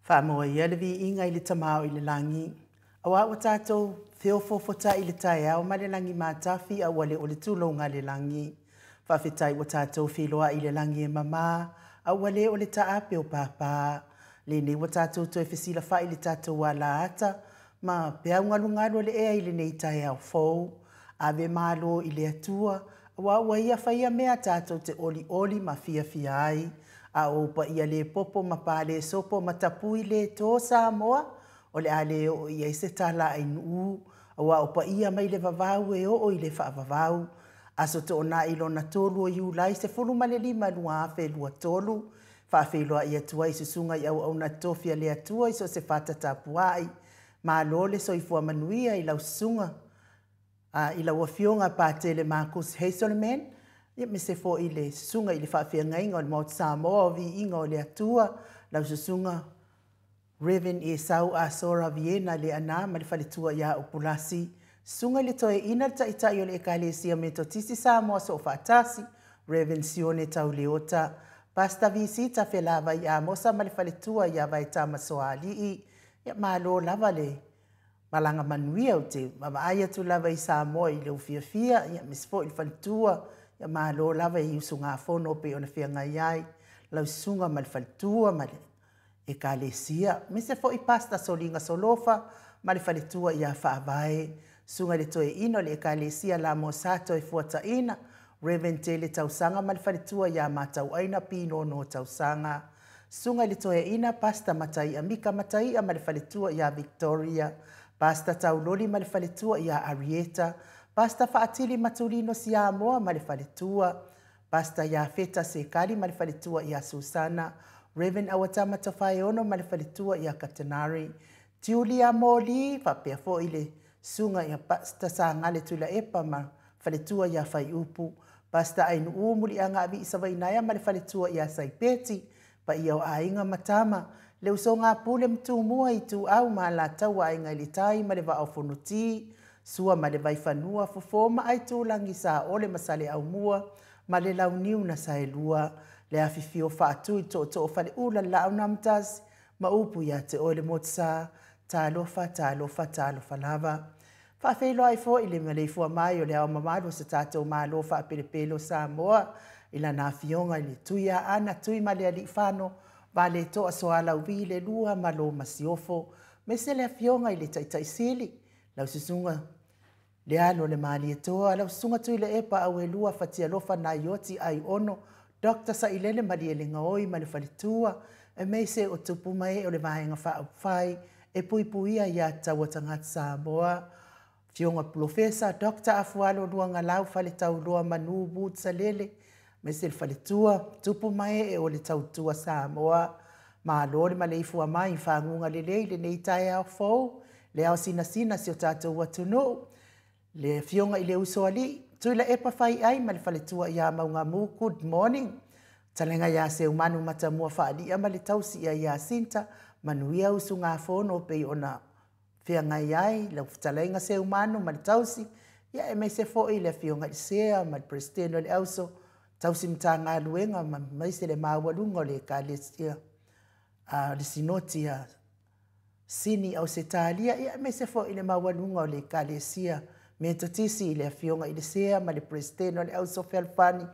Whaamoa ia le vi inga i le tamao i le langi. Awa o tātou theo fofota i le tai au ma le langi mātafi a wale o le tūlonga le langi. Whawhetai o tātou whiloa i le langi e mama a wale o le taape o pāpā. Le nei o tātou toi whesila wha i le tātou wala ata ma pea ngalungalo le ea i le nei tai au fau. Ave malo i le atua. Awa ua ia whaia mea tātou te oli oli ma fia fia ai. A opa ia le popo ma pale sopo ma tapui le tō Samoa o le ale o ia i se tala ai nuu. Awa opa ia mai le vavau e o i le wha vavau. Aso to na ilo na tolu o iulai se fulu ma le lima lua afe lua tolu. Whawheloa ia tua i susunga i au na tofia le atua i so se whata tapuai. Ma lole so i fua manuia i lau sunga. I lau afionga pātele Marcus Hazelman. Ia me se fo i le sunga i le whaafia ngainga o le Mount Samoa o vi inga o le atua. Lau susunga Reverend Esau Asora Viena le ana ma le whaletua ia o Pulasi. Sunga le toe ina ta itai o le ekalesia me to tisi Samoa so whaatasi. Reverend Sione Tauleota. Pasta visita whelava i a mosa ma le whaletua ia vai tama soa alii. Ia malo lava le malanga manuia o te mama aia tu lava i Samoa i le ufia fia. Ia misfo i whaletua. Ia malo lava i usu ngā whono pe o na whia ngai ai. Lau sunga ma le whaletua ma le e ka lesia. Me se fo i pasta solinga solofa ma le whaletua i a whaavae. Sunga le toe ino le e ka lesia la mo sato e fuata ina. Reverend Tele tausanga ma le whaletua i a matau aina pino no tausanga. Sunga le toe ina pasta matai amika matai a ma le whaletua i a Victoria. Pasta tauloli ma le whaletua i a Arieta. Pasta faatili matulino Siamoa ma le whaletua. Pasta ia feta se kari ma le whaletua ia Susana. Reverend Awatama Tawhai ono ma le whaletua ia Katanari. Tiulia Moli whapea fo i le sunga ia pasta sa ngale tula epa ma whaletua ia whai upu. Pasta ainu umuli anga avi isawainaya ma le whaletua ia Saipeti. Pa ia o ainga matama. Le uso ngā pule mtu mua i tu au ma la taua ainga ili tai ma le wa au fonuti. Sua ma le vai whanua fofoma ai tūlangi sa ole masale au mua ma le lau niu na sa elua. Le awhiwhio whaatu i to o whale ula lau namtas ma upu ia te ole motsa tālofa lava. Whawhelo ai fo i le maleifua mai o le au mamalo sa tātou malo whaperepelo sa moa i la nā fionga i le tuia ana tui ma le ali whano va le toa soala uvi le lua ma lo masiofo me se le fionga i le taitai sili. Lau susunga le alo le mali e toa, lau sunga tui le epa au e lua fatia lofa na ioti ai ono, Dr. Sailele mali e le ngaoi ma le whalitua, e mei se o tupu mai o le vahenga wha au whai, e pui puia ia taua tangata Samoa. Fionga profesa, Dr. Afualo luanga lau whale tau lua manu boot sa lele, me se le whalitua, tupu mai e o le tautua Samoa. Ma lore ma le ifua mai whangunga le leile nei tai au fau, le au sina si o tātou watunu. Le fionga i le uso ali, tui la epa whai ai ma le whaletua ia maunga mu, good morning. Talenga ia se umanu mata mua whaalia ma le tausi ia sinta, manuia usu ngā whono pei ona whia ngai ai, le talenga se umanu ma le tausi, ia e mei se fo i le fionga i sea ma le presteno le auso, tausi mta ngā luenga ma mai se le mawalunga le ka le sia, le sinoti a sini au se talia, ia mei se fo i le mawalunga le ka le sia, me totisi i le fionga i le sea ma le presteno le auso felfani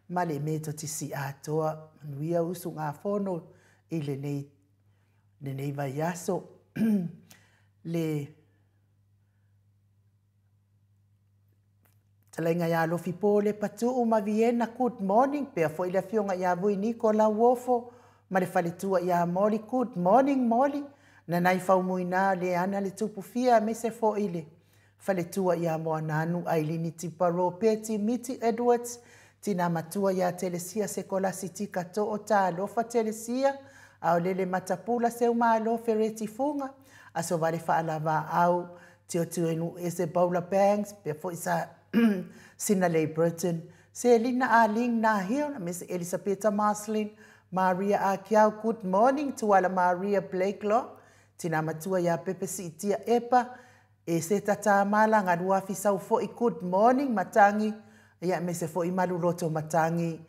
ma le me totisi atoa manuia usu ngā whono i le nei vai aso le talenga ia lofi po le patu uma Viena good morning pea fo i le fionga ia vui Nikola Wofo ma le whaletua ia Molly good morning Molly na nai whaumuina le ana le tupu fia me se fo i le whaletua ia moa nanu Ailini Tiparo Peti Miti Edwards tina matua ia telesia se kolasi tika to o tā lofa telesia au lele matapula se uma lo fereti funga aso vale whaalava au tio tuenu ese Paula Banks pe fo isa Sinalei Burton se Lina Arling na hio na Miss Elisabetta Marslin Maria Akiau good morning tuala Maria Blakelaw tina matua ia Pepe Sitia Epa e se tata mala ngā rua fisau fo i good morning matangi ia me se fo i malu loto matangi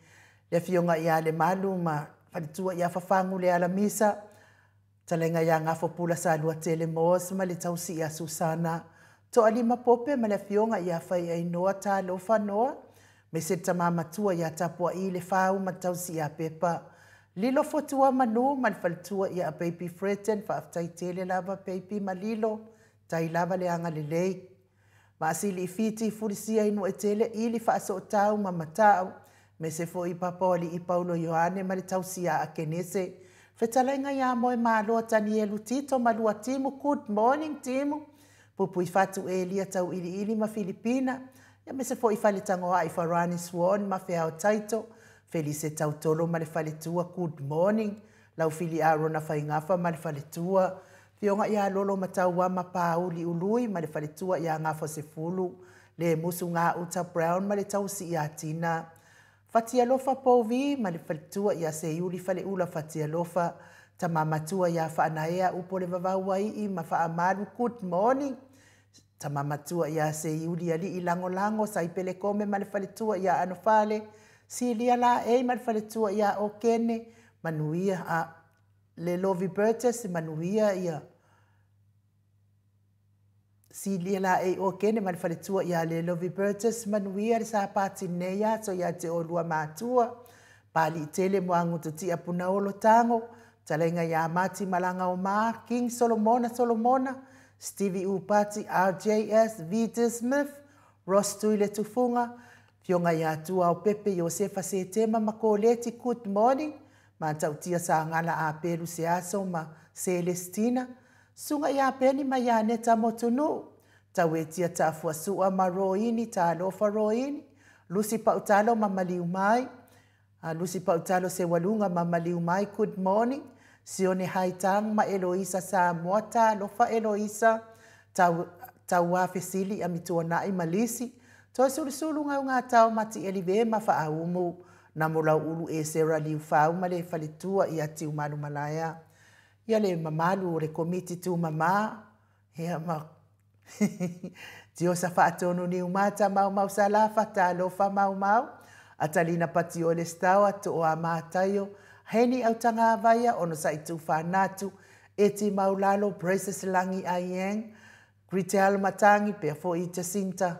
le fionga ia le malu ma whalitua ia whawhangu le alamisa Talenga ia ngafo pula sa lua tele moos ma le tausi ia Susana. To alima pope ma le fionga ia fai ai noa ta lofa noa. Me se tamamatua ia tapua i le fau ma tausi ia pepa. Lilo fotua manu ma le faltua ia a baby freten fa aftai tele lava baby ma lilo. Tai lava le anga le lei. Ma asili i fiti furisia inu e tele ili fa aso tau ma matau. Me se fo i papoli i Paulo Ioane ma le tausi ia a kenese. Fetalenga ia moe malo tani e lutito malua timu. Good morning timu. Pupui fatu e lia tau ili ma Filipina. Ia me se fo i fale tangoa i Farani Swan ma fea o taito. Felice tau tolo ma le fale tua. Good morning. Lau fili aro na fai ngafa ma le fale tua. Fionga ia lolo matau wa ma pauli ului ma le fale tua ia ngafa se fulu. Le musu ngā uta brown ma le tau si ia tina. Fatia lofa povi ma le falitua ia se iuli fale ula fatia lofa ta mamatua ia whaanaea upo le vavauai i ma wha amaru good morning. Ta mamatua ia se iuli ali i lango lango sa i pele kome ma le falitua ia anofale. Si lia la e ma le falitua ia o kene manuia a le Lovi Burgess manuia ia. Si lia la e o kene ma le faletua ia le Lovi Burgess manuia le sa pati neia so ia te o lua mātua. Pali i tele moangu te tia puna olo tango. Talenga ia mati malanga o maa. King Solomona. Stevie Upati, RJS, Vita Smith. Ross Tuile Tufunga. Fionga ia tua o Pepe Josefa Setema Makoleti. Good morning. Ma tautia sa ngala a Peru se aso ma Celestina. Sunga ia peni ma ia neta motunu. Tawetia ta fuasua ma roini ta alofa roini. Lucy Pautalo ma maliumai. Lucy Pautalo se walunga ma maliumai. Good morning. Sione haitang ma Eloisa sa moata alofa Eloisa. Tawa fesili amituanai malisi. Toa sulusulu ngā tau mati elive ma faaumu. Na molau ulu e sera liu fau ma le falitua i ati umalu malaya. Ia le mamalu o le komiti tu mama. Hea ma. Tio sa whaatonu ni umata mau sa la fata alofa mau. Atalina pati o le stawa to o a mātaio. Heni au tanga avaya ono sa itu whanatu. Eti maulalo braces langi aieng. Gritel matangi pe fo i Jacinta.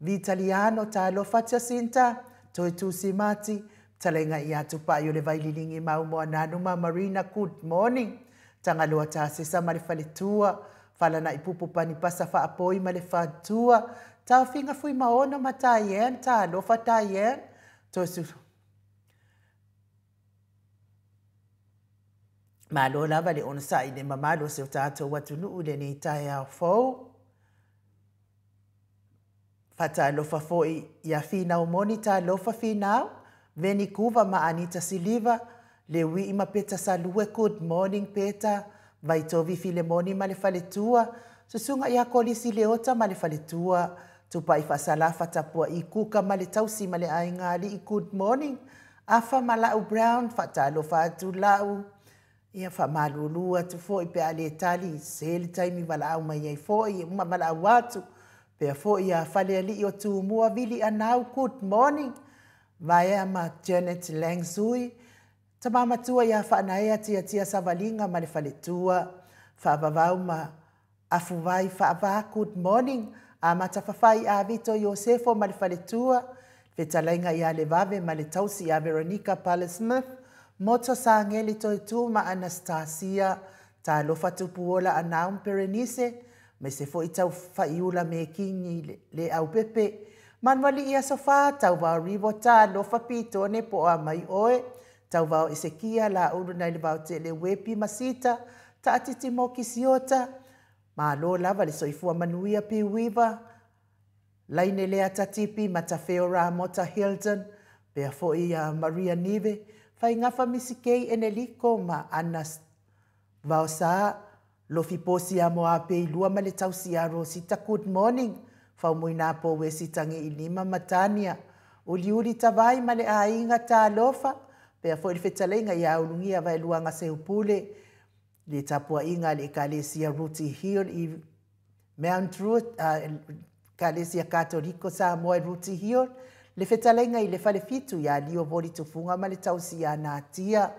Vitaliano ta alofa Jacinta. Toi tu si mati. Talenga i atu pa yo le vaililingi mau moa nanuma Marina. Good morning. Tanga loa ta se sa mare faletua. Fala na ipupu pani pasa fa apoi male fatua. Tau finga fui maona ma ta yen. Ta lofa ta yen. Toi su. Malo lava le ona sa ine mamalo se o tato watu nuu le ni tae au fau. Fata lofa foi ia fina o moni ta lofa finau. Veni kuva ma Anita Siliva. Le wi ima peta sa lue good morning peta. Vai tovi file moni ma le faletua. Susunga ia kolisi leota ma le faletua. Tupa ifa salafa tapua i kuka ma le tausi ma le aingali i good morning. Afa ma lau brown fata lofa atu lau. Ia fa malulua tu foi pe ale tali. Seli taimi vala au mai ei foi. Uma vala au atu. Pea fo ia fale ali o tu mua vili anau good morning. Vai ma Janet Langsui. Tamama tua ia whanaea tia savalinga ma le fale tua. Whaavavau ma afu vai whaava good morning. A matawhawhai a Vito Iosefo ma le fale tua. Whetalainga ia le vave ma le tausi a Veronica Pallet-Smith. Moto sa ngeli toi tu ma Anastasia. Ta lofa tupuola anaum Perenice. Me se fo i tau whaiula me kingi le au pepe. Manwali ia sofa tau vau rivo ta lofa pito ne po a mai oe. Tau vau Esekia la uru nai le vau te le wepi masita. Ta atiti mo kisiota. Ma lo lava le soifua manuia pi wiva. Laine lea tatipi matafeo ra mota Hilton. Pea fo i Maria Nive. Fai ngafa misikei eneliko ma Anas vau saa. Lofi posi a moa pe lua ma le tausi a Rosita good morning. Fau muina po we sitangi i lima matania. Uli tawai ma le a inga ta lofa. Pea fo il fetalenga ia ulungia vai luanga se upule. Le tapua inga le kalesia Ruti Hill i Mount Ruth. Kalesia Katoliko sa moa Ruti Hill. Le fetalenga i le fale fitu ia lio voli tufunga ma le tausi a natia.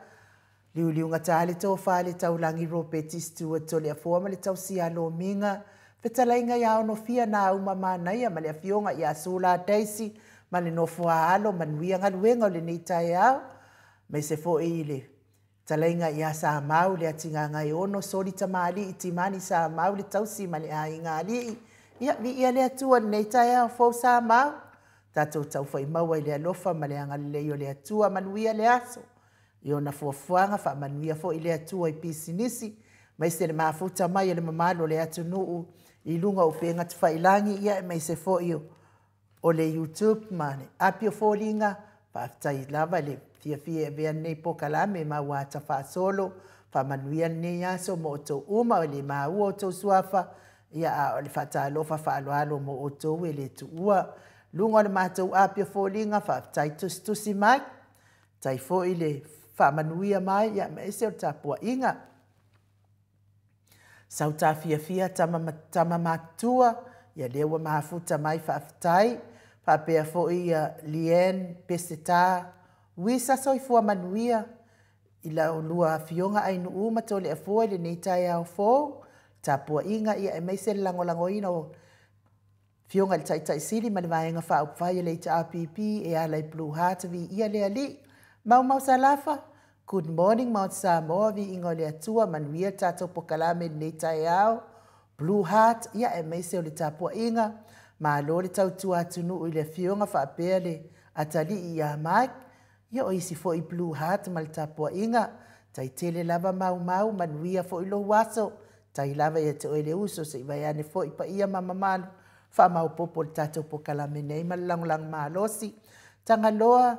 Liuliunga tā le tau wha le tau langi Robert Stewart to le afua ma le tau sia lo minga. Whetalainga ia ono fia na au mamanaia ma le afionga ia sula Daisy ma le nofua alo manuia ngaluenga o le neitai au. Me se fo i le talainga ia sa mau le atinga ngai ono sori tamali i timani sa mau le tau si ma le ainga ali. Ia vi ia le atua neitai au fo sa mau. Tatou tau fai maua i le alofa ma le angalilei o le atua manuia le aso. Io na fuafuanga fa manuia fo i le atua i pisinisi. Mai se le mafuta mai le mamalo le atu nuu i lunga o penga te whailangi ia mai se fo io o le YouTube mane. Apio fo ringa fa tai lava le fia e vea nei po kalame ma wata fa solo fa manuia nei aso mo to uma o le ma ua o to suafa ia o le fata alofa fa alo mo o to e le tu ua. Lunga le matou apio fo ringa fa tai tusi mai. Tai fo i le fa manuia mai ia me se o tapua inga. Sau ta fia tama matua ia lewa mafuta mai fa aftai fa pea fo ia Lien Peseta wisa soifua manuia ila o lua fionga ai nu uma to le afua le neitai au fo tapua inga ia e mai se lango ina o fionga le tai sili ma le vaenga fa upfai le RPP e ala i Blue Heart vi ia le ali. Mau salafa. Good morning Mount Samoa vi ingo le atua manuia tatou pokalame nei tai au. Blue Heart ia e meise o le tapua inga. Ma lo le tautua atunu i le fionga wha apea le atali i a Mike. Ia o isi fo i Blue Heart ma le tapua inga. Tai tele lava mau manuia fo i lo waso. Tai lava ia te oile uso se i vaiane fo i pa ia mamamalu. Wha mau popo le tatou pokalame nei ma lang maa losi. Tangaloa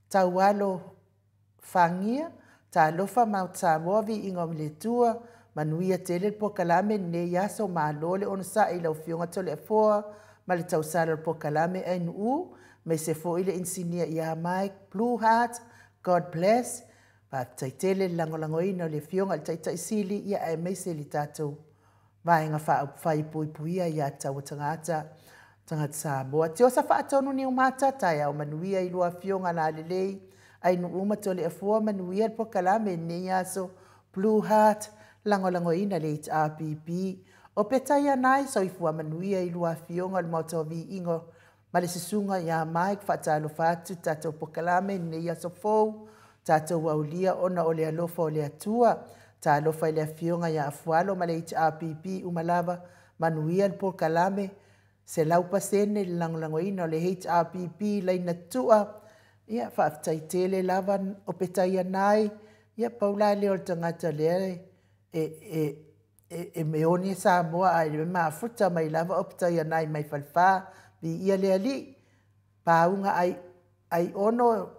taualo fangia ta lofa Mount Samoa vi ingo le tua manuia tele po kalame ne yaso ma lole on sa ila fionga tole afua ma le tau sala po kalame NU me se fo ile insinia ia Mike Blue Heart God bless pa tai tele lango ina le fionga tai sili ia e me se li tatou vaenga fa fai puia ia tau tangata Samoa te osa fa tonu ni umata tai au manuia i lua fionga na lelei ai nu uma tole afua manuia po kalame ne yaso Blue Heart lango ina le RPP o petaya nai so ifua manuia i lua fionga le moto vi ingo ma le sisunga ia Mike fatalo fatu tato po kalame ne yaso fo tato waulia ona ole alofa ole atua ta alofa ile fionga ia afualo ma le RPP umalava manuia po kalame se lau pasene lango ina le RPP laina tua ia whaafitai tele lava o petaya nai ia paula leo tangata lere meoni Samoa ai le mafuta mai lava o petaya nai mai falfa vi ia le ali paunga ai ono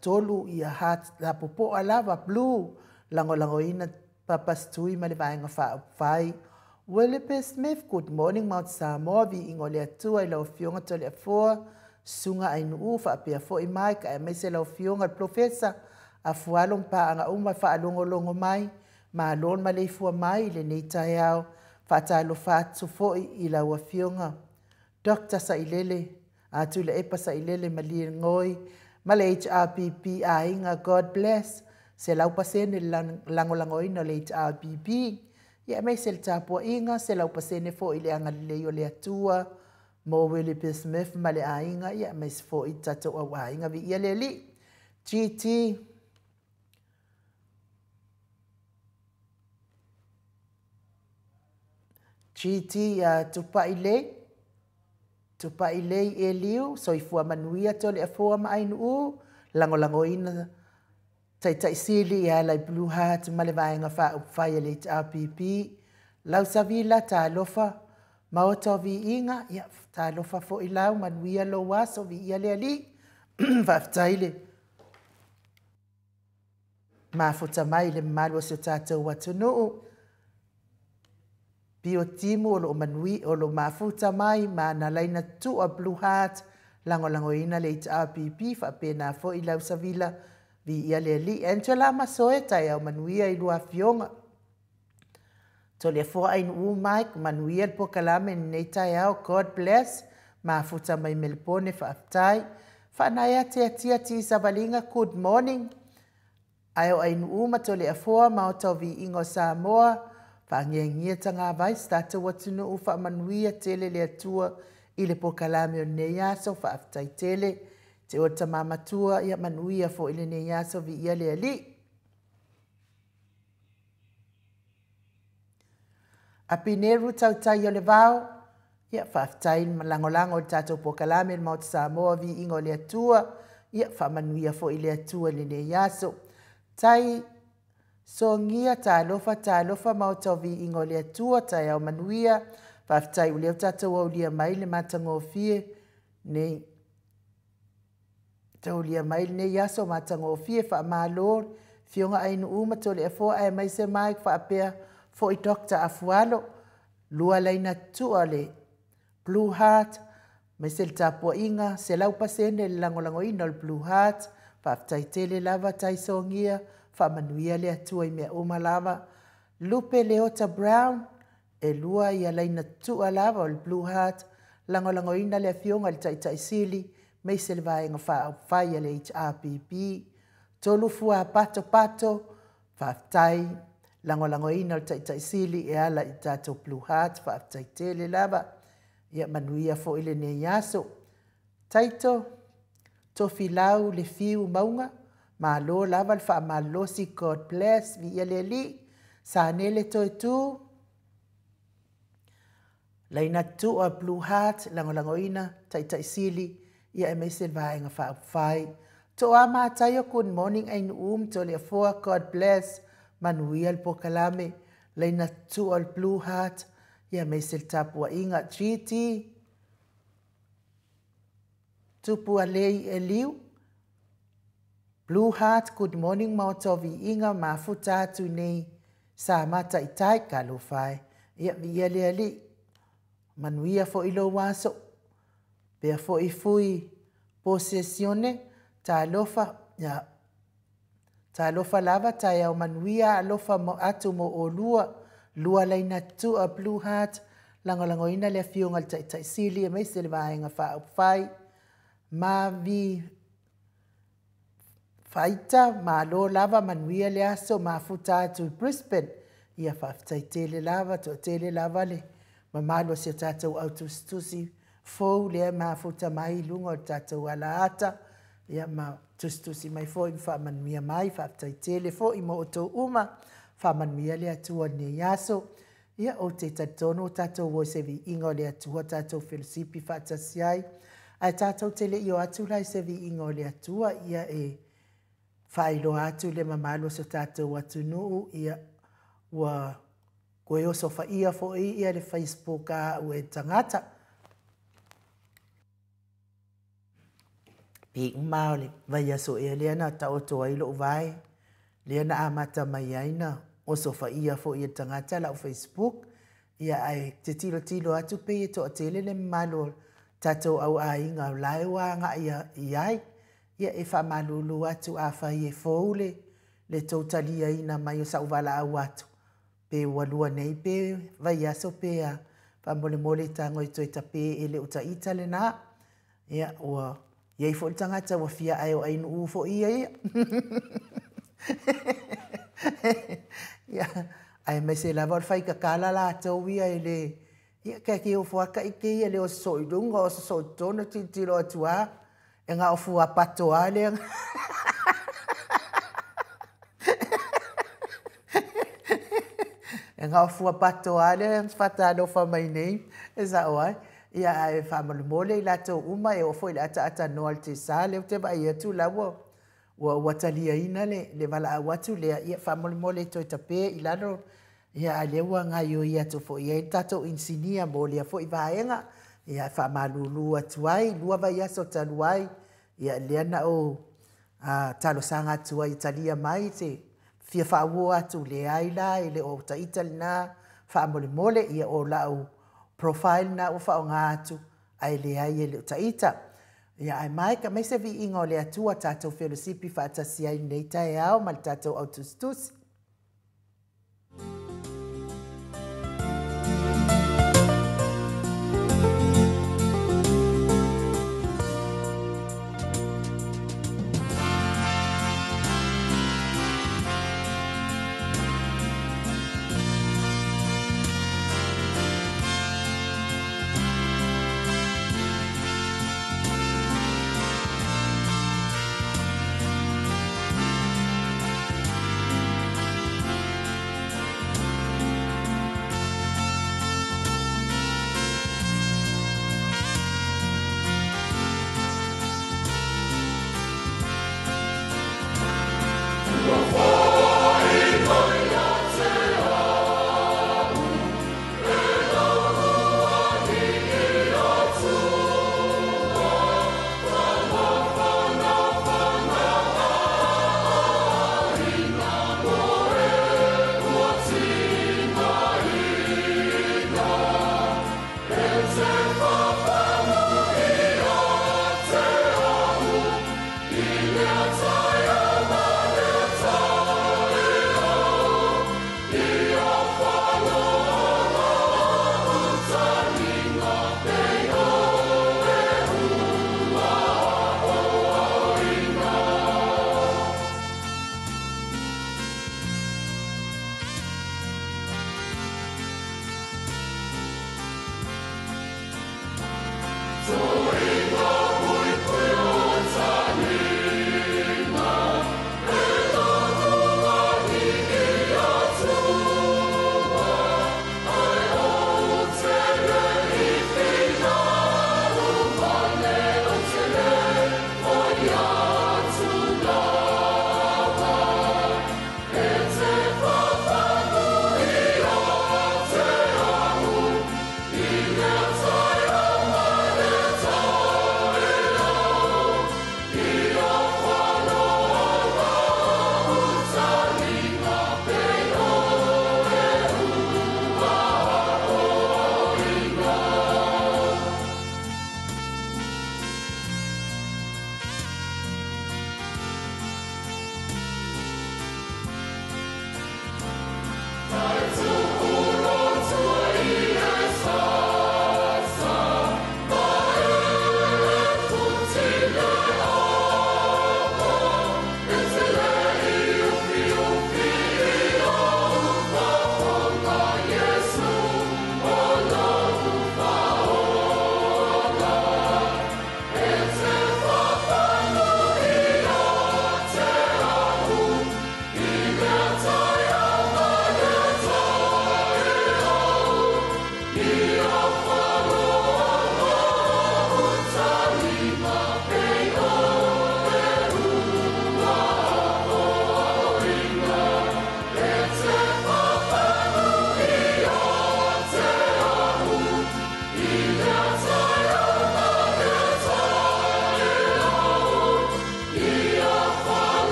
tolu ia hat la popo lava blue lango ina papastui ma le vaenga whaai Willipe Smith, good morning Mount Samoa vi ingole atua i lau fionga tole afua sunga ai nu ufa apea fo i mai ka e meise lau fionga profesa a fualong pa anga uma fa alongo mai ma lon ma le fua mai le nei tai au fa talo fatu fo i lau a fionga Dr. Sailele atu le epa Sailele ma li ngoi ma le HRPP a inga God bless se lau pasene lango ina le HRPP ia meise le tapua inga se lau pasene fo i le anga le o le atua mo Willie Smith ma le ainga ia mai fo i tatou au ainga vi ia le li GT tupa ile e liu so i fua manuia tole a fua ma ainu lango ina tai sili ia lai Blue Heart ma le vaenga fa upfai le RPP lau savila ta lofa Maota vi inga, ia talo fa fo i lau manuia lo waso vi ia le ali. Whaftaile. Mafuta mai le malu se tātou watunu. Pio timu o lo manui o lo mafuta mai ma na laina tu a Blue Heart lango ina le RPP fa pena fo i lau savila vi ia le ali. Angela Masoeta ia o manuia i lua fionga. Tole fo ai nu Mike manuia po kalame nei tai au God bless ma futa mai Melbourne fa aftai fa na ia te tia ti savalinga good morning Ai o ainu uma to le afoa ma o tau vi ingo Samoa, whaangiangia tanga vai stata watunu u whaamanuia tele le atua i le pokalame o nei aso whaaftai tele, te o tamamatua ia manuia fo ile nei aso vi ia le ali. A pineru tau tai o le vau, ia whaaftai langolango o tato pokalame ma o Samoa vi ingo le atua, ia whaamanuia fo ile atua le nei aso. Tai so ngia ta alofa mau tau vi ingo le atua tai au manuia whaaftai uleo tata wa ulia mai le matango fie nei tau ulia mai nei yaso matango fie wha malo fionga ainu uma to le afoa ai mai se mai whaapea fo i Dr. Afualo lua leina tua le Blue Heart mai se le tapua inga se lau pasene le langolango ina le Blue Heart whaaftai tele lava tai so ngia whaamanuia le atua i mea uma lava. Lupe Leota Brown, e lua ia leina tua lava o le Blue Heart, langolango ina le fionga le taitai sili, mei se le vaenga whaia le HRPP, tolu fua pato pato, whaaftai, langolango ina le taitai sili, e ala i tato Blue Heart, whaaftai tele lava, ia manuia fo ile ne yaso. Taito, tofi lau le fiu maunga, malo lava le wha malo si God bless vi ia le li sa nele toi tu laina tu a Blue Heart langolango ina tai sili ia emesel vaenga wha fai to ama tayo good morning ein to le for God bless manuia le pokalame laina tu al Blue Heart ia emesel tapua inga GT tupu alei eliu Blue Heart, good morning, mautovi inga mafuta atu nei sa mata itai kalo fai. Ia via le ali. Manuia fo ilo waso. Pea fo ifui posesione ta alofa. Ya. Ta alofa lava ta yao manuia alofa mo atu mo o lua. Lua laina tu a Blue Heart. Langolango ina le fionga tai sili. E meise le vaenga fai. Ma vi faita malo lava manuia le aso mafuta atu Brisbane ia whaftai tele lava to tele lava le ma malo se tatou autustusi fou le mafuta mai lunga o tatou alaata ia ma tustusi mai fo i whamanuia mai whaftai tele fo i mo o tau uma whamanuia le atua ne aso ia o te tatono tatou o se vi ingo le atua tatou Felisipi whatasiai ai tatou tele i o atu lai se vi ingo le atua ia whailo atu le mamalo sa tātou atu nuu ia ua koe o sofa ia fo ia le Facebook a ue tangata. Pi umao le vai aso e leana ta o toa ilo vai leana amata mai aina o sofa ia fo ia tangata la o Facebook ia ai te tilo atu pe e toa tele le mamalo tātou au a inga lai wanga ia iai ia e whamalulu atu a whai e fōule le tautalia ina mai o sauwala au atu. Pe walua nei pe vai aso pe a whamole mole tango i toi tape e le uta ita le nā. Ia ua iei fo tangata wa fia ai o ainu ufo ia ia. Ia ai me se lava whai ka kala la tau ia e le ia kai ki o fuaka i ke ia le o soidunga o soidona titilo atua. E ngā o fua pato ale. E ngā o fua pato ale, whata alofa mai nei. E sa oai. Ia e whamalo mole i lato uma e o fo i ata noa te sa. Leo te vai atu lawa. Ua watalia ina le wala awatu lea. Ia whamalo mole toi tape i lano. Ia a lewa ngā yo i atu fo i e tato insinia mole a fo i vaenga. Ia whamalulu atu ai, lua vai aso talu ai. Ia leana o talo sanga atu ai talia mai te fia whaua atu le aila i le o ta itali nā whaamole mole ia o lau profile na o whao ngā atu ai le ai e le ta ita. Ia ai mai ka meise vi ingo le atua tātou Felisipi whaatasi ai nei tae au mal tātou autustusi.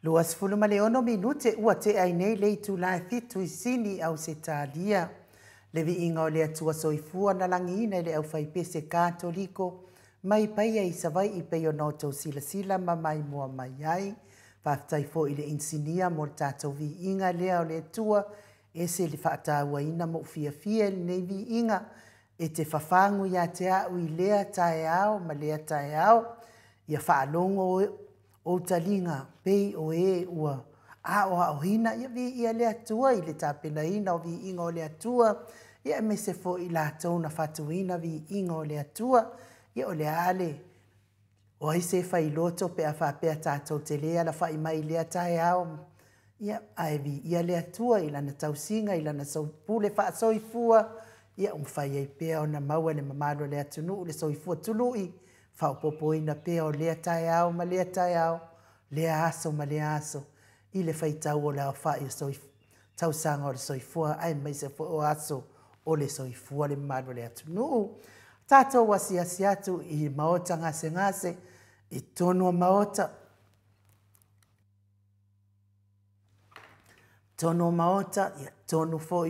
Luas fulu maleono minute ua te ai nei lei tu la fitu sini au se talia. Levi inga o le atua soifua na langi ina le au fai pese katoliko. Mai paia i savai i peio no tau sila sila ma mai mua mai ai. Whaftai fo i le insinia mo tātou vi inga lea o le atua. E se le whaataua ina mo fia fia nei vi inga. E te whawhangu ia te au i lea tae ao ma lea tae ao. Ia whaalongo o talinga pei o e ua o hina ia vi ia le atua i le tapena ina o vi inga o le atua ia me se fo i la tona fatuina vi inga o le atua ia o le ale o ai se fai loto pe a whapea tātou te lea la whai mai lea tae ao ia ai vi ia le atua i lana tausinga i lana pule wha soifua ia whai ei pea o na maua le mamalo le atunu le soifua tului whaupopo ina pea o lea tae ao ma lea tae ao, lea aso ma lea aso. I le whaitau o lea whai o tausanga o le soifua, ai mai se fo o aso o le soifua le maro le atunu. Tātou wasi asi atu i maota ngase ngase, i tonu maota. Tonu maota, ia tonu fo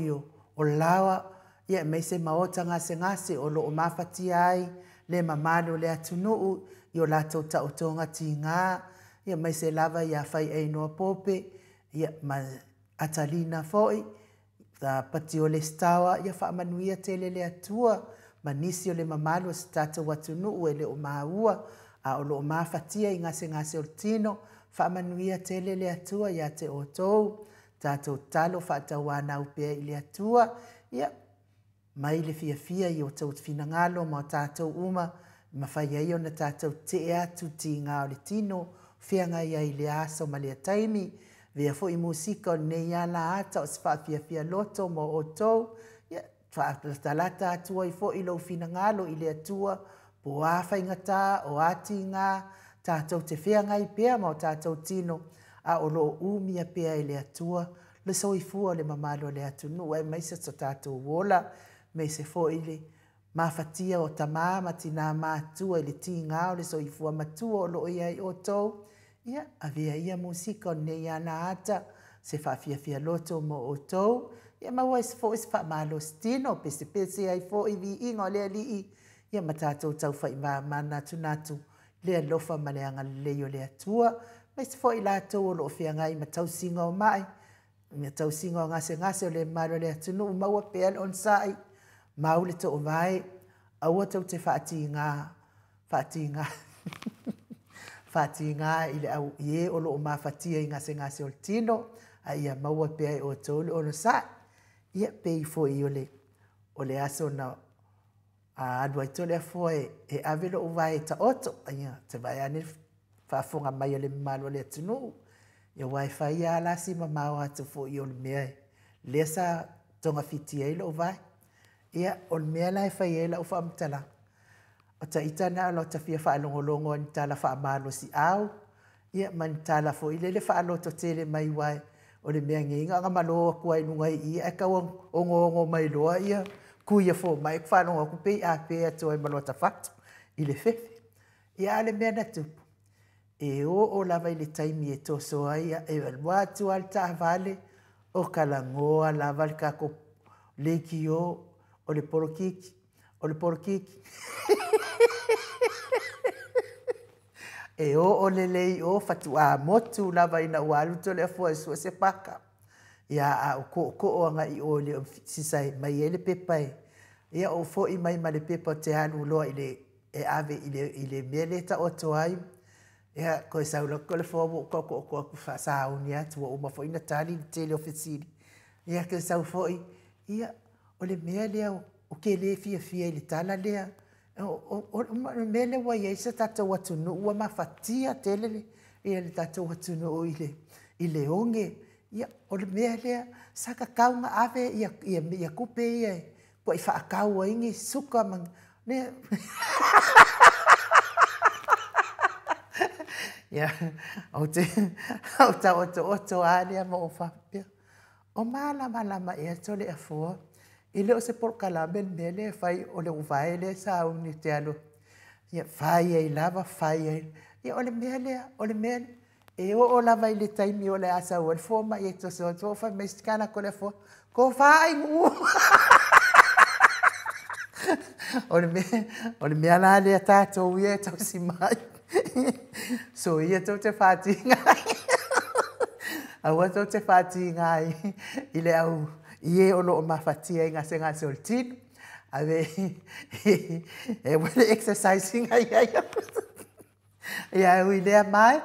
o lawa, ia mai se maota ngase ngase o lo o mawhati ai, le mamalo le atunuu i o lātou tautonga ti ngā, ia mai se lava ia whai ei noa pope, ia ma atalina foi, ta pati o le stawa, ia whaamanuia tele le atua, ma nisi o le mamalo se tātou atunuu e le o maua, a o lo o mawhatia i ngase o tino, whaamanuia tele le atua ia te o tou, tātou talo whaatawana upea i le atua, ia mai le fia i o tau fina ngalo ma o tātou uma, ma whai ai o na tātou te atu ti ngā o le tino, whianga i ai le aso ma le taimi, vea fo i musika o nei ala ata o spa fia loto mo o tau, ia whaatalata atua i fo i lau fina ngalo i le atua, po a whaingata o ati ngā, tātou te whianga i pea ma o tātou tino, a o lo umia pea i le atua, le soifua o le mamalo le atunu, ai maisa sa tātou wola, me se fo ile mawhatia o tamā matina mātua i le ti ngāo le soifua matua o lo ia i o tau. Ia, avea ia musika o nei ana ata, se whawhia loto mo o tau. Ia maua is fo is wha malo stino, pese ai fo i vi ingo lea li i. Ia matatou tau whai mana tunatu, lea lofa ma lea ngaleo lea tua. Ma is fo i lātou o lo whia ngai matau singa o mai. Matau singa o ngase o le maro lea tunu, maua pēl on sai. Maule to o vai, aua tau te whaati ngā, i le au ie o lo o mawhatia i ngase o tino, a ia maua pea i o tolu o no sa, ia pei fo i o le aso na adua i tole a fo e avelo o vai ta oto, a ia te vai ane whaafonga mai o le malo le atunu, ia wifi ia alasi ma maua atu fo i o le mea, lea sa tonga fiti e lo o vai, ia o le mea lai whai e la o whaamtala. O ta itana alo ta fia whaalongolongo ni tala whaamalo si au. Ia man tala fo ile le whaaloto tele mai wai. O le mea nginga nga maloa kua inungai ia. E kau ongo mai loa ia. Kuia fo mai whanonga kupei a pēa toa i maloa ta whatu. I le fefe. Ia le mea na tupu. E o lava i le taimi e toso ai. E watu al ta vale. O kalangoa lava le kako leiki o le porokiki. O le porokiki. E o le lei o fatu a motu lava ina walu to le fo so se paka. Ia a ko anga i o le sisai mai ele pepai. Ia o fo i mai ma le pepa te anu loa i le e ave i le mele ta o to ai. Ia ko sa lo ko le fo ko fa sa unia tu o ma fo ina tali tele ofisini. Ia ke sa fo ia o le mele o ke le fia i le tala lea. O mele wa ia isa tatou atunu ua mawhatia telele ia le tatou atunu i le onge ia o le mea lea sa kakaunga ave ia kupe ia po i whaakau ingi suka mang ne ia o ta oto alea mo o whapia o malama ia tole a fua I leo se por kalaben mele fai o le uvai le sa uni te alo. Ia fai e lava fai e. Ia o le mele E o lava i le taimi o le asa o le fo ma e to so to fa mexicana ko le fo. Ko fai u. O le mea la le tātou ia tau si mai. So ia tau te whāti ngai. Aua tau te whāti ngai. I le au ie o loo mawhatia i ngase ngase o le tino. Awe e wale exercising ai ai. Ia ui lea mai.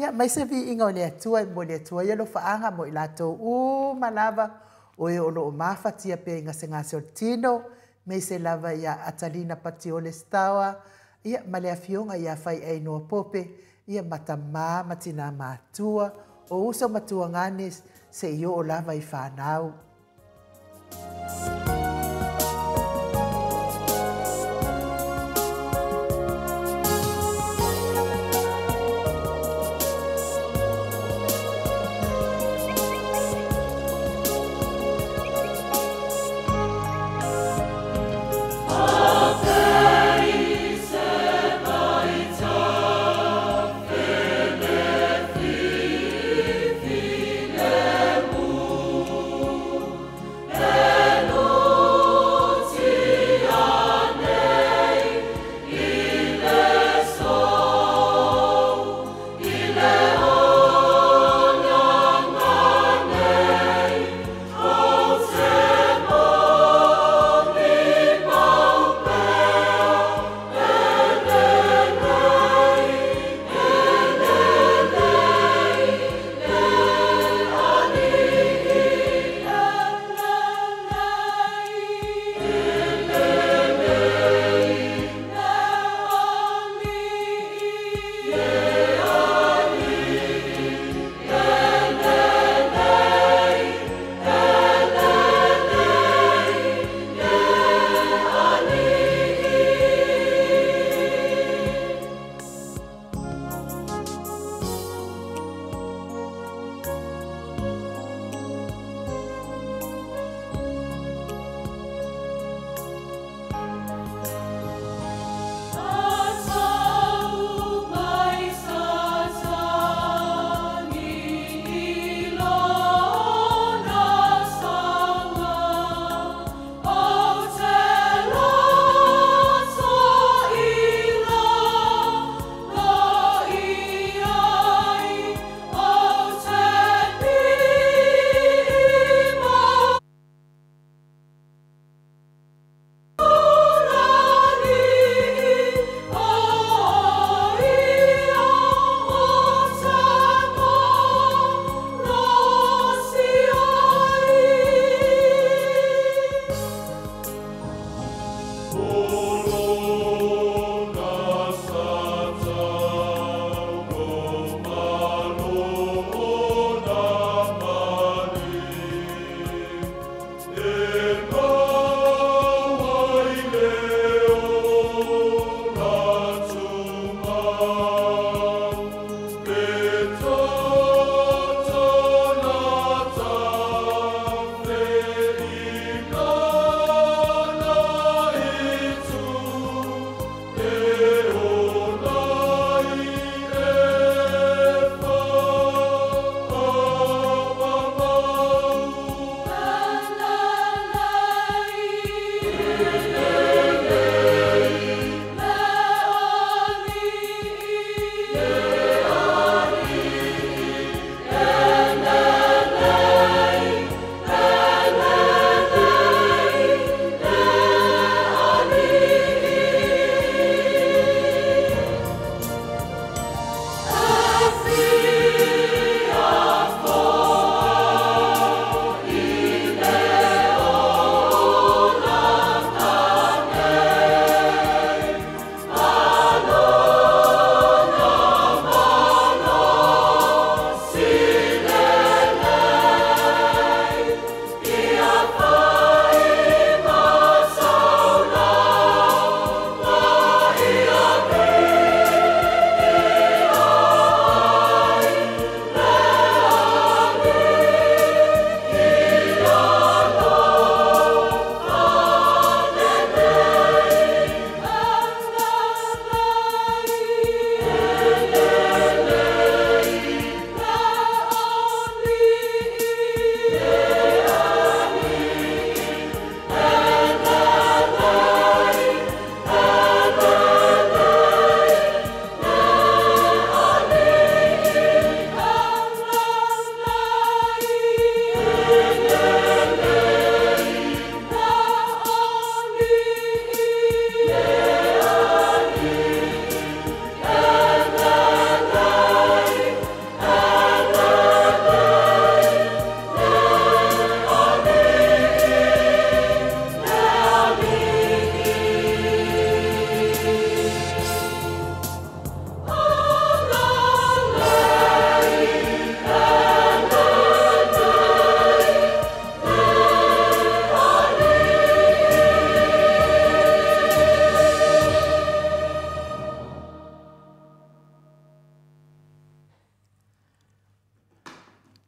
Ia mai se vi inga o le atua i mo le atua. Ia lo whaanga mo i lato o malava. O e o loo mawhatia pe i ngase ngase o le tino. Me se lava ia atalina pati o le stawa. Ia male a fionga ia fai ei noa pope. Ia mata maa matina mātua. O uso matua nganes se i o lava i whanau.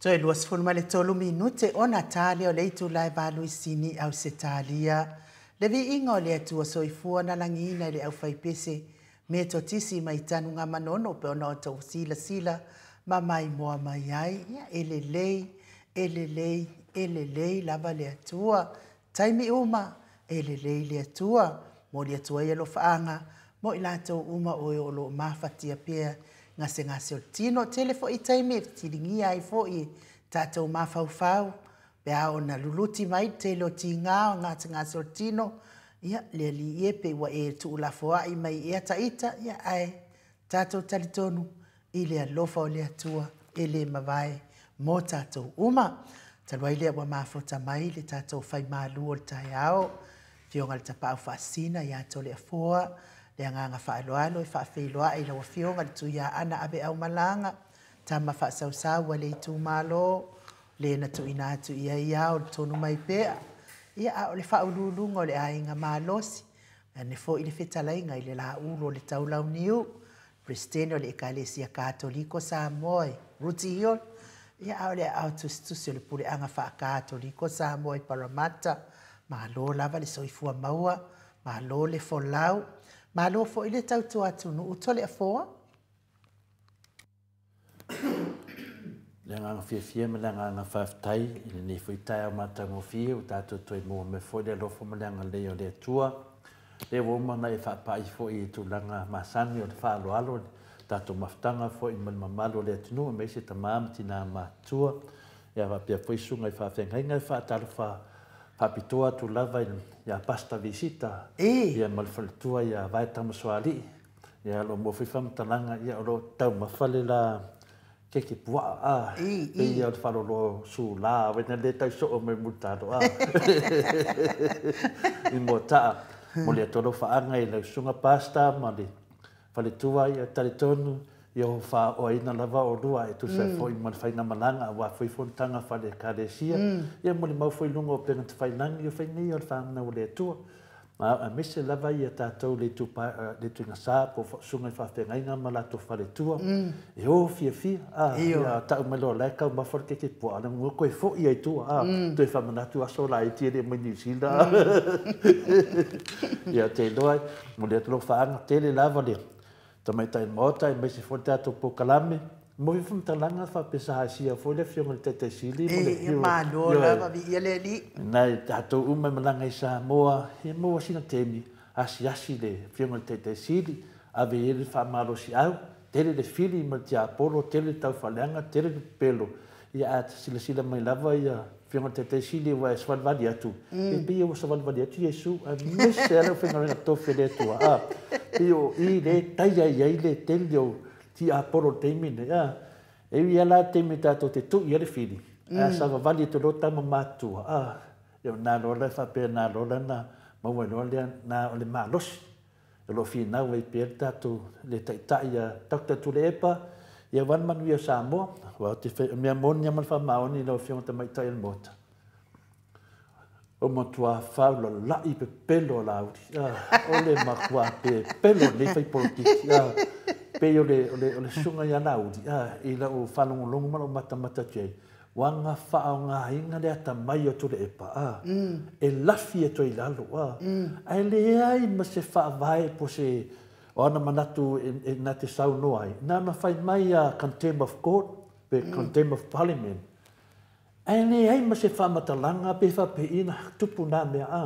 Toi luas fulu male tolu minute o Natalia o leitu lai valu isini au setalia. Levi ingo le atua soifua na langina le au faipese me to tisi mai tanu ngā manono pe ona o tau sila ma mai moa mai ai ia elelei lava le atua taimi uma elelei le atua mo le atua ia lo faanga mo ilato uma o lo mafatia pea ngase o tino telefo i taimi tiringia ai fo i tatou mafaufau pe a ona luluti mai te lo tinga ngase o tino ia le li epe wa e tu la foa i mai e taita ia ai tatou talitonu i le alofa o le atua e le mawai mo tatou uma talwai le wa mafota mai le tatou fai malu o tai ao fionga le tapau fasina ia to le foa le nganga faaloalo e faafeiloa i lo fionga tu ia ana abe au malanga tama fa sau le tu malo le na tu ina tu ia o tonu mai pea ia o le faululunga o le ainga malosi ane fo i le fetalainga i le la ulo le taulau niu Pristeno le ekalesia katoliko Samoa Rutiol ia o le autustus le pule anga fa katoliko Samoa Parramatta malo lava le soifua maua malo le folau malo fo i le tautu atunu utole afoa le nganga fia me le nganga faftai i le nei fuitai au matango fia o tātou toi mua me fo le lofo me le nganga leo le tua le woma na e whapai fo i tūlanga masani o le whaaloalo tātou maftanga fo i mamalo le atunu me se tamam tina matua ia wapia fo i sunga i whawhengainga i whaatalo whapitoa tu lava ia pasta visita ia malwhalitua ia vai tamaswali ia lo mo whiwhamtalanga ia o lo tau mawhale la keke pua ia o whalolo su la wena le tau so o me mutaro i mo taa mo le tolo whaanga i lau sunga pasta ma le whalitua ia taritonu ia o wha o ina lava o rua e tu sa fo i man whainga malanga wa fo i fontanga whale karesia ia mo le mau fo i lungo o penga te whainangi o whaingi o le whaamna o le atua a mese lava ia tātou le tu inga sā po sunga i whawhenga inga ma la tu whaletua e o fia ia tau melo leka ma whare ke po ana mua koe fo i ai tua tu e whamanatu aso la i tia mo New Zealand ia te loai mo le atolo whaanga tele lava le tamai tai mota i mese fo tātou po kalame mo vi talanga fa pesa hasia fo le fionga te sili mo le malo lava vi ele li nai tātou uma malanga i Samoa he moa sina temi asi le fionga te sili ave ele fa malo si au tele le fili ma tia polo tele tau falanga tele pelo ia at sila mai lava ia fionga te sili wa swal vadi atu e bi o swal vadi atu Yesu a mese ala fionga to fele tua io i le taia ia le telio ti a poro teimine e ia la teimi tato te tu ia le fili sa va vali to lota mamatu io na lo le fa pe na lo na ma wa lo le na o le malos lo fina we pe tato le tai ia takta tu le epa ia wan man wi Samoa wa te fe mia mon ia mal fa maoni lo fion te mai tai el mota o mo tua faulo la i pe pelo la o le makua pe pelo le fai politiki pe o le sunga ia naudi i la o whanongolongo malo mata tei wanga whao ngā hinga le ata mai o tule epa e lafi e toi lalo ai le ai ma se whaavai po se o ana manatu e na te sau noai na whai mai a contempt of court pe contempt of parliament ai le ai ma se whamatalanga pe whapeina tupu nā mea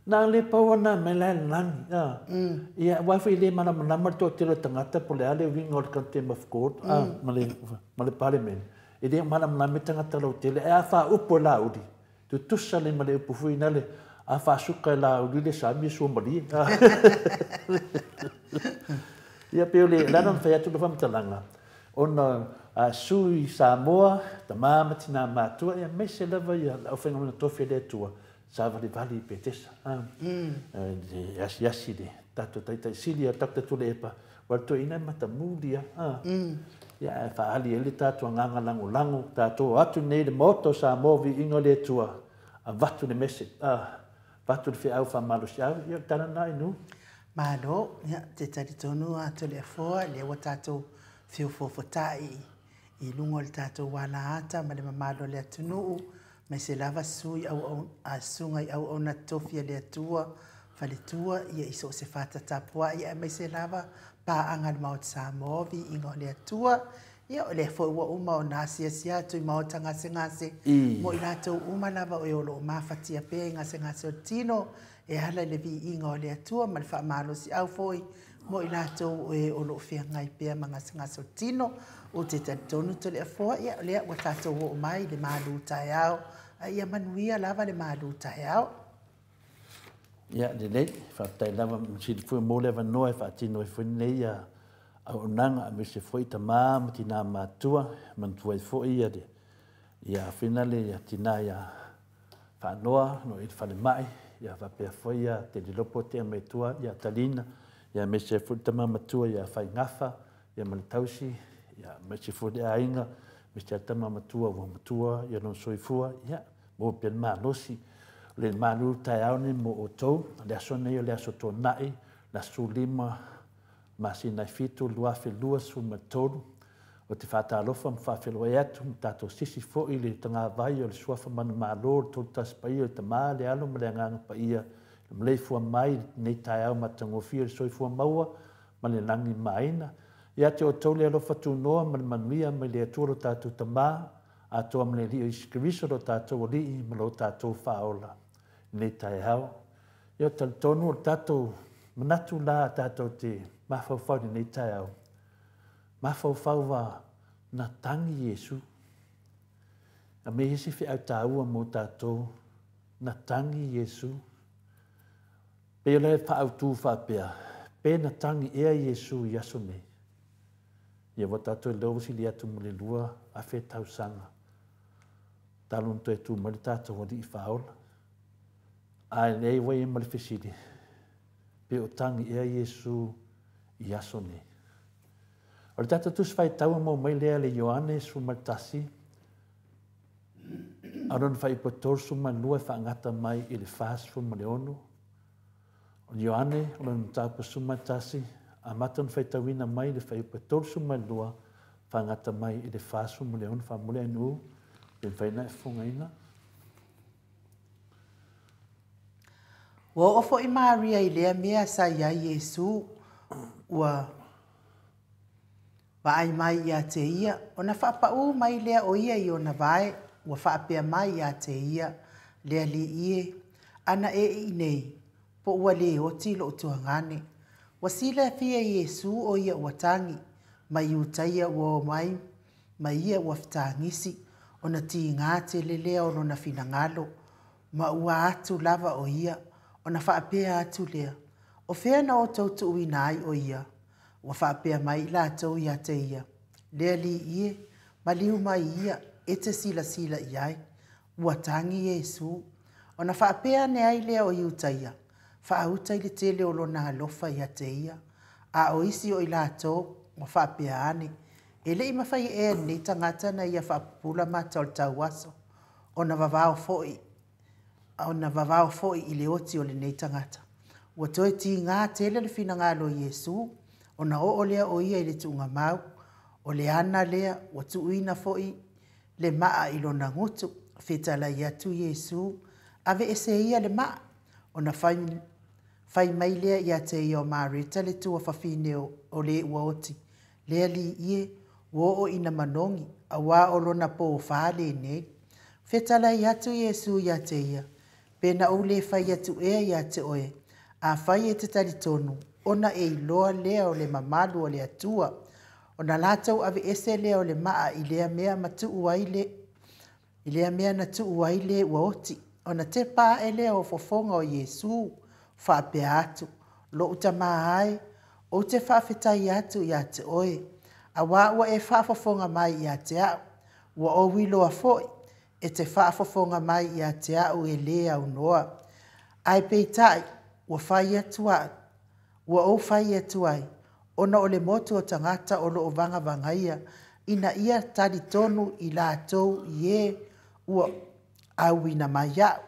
na le pawana me la lang ia wa fi le mana mana to te tangata po le ale wing or contempt of court male parliament e le mana mana tangata lo te le a fa upo la udi tu sale male upo fu inale a fa suka la udi le sa mi so mali ia pe le la non fa tu do fam talanga ona a sui Samoa tamama tina matua ia mese lava ia o fenga to fele tua sava le vali petesa yasi de tato tai silia takta tu le epa wa to ina mata mulia ya fa ali ele tato nganga lango tato atu nei le moto sa movi ingo le tua a vatu le mese vatu le au fa malo sia ya tana nai nu malo ya te tari tonu atu le foa le wa tato fiu fofotai I lungo le tātou wala ata ma le mamalo le atunuu mai se lava sui au a sunga au na tofia le atua faletua ia iso se fata tapua ia mai se lava pa anga le maut Samovi ingo le atua ia o le fo ua uma o nasi asia tu mau tanga se ngase mo i tātou uma lava o lo mafatia pe ngase ngase o tino e hala le vi ingo le atua ma le fa malo si au foi mo i tātou o lo fia ngai pe ngase ngase o tino o te tonu to le fo ia le wa tātou o mai le malu taiao ia manuia lava le malu taiao ia le le fa tai lava si fu mo le no e fa tino e fu nei ia au nanga me se foi tama matina matua man foi foi ia de ia finale ia tina ia fa noa no il fa le mai ia va pe foi ia te de lopo te me tua ia talina ia me se foi tama matua ia fa ngafa ia man tausi ia me se foi ainga me se tama matua wa matua ia non soifua ia mo pe ma losi le manu tai au ni mo oto le sone ia le soto nai la sulima ma sina fitu lua fe lua su matolu o te fata alofa mfa fe loa atu tato sisi fo i le tanga vai o le suafa manu malo to tas pa ia te ma le alo ma le nganga pa ia le mlei fua mai nei tai au matango fia soi fua maua ma le langi maina ia te o tole alofa tu noa ma le manuia ma le aturo tato tama a toa ma le rio iskriso do tato o lii ma lo tato faola nei tai au ia tal tonu o tato manatu la tato te mafau ni nei tai au mafau wa na tangi Yesu a me hisi fi au taua mo tatou na tangi Yesu pe le fa au tu fa pe na tangi ea Yesu yaso nei ia wa tatou lo si lia tu mole lua a fe tau sanga talun to tu mo tatou di faola ai nei wai mo le fisidi pe o tangi ea Yesu iaso nei. O le tata tus fai taua mo mai lea le Ioane su martasi. Aron fai potor su manua fa ngata mai i le fas fu maleonu. O Ioane, o le tapa su martasi, a matan fai tawina mai le fai potor su manua fa ngata mai i le fas fu maleonu fa mule anu, le fai na e fungaina. Wa ofo i Maria i lea mea sa ia Yesu wa ai mai ia te ia ona whapau mai lea o ia i ona vai wa whapea mai ia te ia lea li ie ana e i nei po ua le o tilo o tuangane wa sila fia Yesu o ia ua tangi mai utaia ua o mai ia ua ftangisi ona ti ngā te le lea o lona finangalo ma ua atu lava o ia ona whapea atu lea o fea na o tautu uina ai o ia wa whapea mai la tau ia te ia. Lea li ie, ma liu mai ia, e te sila iai, ua tangi Yesu. O na whapea ne ai lea o iuta ia, whaauta i le tele o lona alofa ia te ia, a o isi o i la tau, o whapea ane. E le ima whai e nei tangata na ia whapula mata o le tau waso, o na vavao foi i le oti o le nei tangata. Ua toi ti ngā tele le fina ngalo Yesu, o na o lea o ia i le tuunga mau, o le ana lea, o tuuina foi, le maa i lona ngutu, fetala i atu Yesu, ave ese ia le maa, o na fai mai lea i ate ia o Marita le tua fafine o le ua oti, lea li ie, o ina manongi, a wā o lona po o whaale nei, fetala i atu Yesu i ate ia, pena o le fai atu ea i ate oe, a fai e te tali tonu, ona e iloa lea o le mamalu o le atua. Ona lātau ave ese lea o le maa i lea mea matu uaile. I lea mea na tu uaile ua oti. Ona te pā e lea o fofonga o Yesu. Whapea atu. Lo uta maa ai. O te whawhetai atu i ate oe. A wā e whafofonga mai i ate au. Ua o wiloa foi. E te whafofonga mai i ate au e lea unoa. Ai peitai. Ua whai atu au. Ua o whai atu ai, ona o le motu o tangata o lo o vanga vangaia, ina ia tali tonu i la tau ie ua au ina mai au.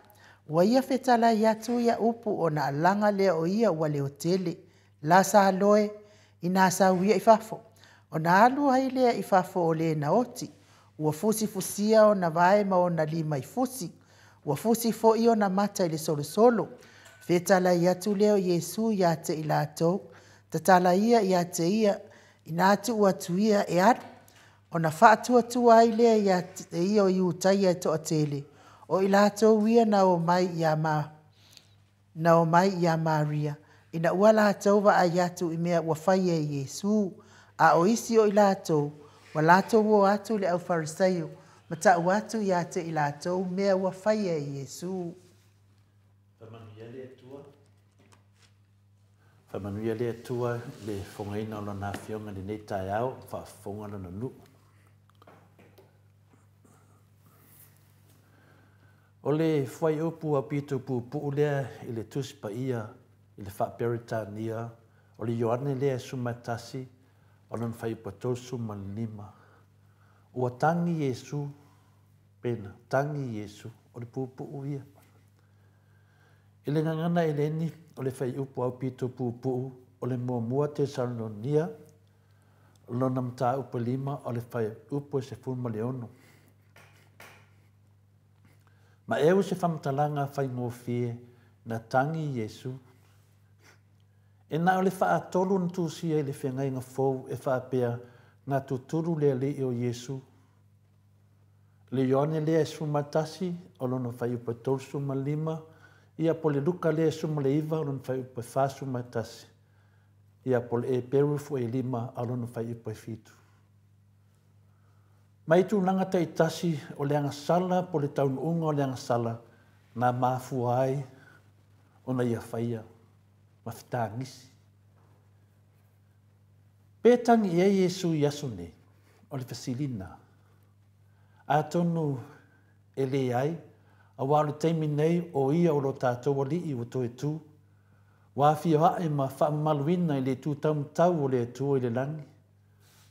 Ua ia whetala i atu ia upu o na alanga lea o ia ua le hotele, la sa aloe, ina sa uia i fafo. O na alu ai lea I fafo o le na oti. Ua fusi fusia o na vae ma o na lima I fusi. Ua fusi fo I o na mata I le solo solo. Fetala I atu leo Yesu ia te I lātou. Tatala ia te ia. Ina atu ua tuia e aru. O na whaatua tua ai lea ia te ia o iutai to atele. O I lātou ia na o mai ia Maria. Ina ua lātou wa ai atu I mea ua whai e Yesu. A o isi o I lātou. Wa lātou o atu le au farisaio. Mata o atu ia te I lātou mea ua whai e Yesu. Whamanuia lea tua le whongaina o na whionga ni nei tai au, whafonga na nu. O le whai upu a pito pu lea I le tuspa ia, I le whaperitania, o le Ioane lea sumatasi, o nan whai patosu manima. Ua tangi Yesu, pena, tangi Yesu, o le pupu ia. I le ngangana I leni, o le whai upu au pito pupu, o le mua te Salmonia, o lo namta upu lima, o le whai upu se fulma leono. Ma eu se whamtalanga whai ngofie na tangi Yesu. E na o le wha atolu na tūsia I le whengai ngā fōu e wha apea ngā tuturu lea le o Yesu. Le Ioane lea e sumatasi, o lono whai upa tolsu ma lima, ia po le luka lea suma le iwa, o lono whai upa wha sumatasi. Ia po le e perufu e lima, o lono whai upa fitu. Mai tu nangata I tasi o le anga sala po le taun unga o le anga sala na mafu ai o na ia whaia ma whitangisi. Pētangi e Yesu I aso nei o le fasilina. A tonu e le ai a wale teimi nei o ia o lo tātou li I o toe tu. Wa fia hae ma wha maluina I le tu tau o le tu o le langi.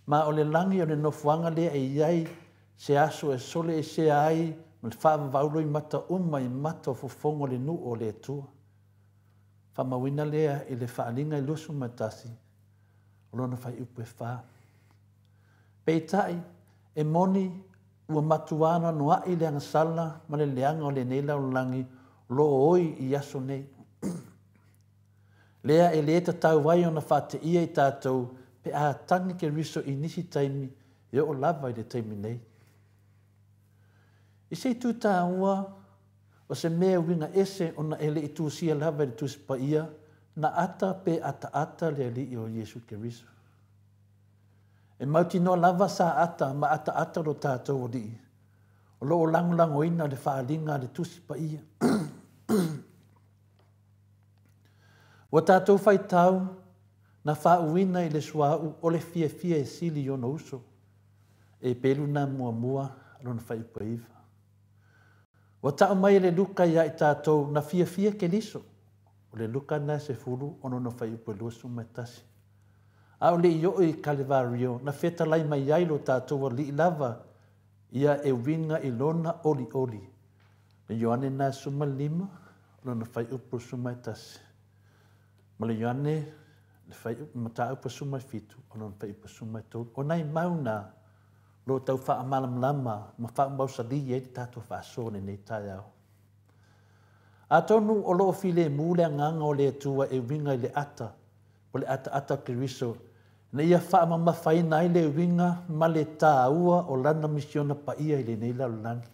Ma o le langi o le nofuanga lea e iai se aso e sole e se ai ma le wha vaulo I mata I mata o fufongo le nu o le tua. Wha mawina lea I le whaalinga I lusu matasi o lona whai upu e wha. Peitai e moni ua matuana noa I le angasala ma le leanga o le neila o langi lo oi I aso nei. Lea e le tau wai o na whate ia I tātou pe a tangi ke riso I nisi taimi e o lava I le taimi nei. I se tu tā ua o se mea winga ese o na ele I tūsia lava I le tūsipa ia na ata pe ata le li o Yesu ke riso. E mauti no lava sa ata ma ata lo tātou o li. O lo o langulango ina le whaalinga le tūsipa ia. O tātou whai tau na whauina I le suau o le fia e sili o no uso. E pelu na mua lona whai upa iwa. O tau mai le luka ia I tātou na fia ke liso. O le luka na se furu o no whai upa luasu matasi. A o le io I Kalevario na feta lai mai ai lo tātou o li lava ia e winga I lona oli. Le Ioane na suma lima lona whai upa sumatasi. Ma le Ioane le fai mata upa suma fitu o non fai upa suma tau o nai mauna lo tau wha amalam lama ma wha mausali e tato wha sone nei tai au. A tonu o loo file mule a nganga o le atua e winga I le ata o le ata kiriso na ia wha mama whaina I le winga ma le tā ua o lana misiona pa ia I le nei lau langi.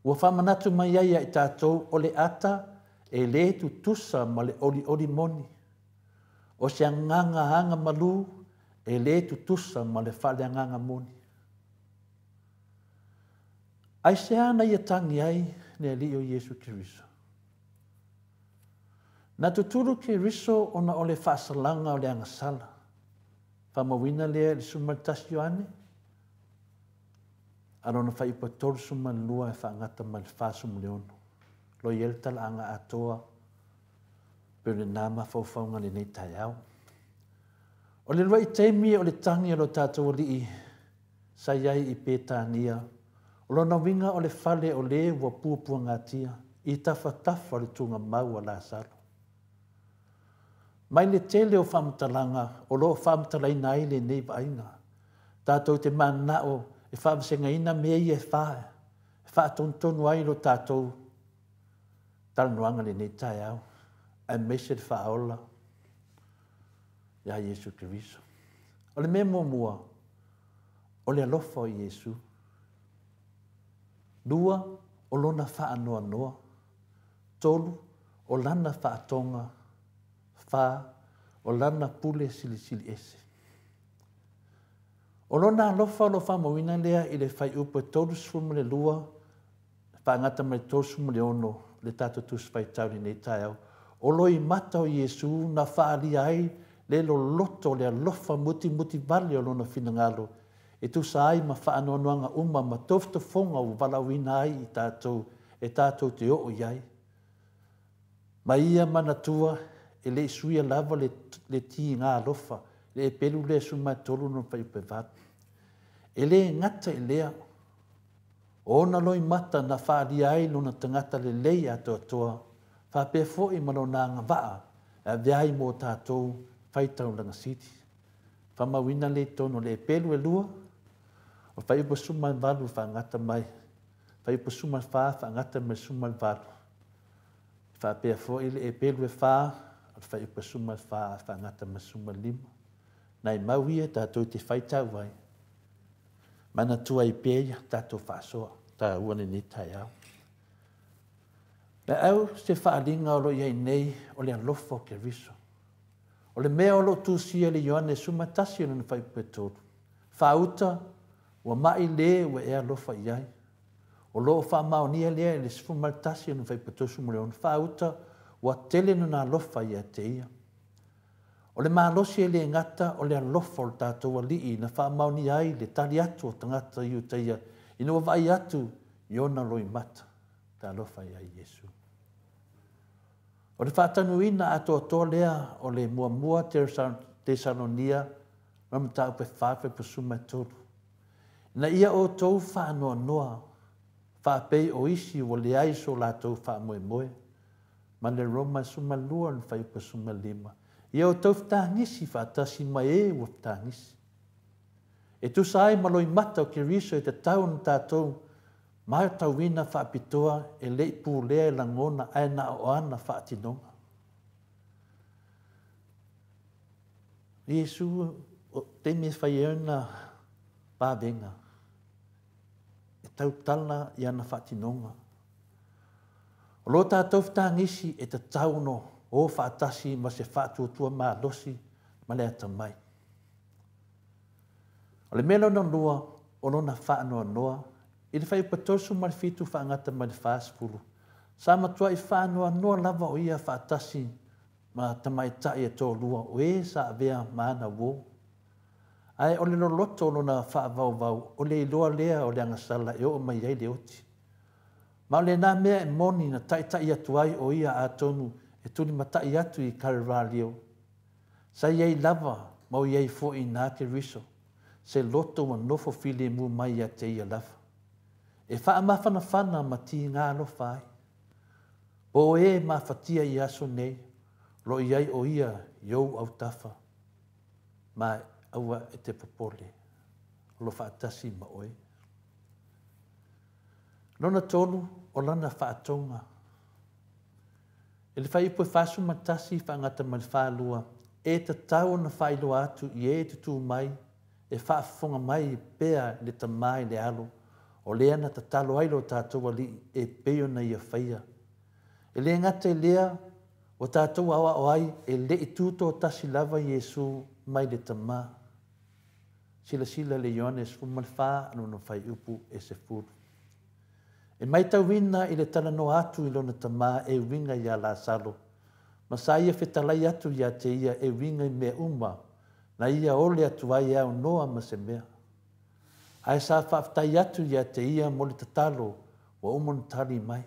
Ua wha manatu mai ai I tātou o le ata e le tutusa ma le oli moni. O se nganga hanga malu e le tutusa ma le whale nganga moni. Ai se ana ia tangi ai ne li o Yesu Kiriso. Na tuturu Kiriso ona o le whaasalanga o le angasala. Whamawina lea le sumartasi Ioane. Arona whai upa tolu suma lua e whaangata ma le whaasum leono. Lo yeltala anga atoa pere nama whauwhaunga le nei tai au. O le roi teimi o le tangi o lo tātou li sa iai I pētānia. O lo na winga o le whale o le wa pūpua ngātia I tafa le tunga mau a Lazaro. Mai le tele o whamatalanga, o lo whamatalaina ai le nei vainga. Tātou te mana o e whamasenga ina mea i e whae. E whaatontonu ai lo tātou talanuanga le nei tai au. Ai mese le whaola. Ia Yesu Kiriso. O le mea mua, o le alofa o Yesu. Dua, o lona whaanoa noa. Tolu, o lana whaatonga. Fa o lana pule sili ese. O lona alofa lo whamawina lea i le whai upo tolu sumu le lua, whaangata mai tolu sumu le ono, le tato tusi whai tauri nei tai au. O loi mata o Yesu na whaali ai le lo loto le alofa muti vale o lona finangalo. E tu sa ai ma whaanoanuanga uma ma tofto fonga o walawina ai i tātou, e tātou te o iai. Ma ia manatua, e le suia lava le ti ngā alofa, le pelu le suma tolu no pai pe vat. E le ngata e lea, o na loi mata na whaari ai luna tangata le lei ato atoa, whape foi malo nā ngā waa, a viai mō tātou whaitau langa siti. Whamawina le tono le pelu e lua, o whai upa suma valu whangata mai, whai upa suma whangata mai suma valu. Whape foi le pelu e whaa, whai upa suma whangata ma suma lima. Nai mauia tātou te whaitau vai. Mana tua i pēia tātou whaasoa, tā uane ni tai au. Le au se whaalinga o lo iai nei o le alofa o ke riso. O le mea o lo tūsia le Ioane suma tasi o le whai upa tōru. Whauta ua mai le ua e alofa iai. O lo whaamaunia lea le sifuma tasi o le whai upa tōru sumu le ono. Whauta ua tele na alofa ia te ia. O le mālosi e le ngata o le alofa o le tātou alii na whaamauni ai le tali atu o tangata iu teia. Ina wa vai atu i ona loi mata. Ta alofa ia Yesu. O le whaatanuina ato atoa lea o le mua Tesalonia na mta upe whawhe pasuma tolu. Na ia o tau whaanoa noa. Whapei o isi o le aiso la tau whaamoe moe. Ma le Roma suma lua na whai upa suma lima. Ia o tau whtangisi whaatasi mai e ua whtangisi. E tu sai maloi mata o ke riso e te tau na tātou mai tau wina whaapitoa e lei pū lea e langona ai na o ana whaatinonga. Iesu o te me whai euna pāwenga. E tau tala i ana whaatinonga. O lo tātou whtangisi e te tau no o whaatasi ma se whaatuatua mā losi ma lea tamai. O le melo na lua o lona whaanoa noa, i le whai upatosu ma le fitu whaangata ma le whaasfuru. Sa matua i whaanoa noa lava o ia whaatasi ma tamai tai e tō lua o e sa avea maana wō. Ai o le loloto o lona whaavau o le iloa lea o le angasala e o mai ei le oti. Ma o le nā mea e moni na tai atu ai o ia a tonu e tuni matai atu i Carvalho. Sa iei lava ma o iei fo i nā ke riso. Se loto wa nofo fili mu mai a te ia lava. E wha mawhana whana ma ti ngā no whai. O e ma whatia i aso nei, lo iei o ia iou au tafa. Ma aua e te popole, lo whaatasi ma oe. Lona tonu o lana whaatonga. E le whai upo whasu matasi whaangata ma le whaalua, e te tau na whailua atu i e tutu mai, e whaafonga mai pea le tamai le alo, o lea na ta talo ailo tātou ali e peo na ia whaia. E lea ngata e lea o tātou awa o ai e le i tūto o tasi lava Yesu mai le tamā. Sila le Ioanes fumalwha anu no whai upu e se furu. E mai tau wina i le tala no atu i lona tamā e winga i a la salo. Ma sa ia whetalai atu i a te ia e winga i mea uma, na ia ole atu ai au noa ma se mea. Ai sa whaftai atu i a te ia mo le tatalo wa umon tali mai.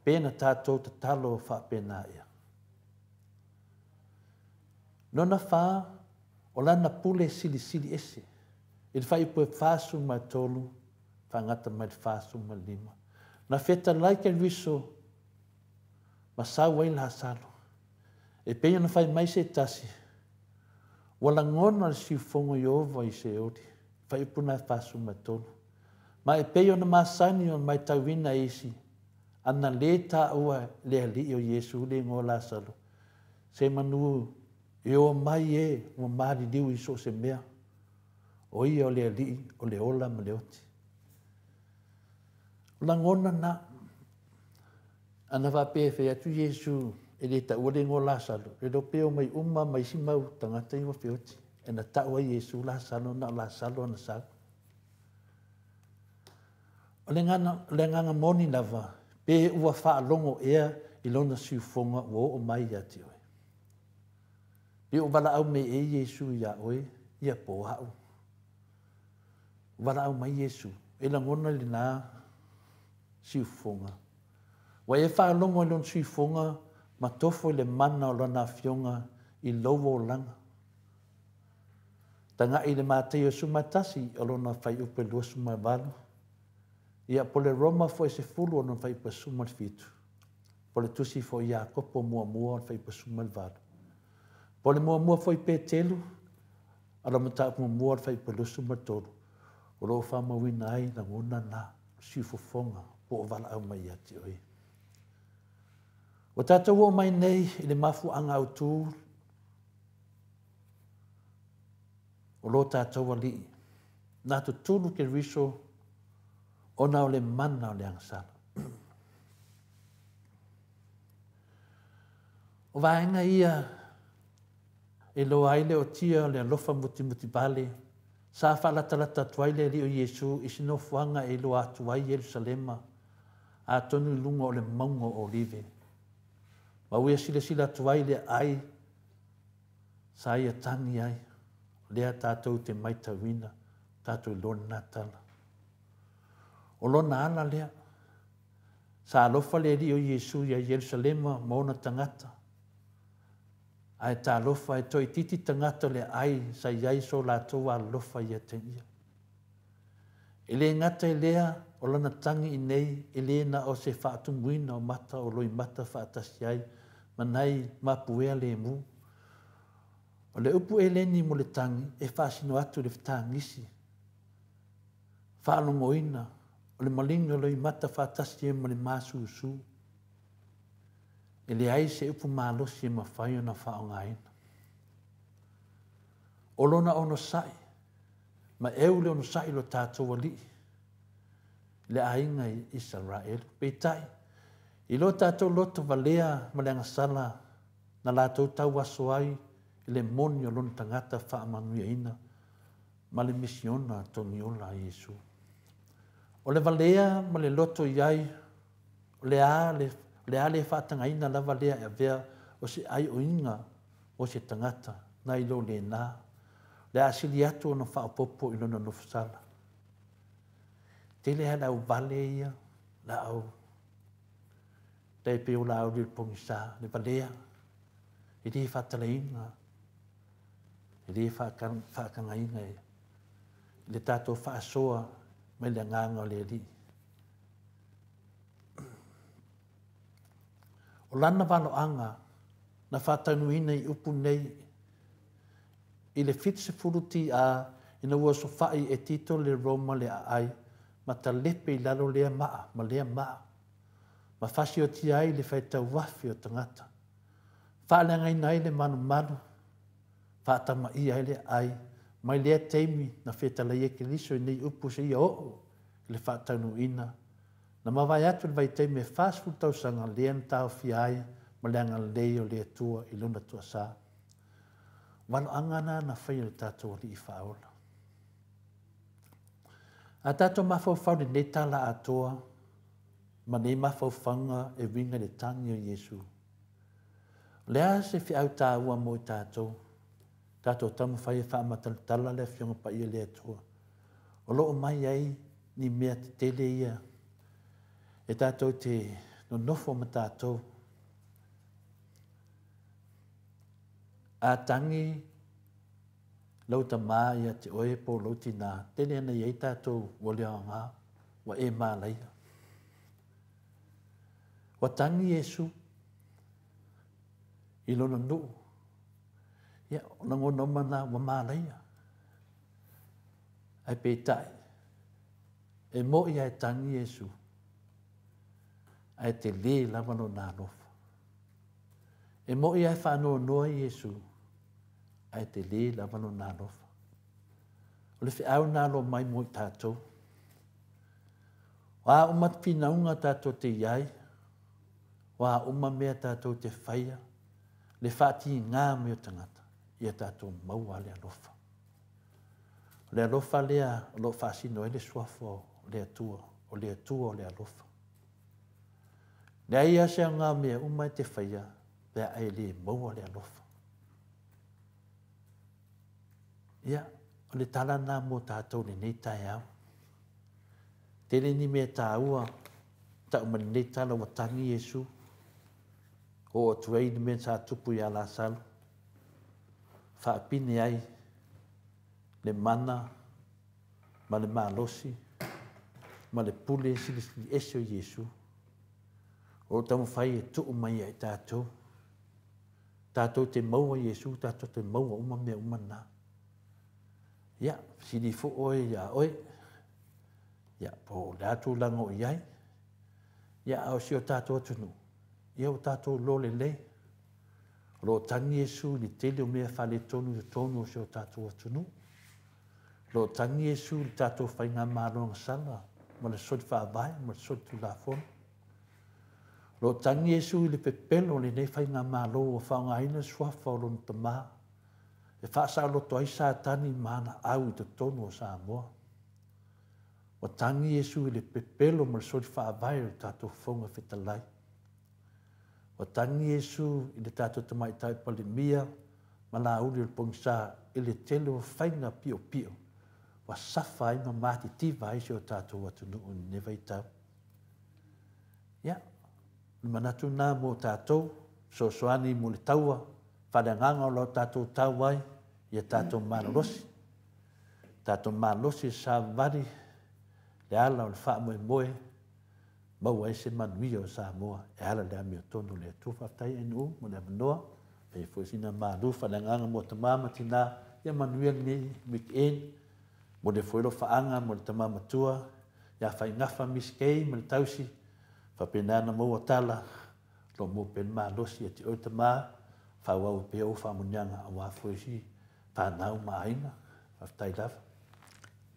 Pena tātou tatalo whapena ia. Nona wha o lana pule sili ese. I le whai pue whasu mai tolu, whangata mai whasu mai lima. Na wheta laike riso, ma sa waila salo. E pei ona fai mai se tasi. Wala ngona le siufonga i ova i se ori. Fai puna fasu matonu. Ma e pei ona masani on mai tauina isi. Ana le ta ua le ali o Yesu le ngō Lasalo. Se manu e o mai e o maari liu i so se mea. O ia o le ali o le ola ma le oti. La ngona na. Ana vape fe atu Yesu e le ta ua le ngō Lasalo. E lo peo mai uma mai simau tangata i wa feoti. E na ta ua Yesu Lasalo na Lasalo na sau. O le nganga moni lava. Pe ua faa longo ea i lona siufonga o mai ati oe. Pe o wala au me e Yesu ia oe, ia po hau. Wala au mai Yesu, e la ngona li nā siufonga. Wa e faa longo i lona siufonga, ma tofo i le mana o lona fionga i lowo o langa. Tanga i le mātei o sumatasi o lona fai upe lua sumavalu. Ia po le Roma foi se fulu o non fai pasuma fitu. Po le tusi foi Iakopo mua fai pasuma valu. Po le mua foi Petelu, ala mata mua fai pasuma tolu. O lo fa mawina ai na ngona na siufofonga po o vala au mai ati oi. O tata wo mai nei i le mafu anga au tu. O lo tata wali. Na tu tulu ke riso ona o le mana o le angsala. O vaenga ia e lo aile o tia le alofa muti bale sa whalatalata tuaile li o Yesu i sino fuanga e lo atu ai Yerusalema a tonu lunga o le maunga o olive. Ma uia sila tuaile ai sa ia tangi ai lea tātou te maitawina tātou lona natala. O lona ala lea. Sa alofa le li o Yesu ia Yerusalema mauna tangata. Ai ta alofa e toi titi tangata le ai sa iai so la toa alofa ia te ia. E le ngata e lea o lana tangi i nei e le na o se whaatumuina o mata o loi mata whaatasi ai manai mapuea le mu. O le upu e le ni mo le tangi e whaasino atu le whatangisi. Whaalongoina o le malinga loi mata whaatasi e mo le māsusu. E le ai se upu mālosi e mawhai o na whaongaina. O lona ono sai, ma eu le ono sai lo tātou wali. Le ainga i Israel. Peitai, i lo tātou loto valea ma le angasala na lātou tau aso ai i le moni o lona tangata whaamanuia ina ma le misiona tongi ola a Yesu. O le valea ma le loto iai, o le a le whaatangaina la valea e vea o se ai o inga o se tangata na ilo le nā. Le a sili atu o na whaapopo ilo na nofusala. Te le hala au vale ia, la au. Te peo la au li pongisa, le valea. I le whaatalainga. I le whaakangainga e. Le tātou whaasoa me le nganga o le li. O lana walo anga na whatanuina i upu nei i le fitse furuti a ina ua sofai e tito le Roma le ai ma ta lepe i lalo lea maa, ma lea maa. Ma fasi o ti ai le whaitau wafi o tangata. Whaaleanga ina ai le manu manu, whaatama i ai le ai, mai lea teimi na whetala i eke liso i nei upu se ia oo le whatanuina. Na mawai atu le vai teimi e whaasfu tausanga lea na tau fi ai ma leanga lei o lea tua i luna tua saa. Walo angana na whai le tātou li i whaola. A tātou mawhau le nei tala atoa, ma nei mawhau whanga e winga le tangi o Yesu. Lea se fi au tā ua mo i tātou, tātou tamu whai e whaamataltala le fionga pa ia lea tua. O loo mai ai ni mea te tele ia, e tātou te no nofo ma tātou. A tangi lau ta maa ia te oe po lau ti nā. Tene ana iei tātou wale o ngā wa e maa laia. Wa tangi Yesu I lona nuu. Ia, ona ngona mana wa mālaia. Ai pētai. E mo ia e tangi Yesu. Ai te le lava no nā lofa. E mo ia e whanua noa Yesu. Ai te le lava no nā lofa. O le whiau nā lo mai mo i tātou. Wa umat pinaunga tātou te iai. Wa uma mea tātou te whaia. Le whati ngā mea tangata. Ia tātou maua le alofa. Le alofa lea lo whasino e le suafo le atua. O le atua o le alofa. Le aia sea ngā mea umai te whaia. Le ai le maua le alofa. Ia, o le tala nā mo tātou le nei tai au. Tele ni mea tā ua. Ta umani nei tala wa tangi Yesu. O atuei ni mea tā tupu ia la salu. Whaapine ai. Le mana. Ma le maalosi. Ma le pule sili esio Yesu. O tamu whai e tuu mai ai tātou. Tātou te maua Yesu. Tātou te maua uma mea umana. Ia, sili fu oe ia oe. Ia, po le atu lango iai. Ia, au si o tātou atunu. Ia o tātou lo le le. Lo tangi Yesu li tele o mea whale tonu o si o tātou atunu. Lo tangi Yesu li tātou whai ngā māronga sala. Ma le soti whaavai, ma le soti tu la fona. Lo tangi Yesu li pepelo le nei whai ngā mālo o whaonga ina suafa o lona tamā. E whaasa loto ai sa tani mana au i te tonu o Samoa. O tangi Yesu li pepelo ma le soti whaavai o tātou whaunga whetalai. O tangi Yesu i le tātou tamai tai palimia, ma la uli o pongsa i le tele o whainga pio pio. Wa safa inga mati tiva aisi o tātou atunu o nevai tau. Ia, manatu nā mo tātou, so soani mo le taua, whareanganga o lau tātou tau ai, ia tātou mālosi. Tātou mālosi sa vari, le ala o le wha moe moe, mau ai se manuia o Samoa, e ala le ami o tonu le tuwhaftai enu, mo le manoa, e fuesina mālu, whareanganga mo tamama tina, ia manuia ni weekend, mo le fuelo whaanga, mo le tamama tua, ia whai ngafa miskei, mo le tausi, whapenana mo tala, lo mo pen mālosi e te o tamā, whawau pe o whamunianga a wafuesi, whanau maaina, whaftai lava.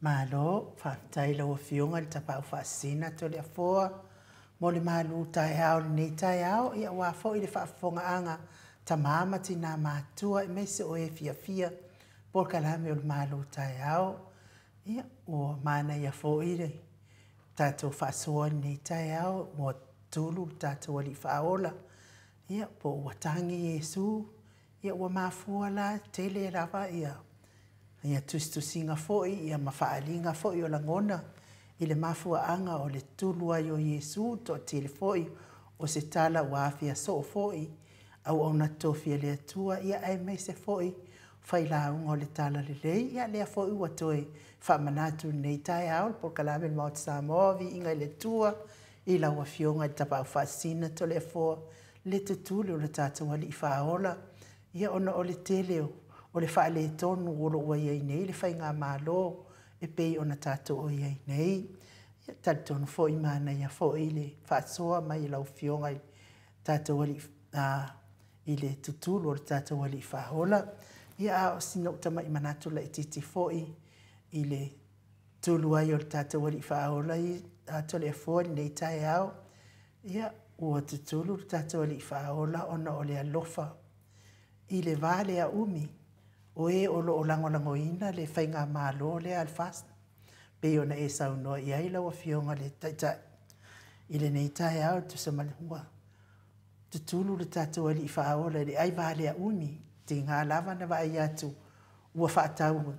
Malo, whaftai lau whiunga le tapau whaasina to le afoa, mo le malu tai au le nei tai au, ia wafo i le whaafonga anga, ta mama tina mātua e meise o e fia fia, por kalame o le malu tai au, ia o mana ia fo i le, tātou whaasoa nei tai au, mo tulu tātou ali whaola, ia po watangi Yesu, ia ua mafua la tele rava ia, ia tustusinga foi, ia mawhaalinga foi o langona, i le mafua anga o le tulu ai o Yesu, to tele foi, o se tala wafia so foi, au ona tofia le atua, ia ai mei se foi, whaila unga o le tala le lei, ia lea foi ua toi, whamanatu nei tai au, por kalame maut Samoa, vi inga le tua, i la wafionga i tapa au whaasina to le afoa, le tutule o le tātou ali i whaola, ia ona o le teleo, o le whaale tonu o lo ua iei nei, le whai ngā mālo, e pei ona tātou o iei nei. Ia tali tonu fo i mana ia fo i le whaasoa mai i lau fionga i tātou ali i le tutulu o le tātou ali i whaola. Ia a o sino utama i manatu la i titi fo i le tulu ai o le tātou ali i whaola i tole a fo nei tai au. Ia ua tutulu le tātou ali i whaola ona o le alofa i le vale a umi. O e o lo o lango ina le whainga mālo le alfasta. Pe ona e sau noa i aila wa fionga le taitai. I le nei tai au tu sa malihua. Tu tulu le tātou ali i whaaola le ai vale a umi. Te ngā lava na wa ai atu. Ua whaatau.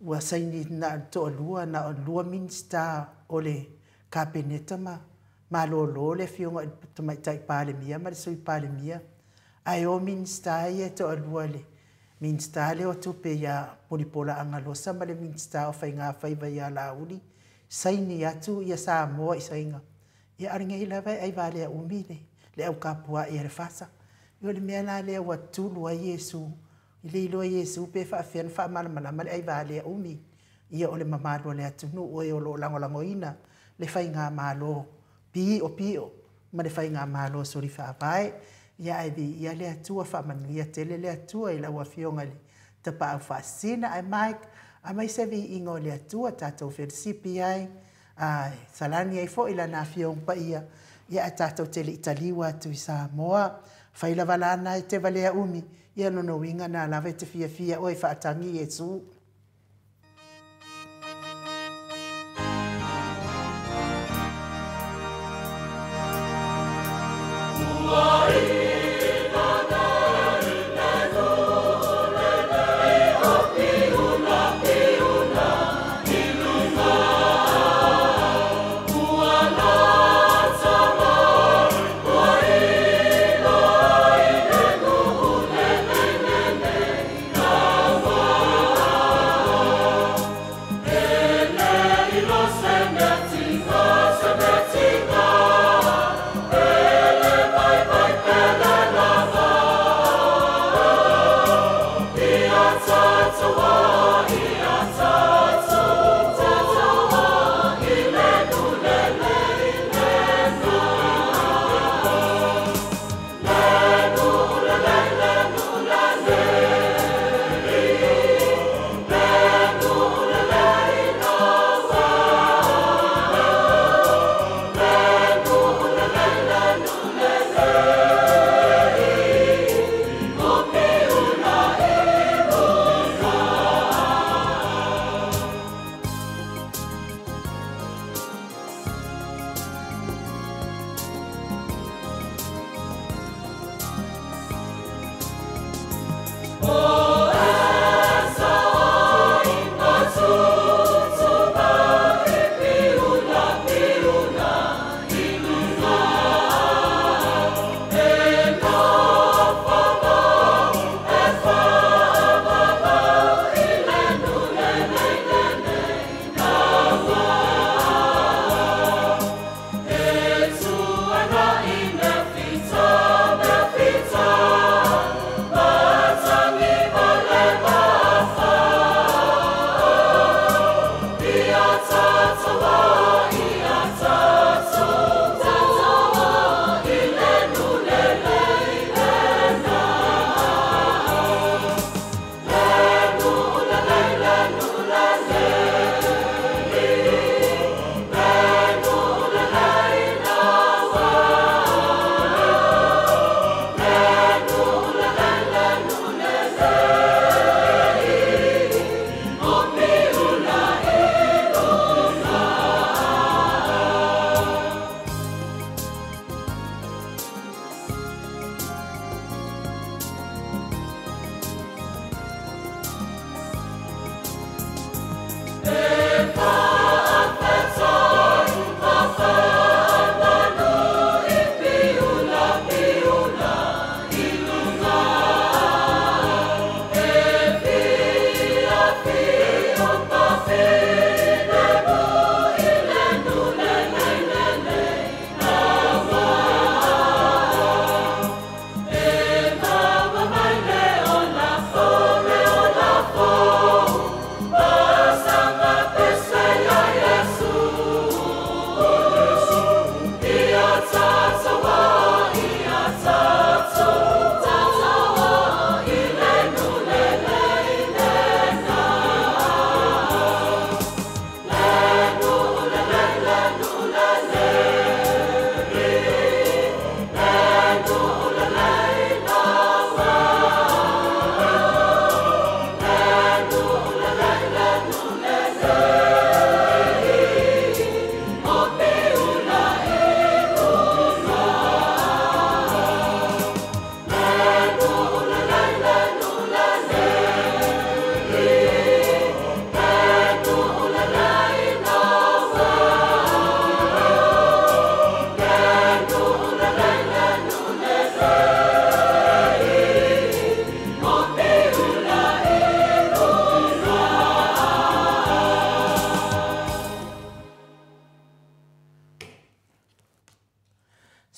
Ua saini na to lua na o lua minsta o le kapeneta ma. Malo lo le fionga i tamaitai pāle mia. Ma le sui pāle mia. Ai o minsta ia to lua le. Minsta le o tupe ia polipola angalosa ma le minsta o whainga whaiva ia lauri. Saini atu ia Samoa i sainga. Ia aringa i lawa ai vale a umile. Le au kapua i are fasa. Yo le mea la lea wa tulu a Yesu. I le ilo a Yesu pe wha awhian wha malama le ai wa lea umi. Ia o le mamalo le atunu o e o lo lango ina. Le whai ngā malo pio. Ma le whai ngā malo sori wha apae. Ia ai di ia le atua wha manuia tele le atua i la ua fionga le. Ta pa au wha sina ai Mike. A mai se vi ingo le atua tātou wheresipi ai. Ai, salani ai fo ila nā fiong pa ia. Ia a tātou tele italiwa atu i Samoa. Whaila walana e te walea umi. Ia nono winga nā lawe te fia oi whaatangi Yesu.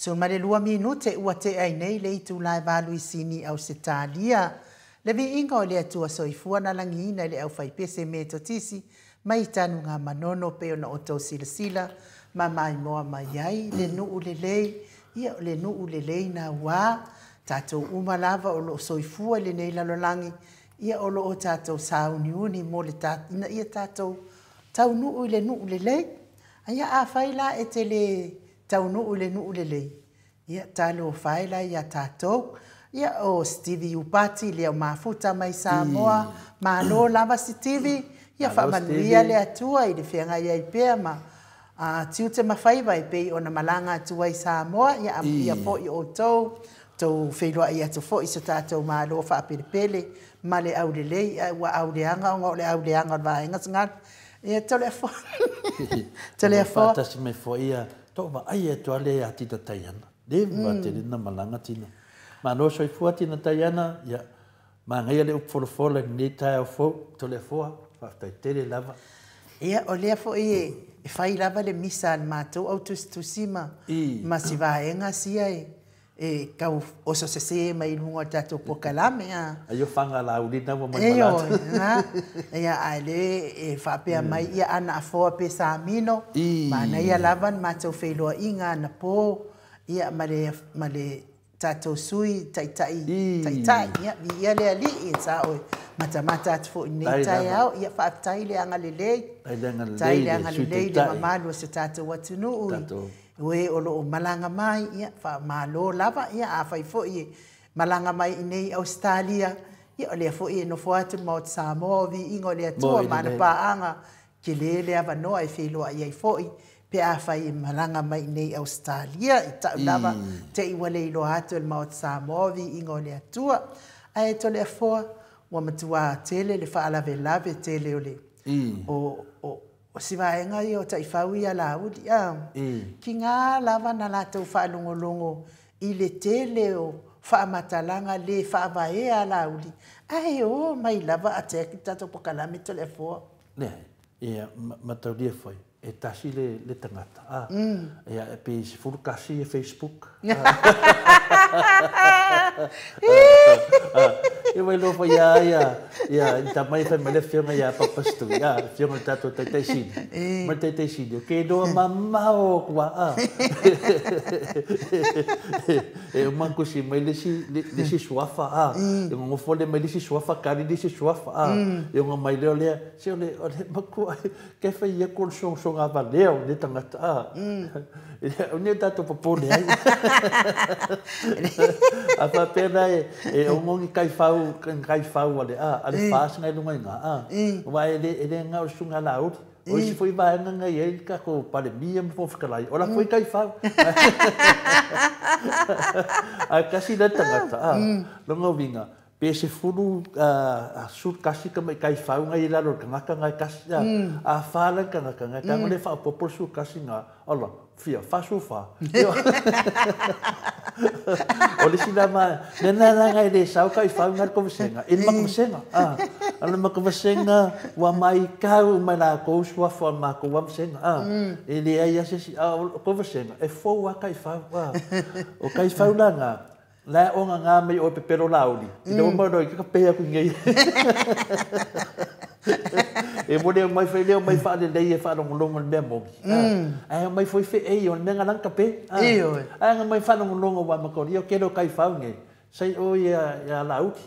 So male lua minute ua te ai nei le itu lai valu I sini au se talia. Le vi inga o le atua soifua na langiina le au fai pese me totisi mai tanu ngā manono pe ona o tau sila ma mai moa mai ai le nuu le lei ia le nuu le lei na wā tātou umalava o lo soifua le nei lalolangi ia o lo o tātou sauniuni mo le tātina ia tātou tau nuu le lei ia a whaila e te le tau nuu le lei ia talo whaila ia tātou ia o Stevie Upati leo mafuta mai Samoa malo lava si Stevie ia whamanuia le atua I le whianga ia I pēr ma tiu te mawhaiwa I pei o na malanga atua I Samoa ia po I o tau wheilua ia tu fo I so tātou malo whaapirepele ma le au le lei wa au leanga o le au leanga vaenga singat ia tau le fo tau le fo Fatasi me fo ia tau ma ai e toa le atita taiana le te rina malanga tina ma no soi fua tina taiana ia ma ngai le upolofola ni tai o fo to le fo fa tai tele lava ia o le fo e fai lava le misa matou au tusima ma si vaenga sia e kau o so se mai lunga tatou pokalame ayo fanga la ulina mo mai malata ia ale e fa pe mai ia ana fo pe samino ma na ia lava matou feilo inga na po ia male tatou sui tai ia le ali e sa o mata atu fo nei tai au ia fa tai le anga le le mamalu se tatou watunu we o lo malanga mai ia fa malo lava ia a fai fo ia malanga mai nei Australia ia le fo ia no fo atu mo Samoa vi ingo le tua mana paanga ke le ava no ai filo ia fo pe a fai malanga mai nei Australia I ta lava te I wale I lo atu mo Samoa vi ingo le tua ai to le fo wa matua tele le fa ala lave tele ole o si vaenga I o tai fau ia la udi ki ngā lava na lātou whaalongolongo I le tele o whaamatalanga le whaavaea la udi ai o mai lava a te ki tato pokalame to le fua ia mataulia foi e tasi le tangata ia e pe si furu kasi e Facebook e vai lo foi ia ta mai fa mele firma ia papastu ia firma tato tai sini ma tai sini ke do mamma o kwa e manco si mai le si suafa e ngo fole mai le si suafa kali le si suafa e ngo mai le se le maku ke fa ia kol so nga valeu le tangata o ne tato popone ai a fa pena e o ngi kai fau ale fas ngai lunga nga wa ele nga o sunga la o si foi vai nga ele ka ko pale mia mo fikalai ora foi kai fau a kasi da tangata longa vinga pe se fulu a sur kasi ka mai kai fau ngai la lo nga kasi a fala ka le fa popor sur kasi nga ala fia fa ole sila ma nena ngai de sau kai fau ngar ko senga in ma ko senga ala ma ko senga wa mai ka mai la ko swa fa ma ko wa senga ele ai se ko senga e fo wa kai fau o kai fau la nga la o nga mai o pepero lauli ino mo no ka pe ku ngai e mo de mai fa de e fa long me mo ai mai foi fe e on menga lang kape ai mai fa long wa ma ko io quero kai fa nge sai o ya laut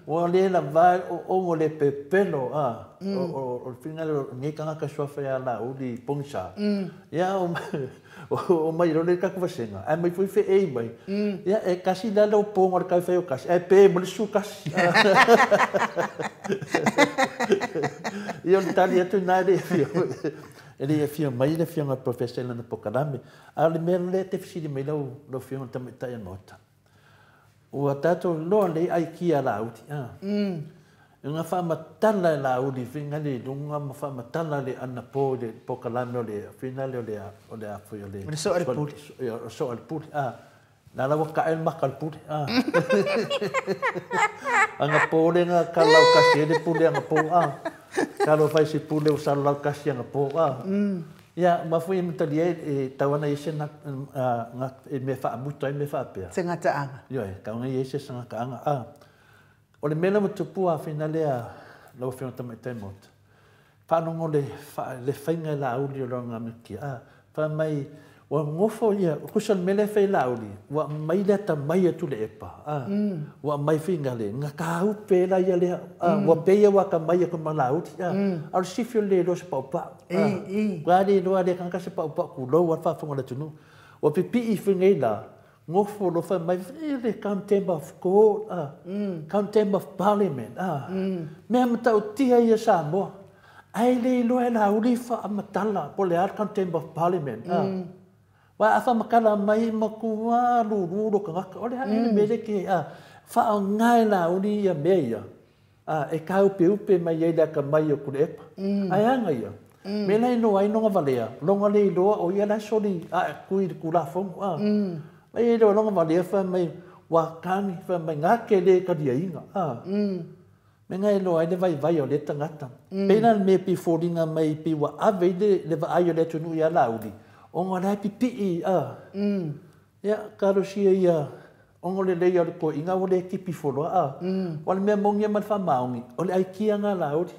o le la va o le pepelo o final ngi ka so fa ya laudi pongsa ya o mai ro le ka ko senga ai mai foi fe e mai ya e kasi da lo pongor ka fe o kasi e pe mo su kasi io l'Italia tu nade ele fio mai le fio professional na pokalame ale merle te fisi me lo fio tam ta nota o tato lo le ai ki ala uti nga fa matala la udi finga le dunga ma fa matala le ana po de pokalame le finale o le a fio le so al put na la ka el makal put anga po le nga kalau kasi le pule anga po kalau fai si pule usar lau kasi anga po Ya, mafui mtalia tawana yese na me fa muta me fa pe. Se ngata anga. Yo ka nga yese sanga ka anga. Ole mela mutupu a finale a lo fe ta mai temot. Fa no ngole le fainga la uli lo nga miki a. Fa mai wa ngofo ia kusal mele fe la uli. Wa mai le ta mai tu le epa. Wa mai finga le nga ka u pe la ia le wa pe ia wa ka mai ko ma uli. Al sifio le lo pa pa. Guardi lo ale kan ka se pa ku lo wa fa fonga le tunu. Wa pipi I finga la ngofo lo fa mai le contempt of court contempt of parliament me mata o tia ia sa mo ai le lo la uli fa matala po le ar contempt of parliament wa afa makala mai makua lu ka ole ha me le ke fa ngai la uli ia meia e ka upe mai ia ka mai ku le ai anga ia me lai no ai no valea longa le lo o ia la soli ku la fo ai lo longa valea fa mai wa kani fa mai ngake le ka dia inga me ngai lo ai le vai o le tangata pena me pi folinga mai pi wa ave le va ai le tunu ia la uli o ngora pi ya karo sia ia o le le ia ko inga o le ki pi folo wal me mongia man fa maungi o le ai ki nga la uli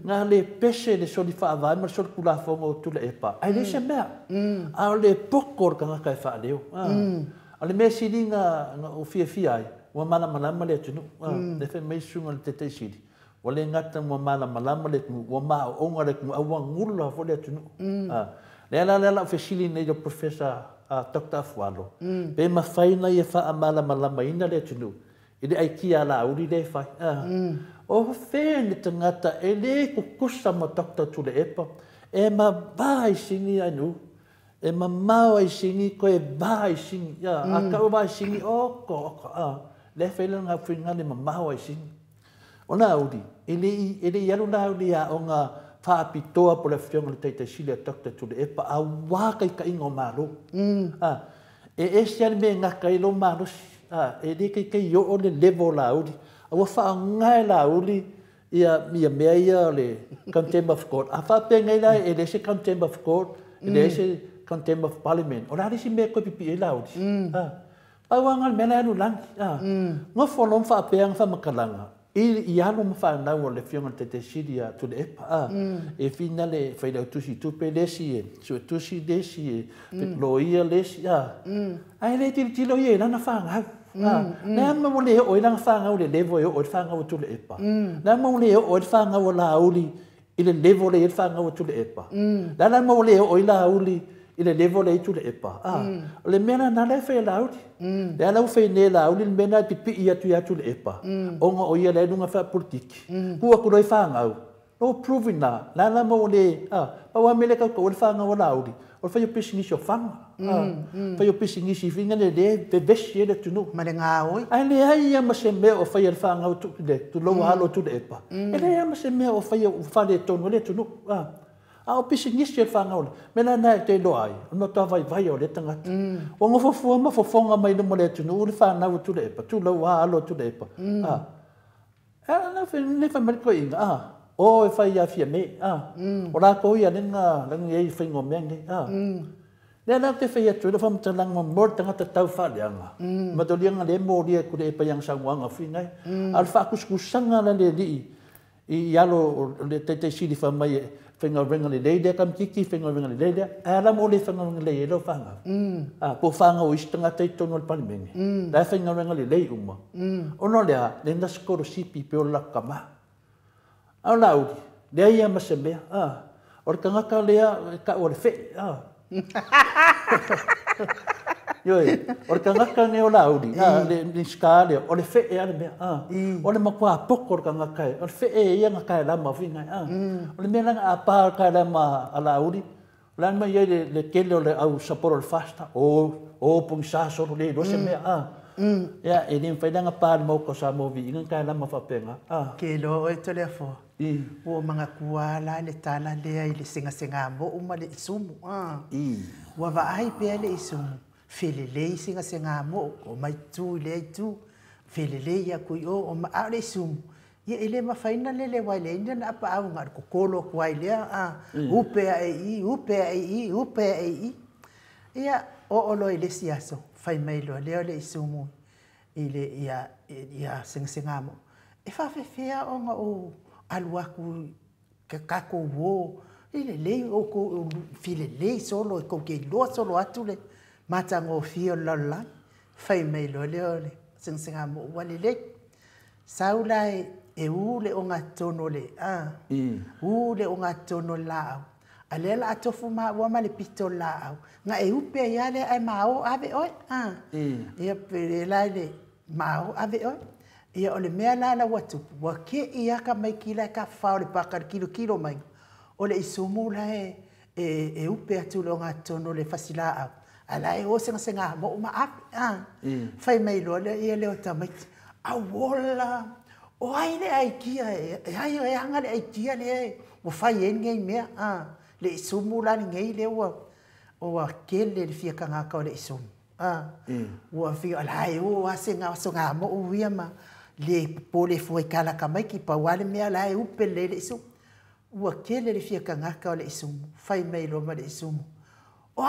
nga le pese le soli fa va ma sol kula fo o tu le epa ai le se me a le pokor ka ka fa leo ale me silinga o fia ai wa mala malama le tunu le fe me sunga le tete sili wale ngata mo mala malama le tunu wa ma o ngare ku awa ngula fo le tunu le la fe sili ne do professor Dr. Fualo pe ma faina ia fa mala malama ina le tunu ile ai kia la uri le fa o fe ni tangata ele ku kusa ma Dr. tu le epa e ma bai singi anu e mamau ai singi ko e bai singi ya aka o bai singi o ko le fela nga finga le mamau ai singi ona udi ele yalu na udi ya onga fa pitoa po le fiona le tete sile Dr. tu le epa a wa kai ka ingo malo e sia me nga kai lo malo e de kai yo o le level la udi a wa fa ngai la udi ia mea le contempt of court a fa pe ngai la e le se contempt of court e le se contempt of parliament ora ri si me ko pipi e laudi pa wangal mena no lang ngo folom fa pe ang fa makalanga i alo ma fa na o le fiona tete sidia to le epa e finale fa le tusi tu pe le si so tusi de si lo ia le si ai le ti lo ia na fa nga na ma le o ila fa nga o le levo o fa nga o to le epa na ma le o fa nga o la uli ile levo le fa nga o to le epa na ma le o ila uli ile levo le tu le epa le mena na le fe la uti le ala fe ne la uli mena pipi ia tu le epa onga o ia le nunga fa politiki ku ku roi fa ngau no proving la mo le pa wa mele ka ko le fa ngau la uli o fa yo pisingi so fa fa yo pisingi si finga le be beshi le tu no ma le ngau ai le ai ya ma se me o fa yo fa ngau tu lo halo tu le epa ele ya ma se me o fa yo fa le to no le tu no a o pisi ngisi fa ngau mena na te lo ai no ta vai o le tanga o ngo fo ma fo fonga mai no le tu no le fa na tu le pa tu lo wa lo tu le pa na fe ne fa mer ko inga o fa ya fi me o la ko ya nga lang ye fa ngo me nge le na te fa ya tu le fa mta lang mo mor tanga ta tau fa le nga ma do le nga le mo dia ku le pa yang sa nga fi ngai al fa kusanga na le di i yalo le te si di fa mai fenga venga le leide kam kiki fenga venga le leide ala mo le fenga venga le lo fanga po fanga o istanga te tono al palmeni la fenga venga le lei uma ono le le nda skoro sipi pe o la kama ala udi le ia ma se me or kanga ka le ka o le fe yo or kanga ka ne o la udi le skale o le fe e ale me o le makwa pokor kanga kai o fe e ia nga kai la ma finga o le mena a pa kai la ma ala udi la ma ye le kele le au saporo le fasta o pung sa so le do se me ya e ni fa nga pa mo ko sa mo vi nga kai la ma fa penga kelo e telefo o mga kuala le tala le ai le singa mo uma le isumu wa va ai pe le isumu felele singa mo o mai tu le tu felele ya ku o ma ale sum ia ele mafaina lele wai le ina na apa au ngar kokolo kwai le upe ai ia o olo ile siaso fai mailo le ole isumu ile ia singamo e fa fea o nga o aluaku kako wo ile le o ko file le solo ko ke lo solo atule matango fio lola fai mailo le ole singamo wale le saulai e ule o ngā tono le, ule o ngā tono lao. A lela atofu maa ua male pito lao. Ngā e upe ia le ai mao ave oi. Ia pere lai le mao ave oi. Ia ole mea lala watupu. Wa ke ia ka mai kila ka whao le pakar kilo mai. Ole isumu la e upe atu le o ngā tono le fasila au. Ala e o senga mo uma api. Fai mai lo le ia leo tamaiti. Awola. O aile ai kia ai anga le ai kia le o fai ngai mea le isumu la ngai le o kele le fia kanga ka le isumu o fia ai o asenga songa mo o wiama le pole foi kala ka mai ki pa wale mea la e upe le isumu o kele le fia kanga ka le isumu fai mai lo ma le isumu o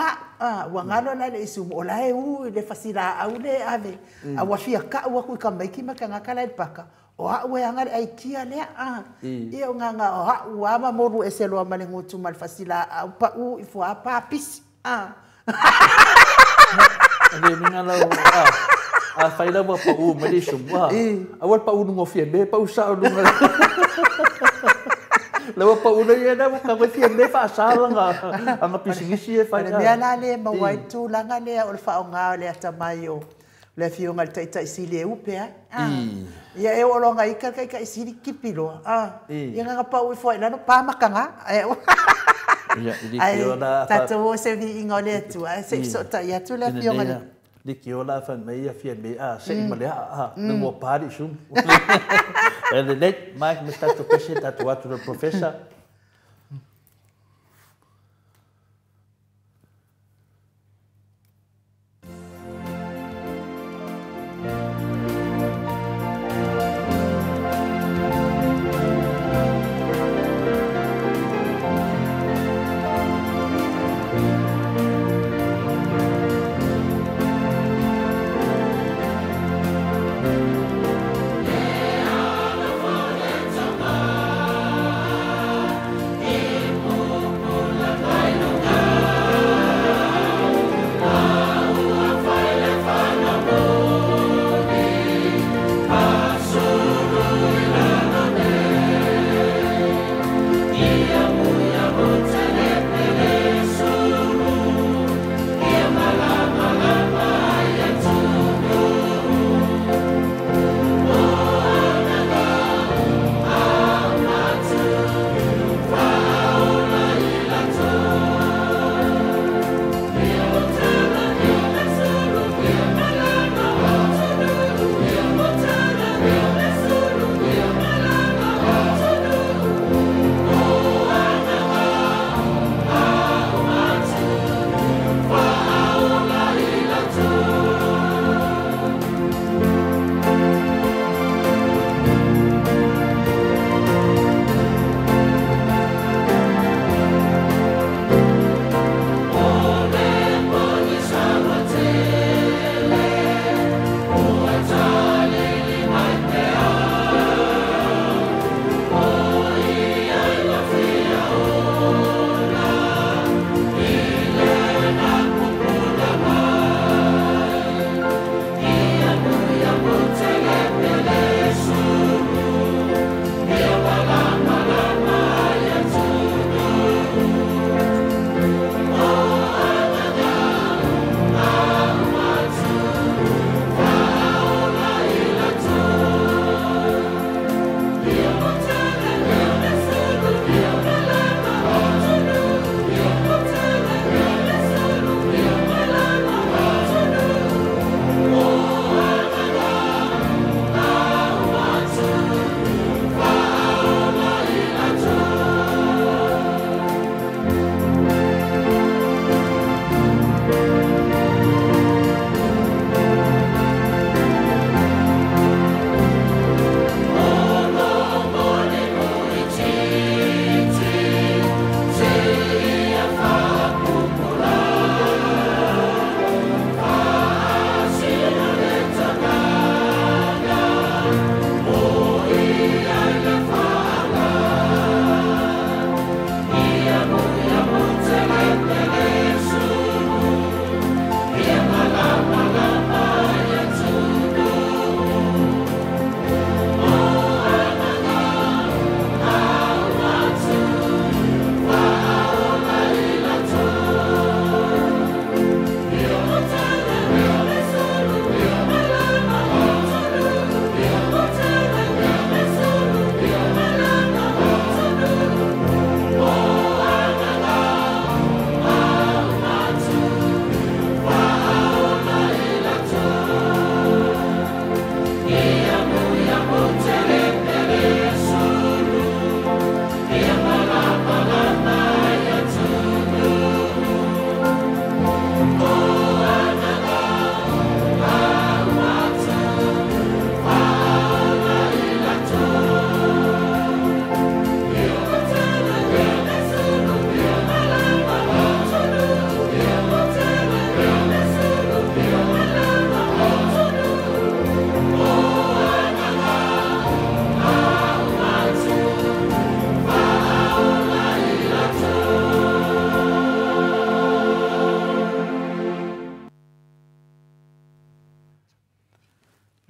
wa ngalo la le isumu o la e u le fasila au le ave a wa fia ka wa ku ka mai ki ma kanga ka le paka o ue angare ai kia lea ia o nganga o ua ma moru e se loa male ngutu mal fasila au pa u i fua pa pisi Ade minga lau a whaila wa pa u mali shumwa a wal pa u nungo fia me pa u sao nunga lawa pa u na ia na waka wa fia me fa asala nga pisingisi e whaila mea la le ma waitu langa lea o le wha o ngā lea tamayo le fio ngal taita isili e upe ia e o longa ika ka isili kipilo ia nga pa u foi na no pa makanga ia di kiola tato se vi ingole tu se so ta ia tu le fio ngal di kiola fa me ia fia me se male no mo pari shum and the net Mike Mr. to present at what the professor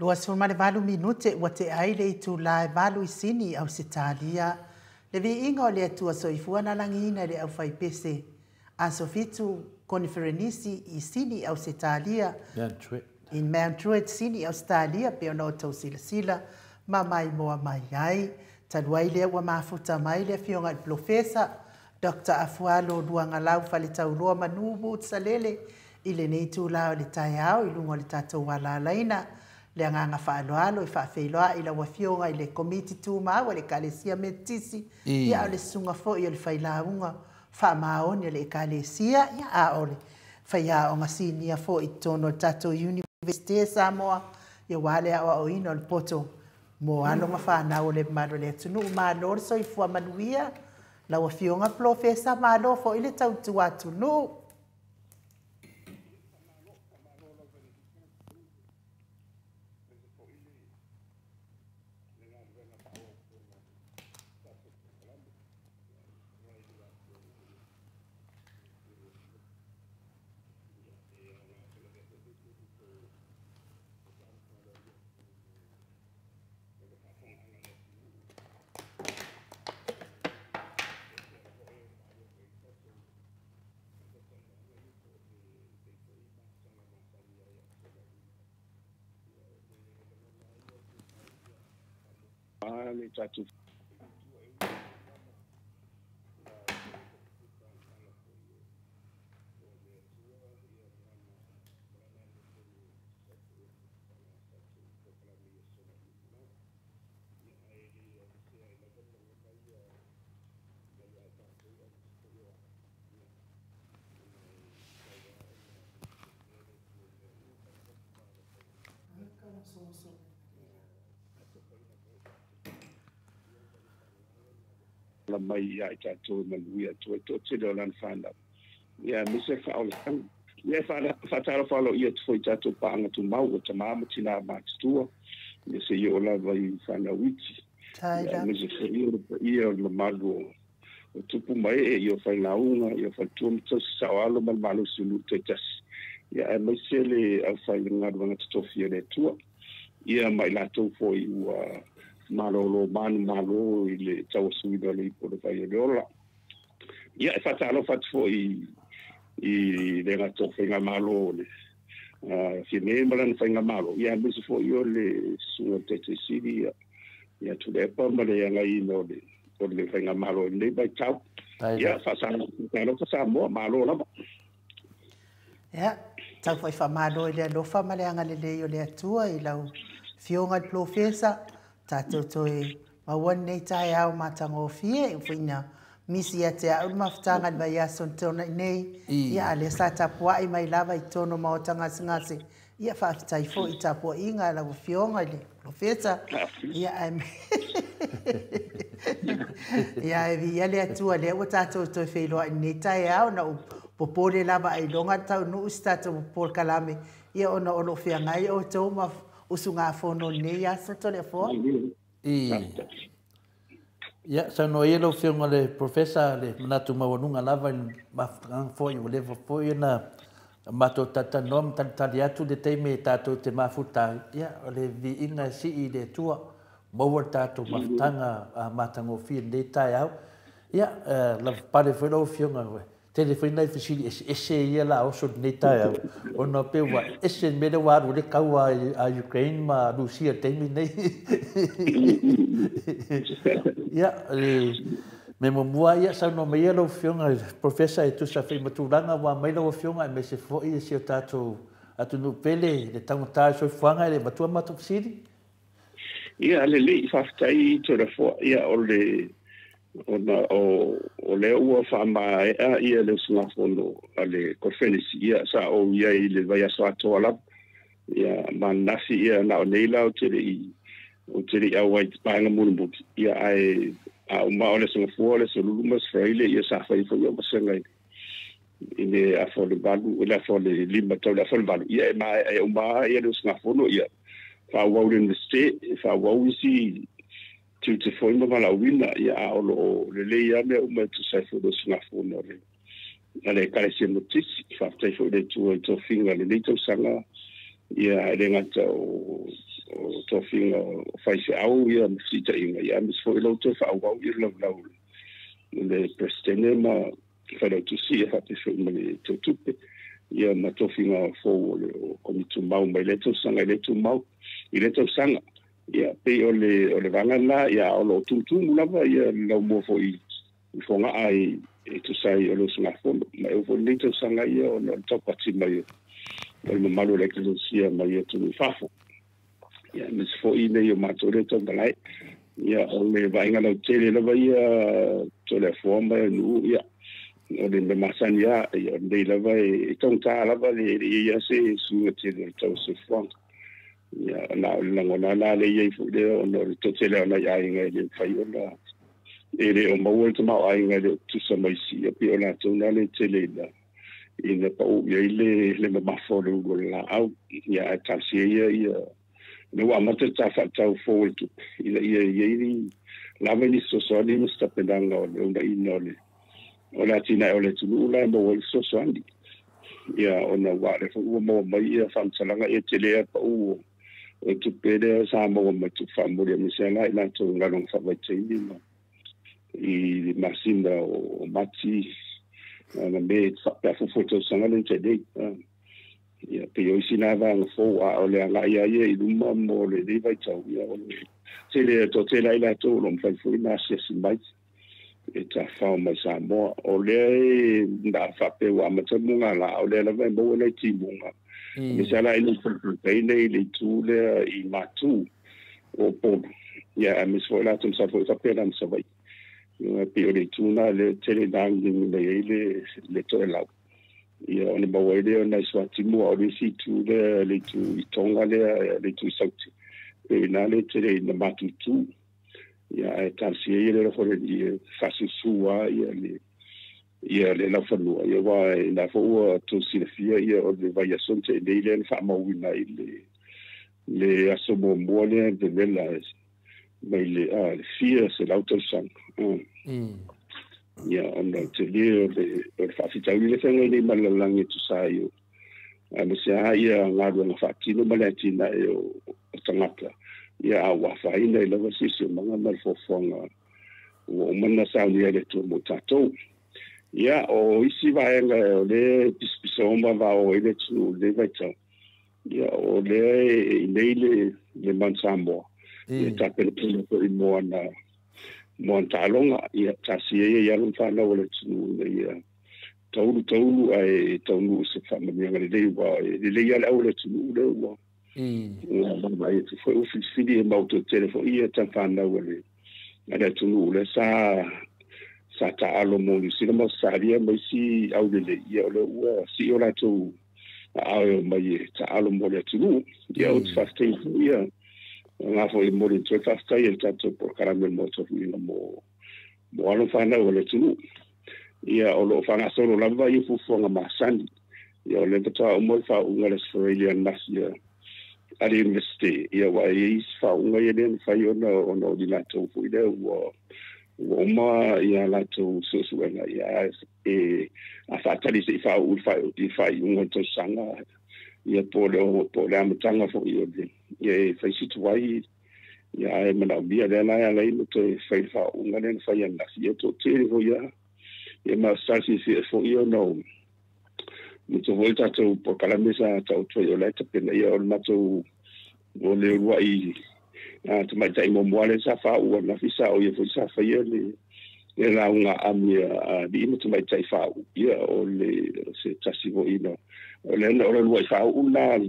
Lua sumare valu minute wa te aile i tu lai valu i sini au se talia. Le vi inga o le atua soifua na langina le au fai pese. A sofitu konferenisi i sini au se talia. In Mount Druitt sini au se talia pe ono tau sila sila. Ma mai moa mai ai. Taluai lea wa mafuta mai lea fionga il profesa. Dr. Afualo duanga lau fale tau loa manubu tsalele. Ile nei tu lao le tai au i lungo le tatou wala laina. Le anganga whaaloalo i whaafeiloa i la wafionga i le komiti tu maua le kalesia metisi. Ia o le sunga fo i o le whailaunga whaamaoni le kalesia. Ia a o le whaia o ngasini a fo i tono tatou University Samoa. Ia wale a o ino le poto. Mo alonga whanau le maro le tunu malo le soifua manuia. La wafionga profesa malo fo i le tautu atu no. Tatu. La mai ya tatu manuia tu te do lan fanda ya mi se fa ol ya fa taro falo ia tu tatu pa anga tu mau te mama tina ma tu ni se yo la vai fanda wiki ya mi se ia lo mago tu pu mai e yo fa na una yo fa tu so sawalo mal malu sulu te tas ya mi se le fa ngado nga tu fia de tu ia mai la tu fo i malo malo ile tau suida le por vai dola ia fatalo fatfo i le gato fenga malo le si ne malan fenga malo ia bisu fo io le suo tete sidi ia tu de pa male nga i no de por le fenga malo le bai tau ia fatalo mo malo la ia tau foi fa malo ile lo fa male nga le io le atua i lau fionga profesa tatou toi mawan nei tai au matango fie ufuina misi ya te au mafutanga le vai aso tona nei ia le sa tapua i mai lava i tono maotanga singase ia whaafitai fo i tapua inga la ufionga le profesa ia am ia evi ia le atua le o tatou toi whailoa i nei tai au na popole lava ai longa tau nu ustata popole kalame ia ono whiangai o tau usunga fono nei aso tole fo ia sa no yelo filma le professor le manatu mawanunga lava in mafang fo i level fo na mato tata nom taliatu de te me tato te mafuta ia le vi inga si i de tua mo tato mafanga matango fi de tai au ia la pare fo lo filma telefone na fisili ese ia la o so neta o no pe wa ese me de wa le kawa a Ukraine ma Rusia temi nei ya me mo mua ia sa no me lo fionga professor e tu sa fe matulanga wa me lo fionga me se fo i se tato atu no pele de tangata so fanga le matua matu fisili ia le fa tai to the fo ia o le o le ua whaama ia le sunga fono ale konferensi ia sa o ia i le vai aso atoa la ia manasi ia na o neila o tere au wai panga mulubuki ia ai a uma o le sunga fua le solumas fraile ia sa whai fo ia masenga ile a fo le balu ile a fo le lima tau le a fo le balu ia e uma ia le sunga fono ia fa wau le neste fa wau isi te foi ma la wina ia o le ia me o me tu sai fo do sunga fono le kare se notis fa te fo de tu to finga le to sanga ia le ngata o tofinga o faise au ia msita inga ia misfo ilo te fa au ia lau le presidente ma fa le tusi fa te so mani to tupe ia ma tofinga fo o komitu mau mai le to sanga le tu mau i le to sanga ia pe o le vanga la ia o lo tutu lava ia lau mo fo i fonga ai e tu sai o lo sanga fo mai o fo le to sanga ia o no to pati mai o malu le que sia mai tu fafo ia mis fo i nei o matore to balai ia o le vai ngala tele la vai to le forma nu ia o le masania ia dei la vai tonta la vai ia se su tele to se fon ia na ngona la le ia fu de o no to tele na ia inga le fai o la ele o mau to mau ai inga tu sa mai si ia pi o la to na le tele la ina pa o ia le mafolo go la au ia tasia ia no amata tafa tau forward to ia ni la veni so ni sta pedanga o da inole o la tina o le tulu la mo so andi ia ona wa le fo mo mai ia fam salanga e tele pa o tu pede sa mo mo tu fam mo mi sela ina to ngalong fa vai tini ma i masinda o mati na me fa foto sanga le tede ia pe yo sina va fo a o le nga ia i luma mo le di vai tau ia o le tele to tele ila to lo fa fo na sia simbai e ta fa ma sa mo o le nda fa pe wa ma tmu nga la o le la va mo le ti bunga mi sa la ile pe le tu le i matu o po ia mi so la tum sa fo ta pe na sa vai pe o le tu na le tele dang le to la ia o le mawai na swati mo o le situ le tu tonga le tu sauti e na le tere na matu tu ia e tansi ia le fo le fasu sua ia le la fanu ia wa na fo to silfia ia o le vai asonte le le fa mo wina le asomo mo le de la mai le fia se l'autosang ia ona te leo le whawhitau le whenga i malalangi tu saio. Me se ia ngāru na whakino malatina e o tangata. Ia a wawhaina i lawa sisi o mga malfofonga o mana sauni ele tu mo tatou. Ia o isi vaenga o le pispisaoma va o ele tu le vaitau. Ia o le i neile le mansamoa. Ia tapele pele po i moa na montalonga ia tasia ia fa na wala tunu ia taulu ai taulu se fama ni ngale dei wa le ia la wala tunu le wa mai tu foi ufisi ma auto telefone ia ta fa na wala ada tunu le sa ta alo mo ni sino mo saria mai si au le ia le wa si ora tu au mai ta alo mo le tunu ia o fasting ia nga fo i mori tō tāstai e tātou por karamel mo tō whina mo alo whanau o le tunu. Ia o lo whanga soro lava i fufuanga masani. Ia o le pata o moi wha unga le Australian Nasia Ari University. Ia wa i is wha unga i len whai ona o no di lato fuide o oma ia lato susuenga ia a whatari se i whai unga tō sanga. Ia po le amatanga fo i ode. Ia fai situ wai, ia e mana bia le lai alai no te fai wha unga len fai anasi. Ia to tere fo ia, ia ma sasi si e fo i o no. Muto hoi tatou po kalamesa tau toi o lai tapena ia o matou o le urua i te mai tai mo moale sa wha ua na fisa o ia fo sa fai ia le launga amia di imo te mai tai wha ia o le se tasi fo i no. O le lua i whao una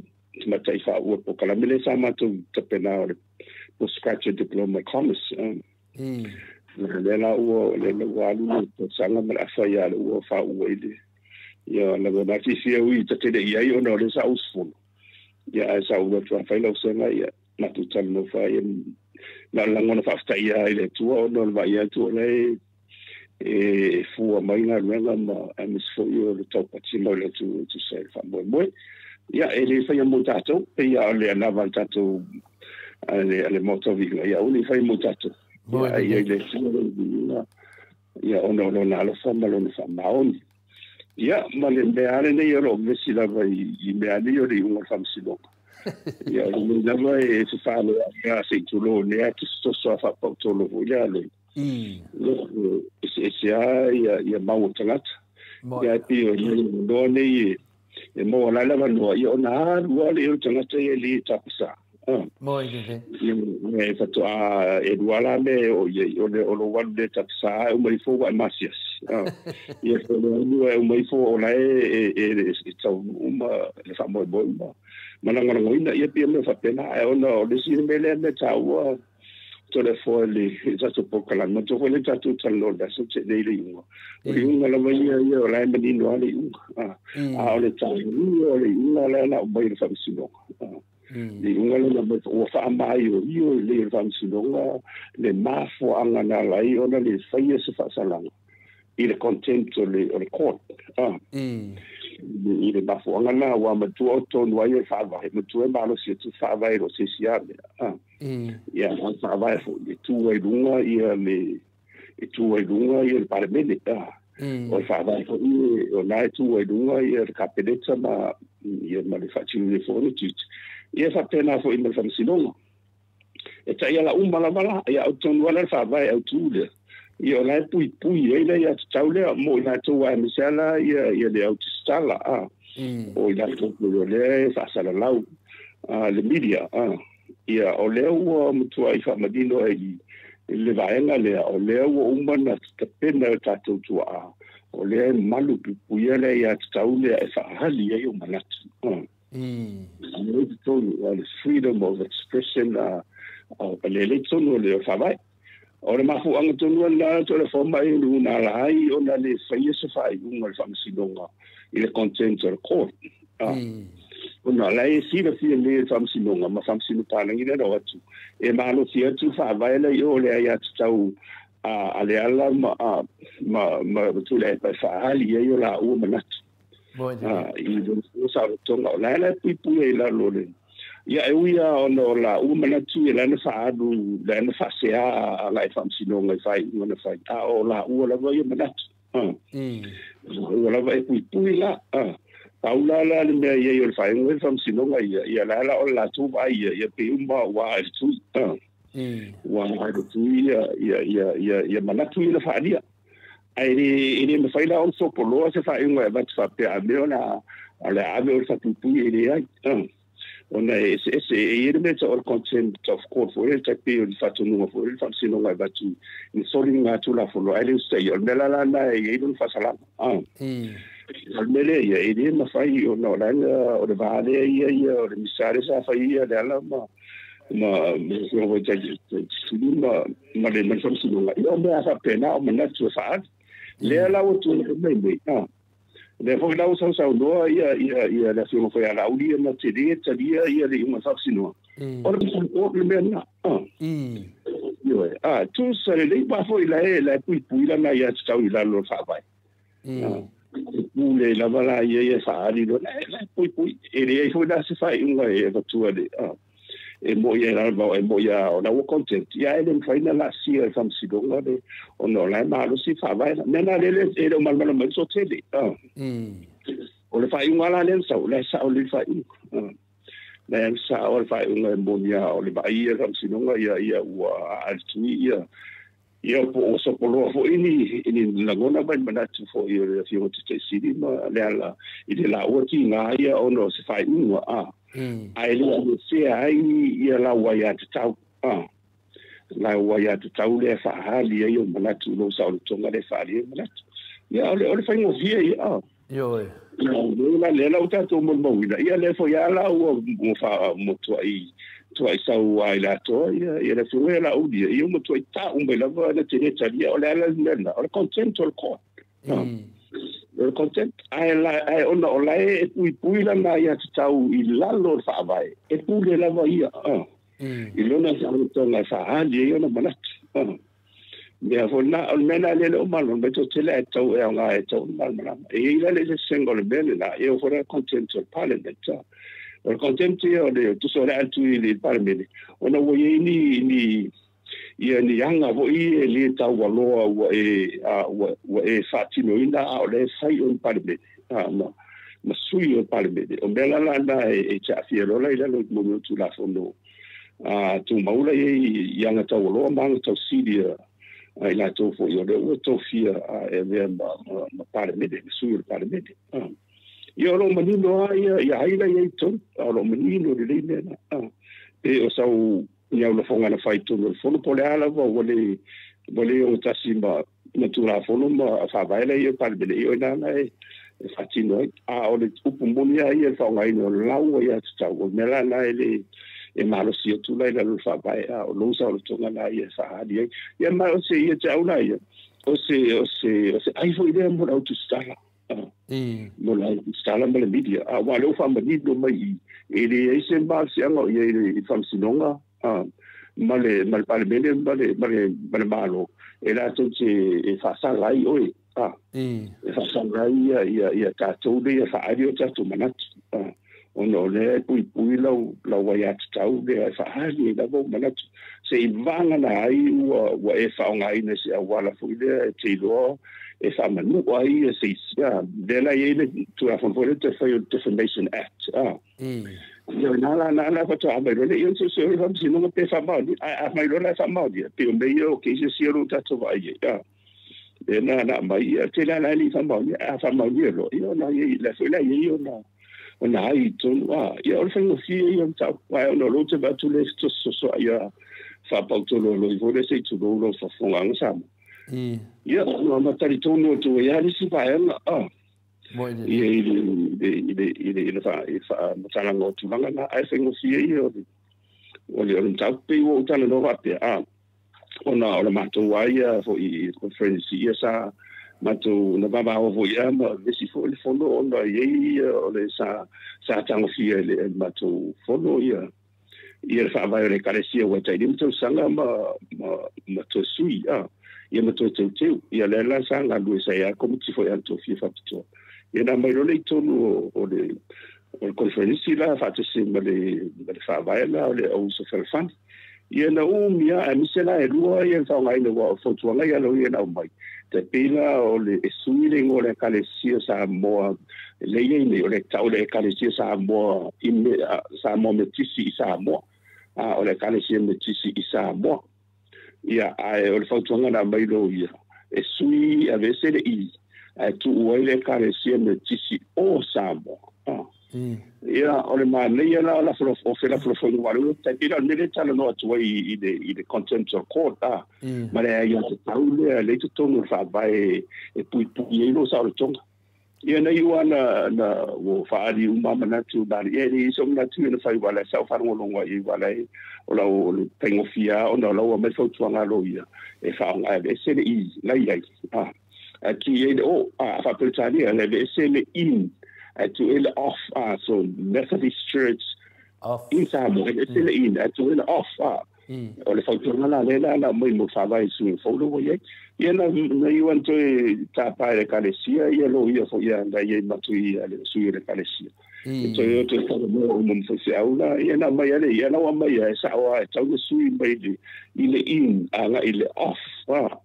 mata i whao ua po kalamele sa matou tapena o le postgraduate diploma commerce. Le la ua ua alu po sanga mala whai a le ua whao ua i le. Ia la wana fisia ui tatele i ai ona o le sa usfono. Ia e sa ua tua whai lau senga ia matu tala no whai na langona whaftai ia i le tua ona o le vai ia tua le e fua mai ngā ruenga ma emisfo i o le taupati mo le tu se wha moe. Ia e le whai mo tātou, pe ia o le anawa tātou ale moto vinga. Ia uni whai mo tātou. Ia le tua ia ono na alo wha malona wha maoni. Ia ma le meare nei aro vesi lava i meane i o le unga whamsilonga. ia le lava e se falo ia se tulo ne atu sto so fa pa tolo ia le se ia mau tangata ia pio no ne e mo la lava no ia ona le tangata ia li tapsa mo ile ne fa to e duala me o lo wan de tapsa o mai fo wa masias ia fo o mai fo o la e tau le fa mo bo mananga ngoina ia pia me fa pena e ona o le sine mele me tau to le fo le za to pokala mo to le tatu talo da so te le unga unga la mai ia o la me no ale unga o le tau o le unga la na mai fa sino le unga le na o fa mai o io le fa sino le mafo anga na lai ona le fa ia se fa salanga i le content o le court i le mafo anga na wa ma tu auto no ia fa va me tu e malo si tu fa va ro se sia ia fa va fo le tu e lunga ia le e tu e lunga ia para me o fa va fo o na tu e lunga ia capeletta ma ia ma le faccio le fone ia fa pena fo in le famsilonga e ta ia la la vala ia auto no la fa va auto le ia la pui ia ia taule mo na tu a misala ia le autistala o ia tu le fa sala lau le media ia o le o mutu ai fa madino ai le vaenga le o le o umana te pena tatu tu o le malu pui le ia taule e fa hali ia o manatu the freedom of expression le tonu le fa vai o le mafu anga tonu la to le forma i una lai ona le faia se fai un fa sinonga i le content of court ona lai si le fi le fa sinonga ma fa sinu pana i le atu e malo si atu fa vai le yo le ia tau ale ala ma tu le fa ali yo la u manat i do sa tonga la pui la lole ia e uia ono la umana tu la na fa adu la na fa se a la fam sino ngai fai ngona fai o la u la vai manat la vai pui la paula la le ia yo fai ngoi fam sino ngai ia la o la tu vai ia pe umba wa tu wa tu ia manatu ia fa dia ai ni me fai la on so polo se fai ngoi va fa pe a me ona ala ave o sa pui ia ona ese e me to content of court for el tapi o fatu no for el fatu no vai batu in solinga tu la folo ele sei o mela la na e even fa sala al mele ia e ma fai o no la o de vale ia o de misare sa fai ia dela ma so vai te ma le man fatu no ia o me fa pena o mena tu fa le la o tu me le foi la usa no ia la sino foi ala uli na tele tsadia ia le uma sapsino ora o le mena tu sare le pa foi la pui la na ia tau ila lo fa vai le la vala ia fa ali lo la pui e le foi da se fai unha e tu ale e mo ia la e mo ia ona o content ia ele foi na la sia fam sidonga de ono la malo si fa vai mena le e o mal mal so tele o le fai unha la le sa o le fai le sa o le fai unha mo ia o le vai fam sidonga ia ua altui ia po so polo fo ini lagona ba manatu fo ia le fio te sidi ma le ala i la o ti nga ia ono se fai unha ai le se ai ia la waia te tau la waia te tau le fa hali ia manatu no sa o tonga le fa ali manatu ia ole fai ngo via ia yo la le uta to mo ia le fo ia la o fa mo to ai sa ai la to ia le fo la o dia ia mo to ai ta un bela va na te talia ole la ole content o ko el content ai ona ola e pui la na ia tau i lalo fa vai e pule la vai i lona sa to na sa ali ona manat me avona al mena le o malo me to tele tau e nga e tau mal mal e ila le single bene la e o fora content o parliament o content o le tu so le tu i parliament ona wo ni ia ni anga vo i le tau waloa wa e fatino ina o le sai on parliament masui o palemene o mela lana e chafi rola ila lo mo tu la fono tu maula e yanga tawolo mang to sidia ai la to fo yo de o to fia e ve ma palemene sui o palemene io lo manino ia haila ia to lo manino de lena e o sau ia lo fonga na fai to lo fono pole ala vole o tasimba natura fono ma fa vaile ia palemene io na fatino o le upu moni ai fa ngai no lau ia tsa o mela na ele e malo si tu lai la fa vai o lo sa o tonga na ia fa dia ia ma o se ia tsa una ia o se ai foi idea mo auto stala mo la stala ma le media wa lo fa ma ni no mai ele e se ba se ngo ia e fa sinonga ma le palemene ma le malo e la to e fa sa lai oi e fa sangai ia tātou le fa ario tātou manatu ono le pui lau wai atu tau le fa ali la vo manatu se i vanga na ai wa e fa ngai ne se awala fu le te lo e fa manu ai se sia de la ile tu a fon for the Defamation Act yo na fa to abai le yo se fa sino pe fa mal a mai lo la fa mal pe o meio ke se siro tātou vai na mai te la ni fa mau fa mau lo io na la foi la io na ai to io o fengo fi io ta wa no lo te ba tu le so ia fa pa to lo vo le sei tu lo fa fonga sa io no ma tari to no tu ia ni si pa mo ile fa ma no tu na ai fengo fi io o le ta pe o ta no va pe ona o mato waia fo I conference ia sa mato na baba o vo ia ma vesi fo le fondo ona ye o le sa tango fia le mato fondo ia fa vai le carecia o tai dim to sanga ma to sui ia mato te ia le la sanga lu sa ia como ti foi anto fia fa to ia na mai le to o le conference la fa te se ma le fa vai la le o so fer fan ia na mia a misela e lua ia fa ngai no fo tu ngai lo ia na mai te pila o le suile ngo le kalesia sa mo le ia ni o le tau le kalesia sa mo sa mo metisi sa mo o le kalesia metisi sa mo ia ai o le fo tu ngai na mai lo ia e sui a vese le I a tu o le kalesia metisi o sa mo ia o le manea la fo la fo walu ta ila nele tala no atu I the contempt of court ma le ia te tau le te tonu fa vai e pui lo sa o tonga ia na iwana na wo fa ali uma manatu bali e ni so manatu na fa wala sa fa ngolo ngwa wala o la o le pengofia o na lo me fo tuanga lo ia e fa nga e se le I la ia a ki e o fa petani le se le in to il off so Methodist Church off inside it's still in to il off o le fautu na la mai mo fa vai su fo lo ye na you want to tapa le kalesia ye lo ye fo ya da ye matui ale su le kalesia so yo te fa mo fo se aula ye na mai ale ye na wa mai sa wa tau su mai ile in ala ile off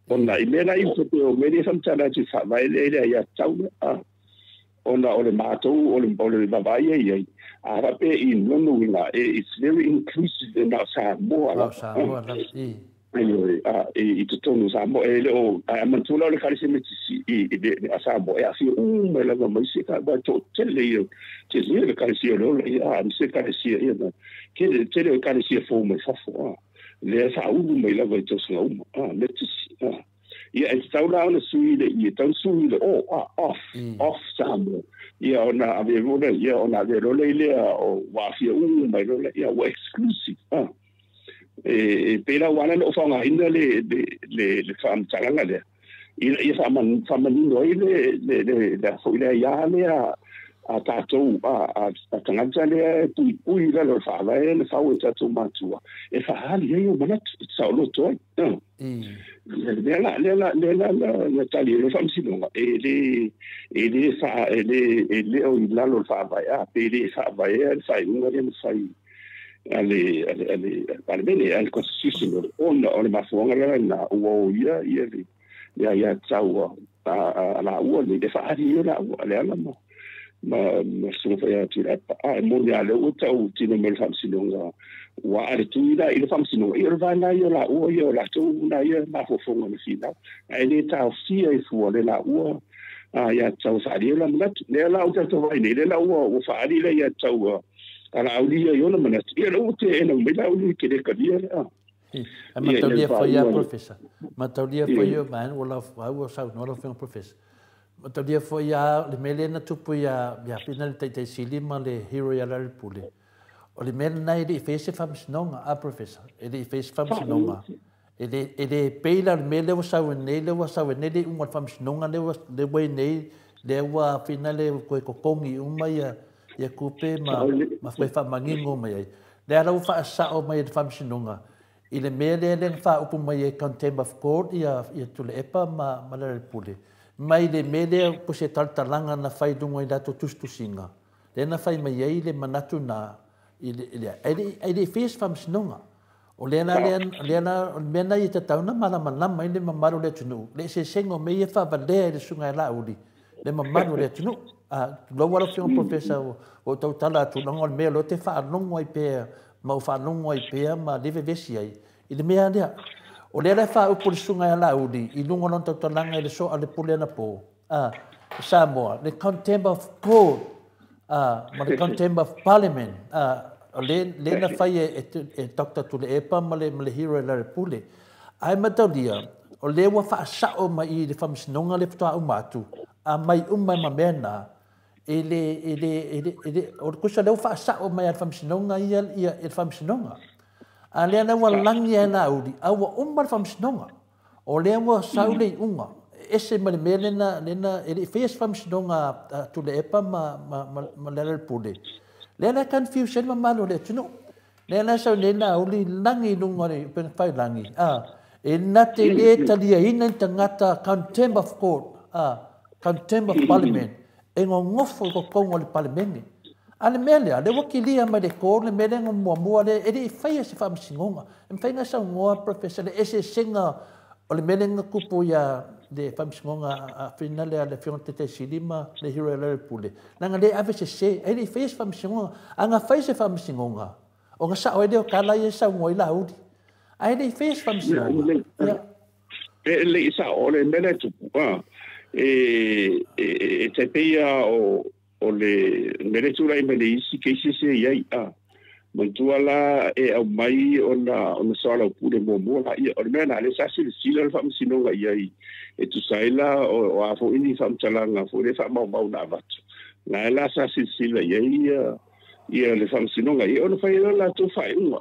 ona ile na I to me ni samtana ti fa vai le ya tau ona o le matou o le babai ai a pe in no winga it's very inclusive in our Samoa I to tonu Samoa ele o a mantula le kalisi metisi I Samoa e afi me la mai se ka ba to tele yo te le kalisi lo a se kalisi e na ke le kalisi fo me fa fo le sa u me la vai to so metisi ia e tau la ona sui le ia tau sui le off Samoa ia ona ave role ia ona ave role le o wafia mai role ia wa exclusive e pela wana no fanga inda le fam talanga le ia faman no le fo ile ia le a tatou a tangata le pui la lo fa va le fa o tatou matua e fa hali ia o mana sa lo toi le tali le fam sinonga ele fa ele o la lo fa va ya ele fa va ya fa unga le sai ale bene al constitution on ma fonga la na o ia ya tau la o le fa hali ia la le ala mo ma sufa ya tu a mo ya le uta u tino me famsinonga wa ale tu ida ile famsinonga ile va na yo la o yo la tu na yo ma fo fo no fina ele ta fi e fu le la o ya tau fa ile la mna le la uta to vai le la o fa ile ya tau ala aulia yo na mna ile o te ena me la o ke le ka dia Mataulia foi a professor. Mataulia foi o man wala wa sa no lo foi professor. Mataulia foi a le melena tupu ya final te silima le hero ya la pule. O le melena ele fez fams nonga a professor. Ele fez fams nonga. Ele peila le mele wa sa nele un fams nonga le we nei le wa final ko kongi uma ya kupe ma foi famangingo mai. Le ala fa sa o mai fams nonga. Ile mele le fa upu mai contempt of court ia tule epa ma le pule mai le mele po se talanga na fai dunga ila to tustusinga le na fai mai ile manatu na ile face fam snonga o le na mena i tauna mana mai le mamaru le tunu le se sengo me ia fa vale le sunga la uli le mamaru le tunu lo wala fi un professor o totala tu no me lo te fa no ai pe ma fa no ai pe ma deve vesi ai ile mea dia o le fa o por sunga la udi I lungo non to langa ile so ale pule na po Samoa the contempt of court ma the contempt of parliament le na fa e doctor to le epa ma le hero la pule ai matalia o le wa fa sa o mai le fam snonga le fta o matu mai ma mena ele o kusa le fa sa o mai fam snonga ia fam snonga ale na wa langi na udi awa umbar fam snonga o le wa saule unga ese mele melena lena ele face fam snonga to le epa ma le pule le na confusion ma malo le tuno le na sa le na uli langi lunga le pen fai langi e na te le talia ina tangata contempt of court contempt of parliament e ngofo ko kongo le parliament ale mele ale wakilia ma de ko le mele mo le e fai se fam singonga en fai nga sa ngoa professor ese singa o le mele kupu ya de fam singonga a finale ale fion te silima le hero le pule nanga le ave se e fai se fam singonga anga fai se fam singonga o nga sa o de kala ye sa ngoi la udi ai le fai se fam singonga le sa o le mele tu te peia o le mere tura I mele isi ke se ia mantuala e au mai ona sala pule mo la ia o mena le sa sila fam sinonga ia e tu saila o afo ini fam talanga fo le fam mau na vatu la sa sila ia le fam sinonga ia ona fai la tu fai uma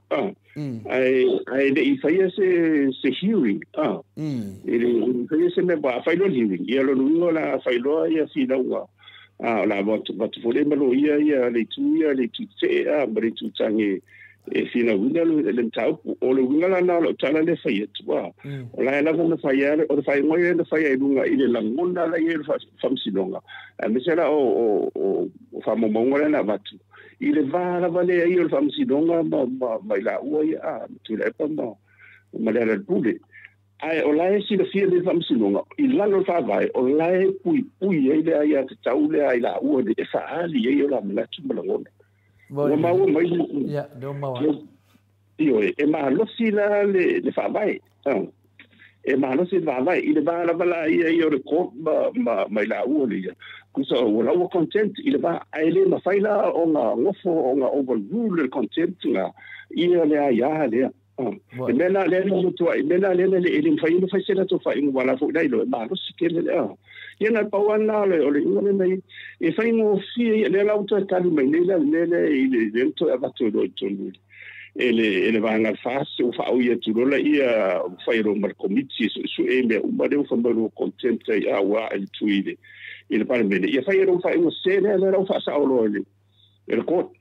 ai de fai se hearing ele fai se me ba fai lo hearing ia lo la fai lo ia fina wa la vatu fole malo ia le tu te mari tu tangi e fina wina le tau o le wina na lo tala le fai tu wa la na fai o fai ngoi le fai lunga ile la ngona la ia fam sinonga me sera o famo mongola na vatu ile va vale ai o fam sinonga ma la ua ia tu le pa ma le pule ai o lai si le fia le fam sinonga I lalo fa vai o lai pui ai le ai te tau le ai la ua de fa ali ai o la mala tu mala ngona o ma o mai ya do ma io e ma lo si la le fa vai e ma lo si va vai ile va la vala ai o le ko ma la ua le kusa o la ua content ile va ai le ma fai la o nga ngofo o nga overrule le content nga ia le ai le mena le no tu mena le ele fai no fai sela tu fai wala fu dai lo ma lo sikele le ia pa wana le o le ngone nei e fai no fi le la auto ka mai le ile dentro a batto do tonu ele va nga fase o fa o ia tu la ia fai ro mar committee su e me o ma de fa lo content ia wa il tuile il parlemento ia fai ro fai no sele le ro fa sa o lo le ko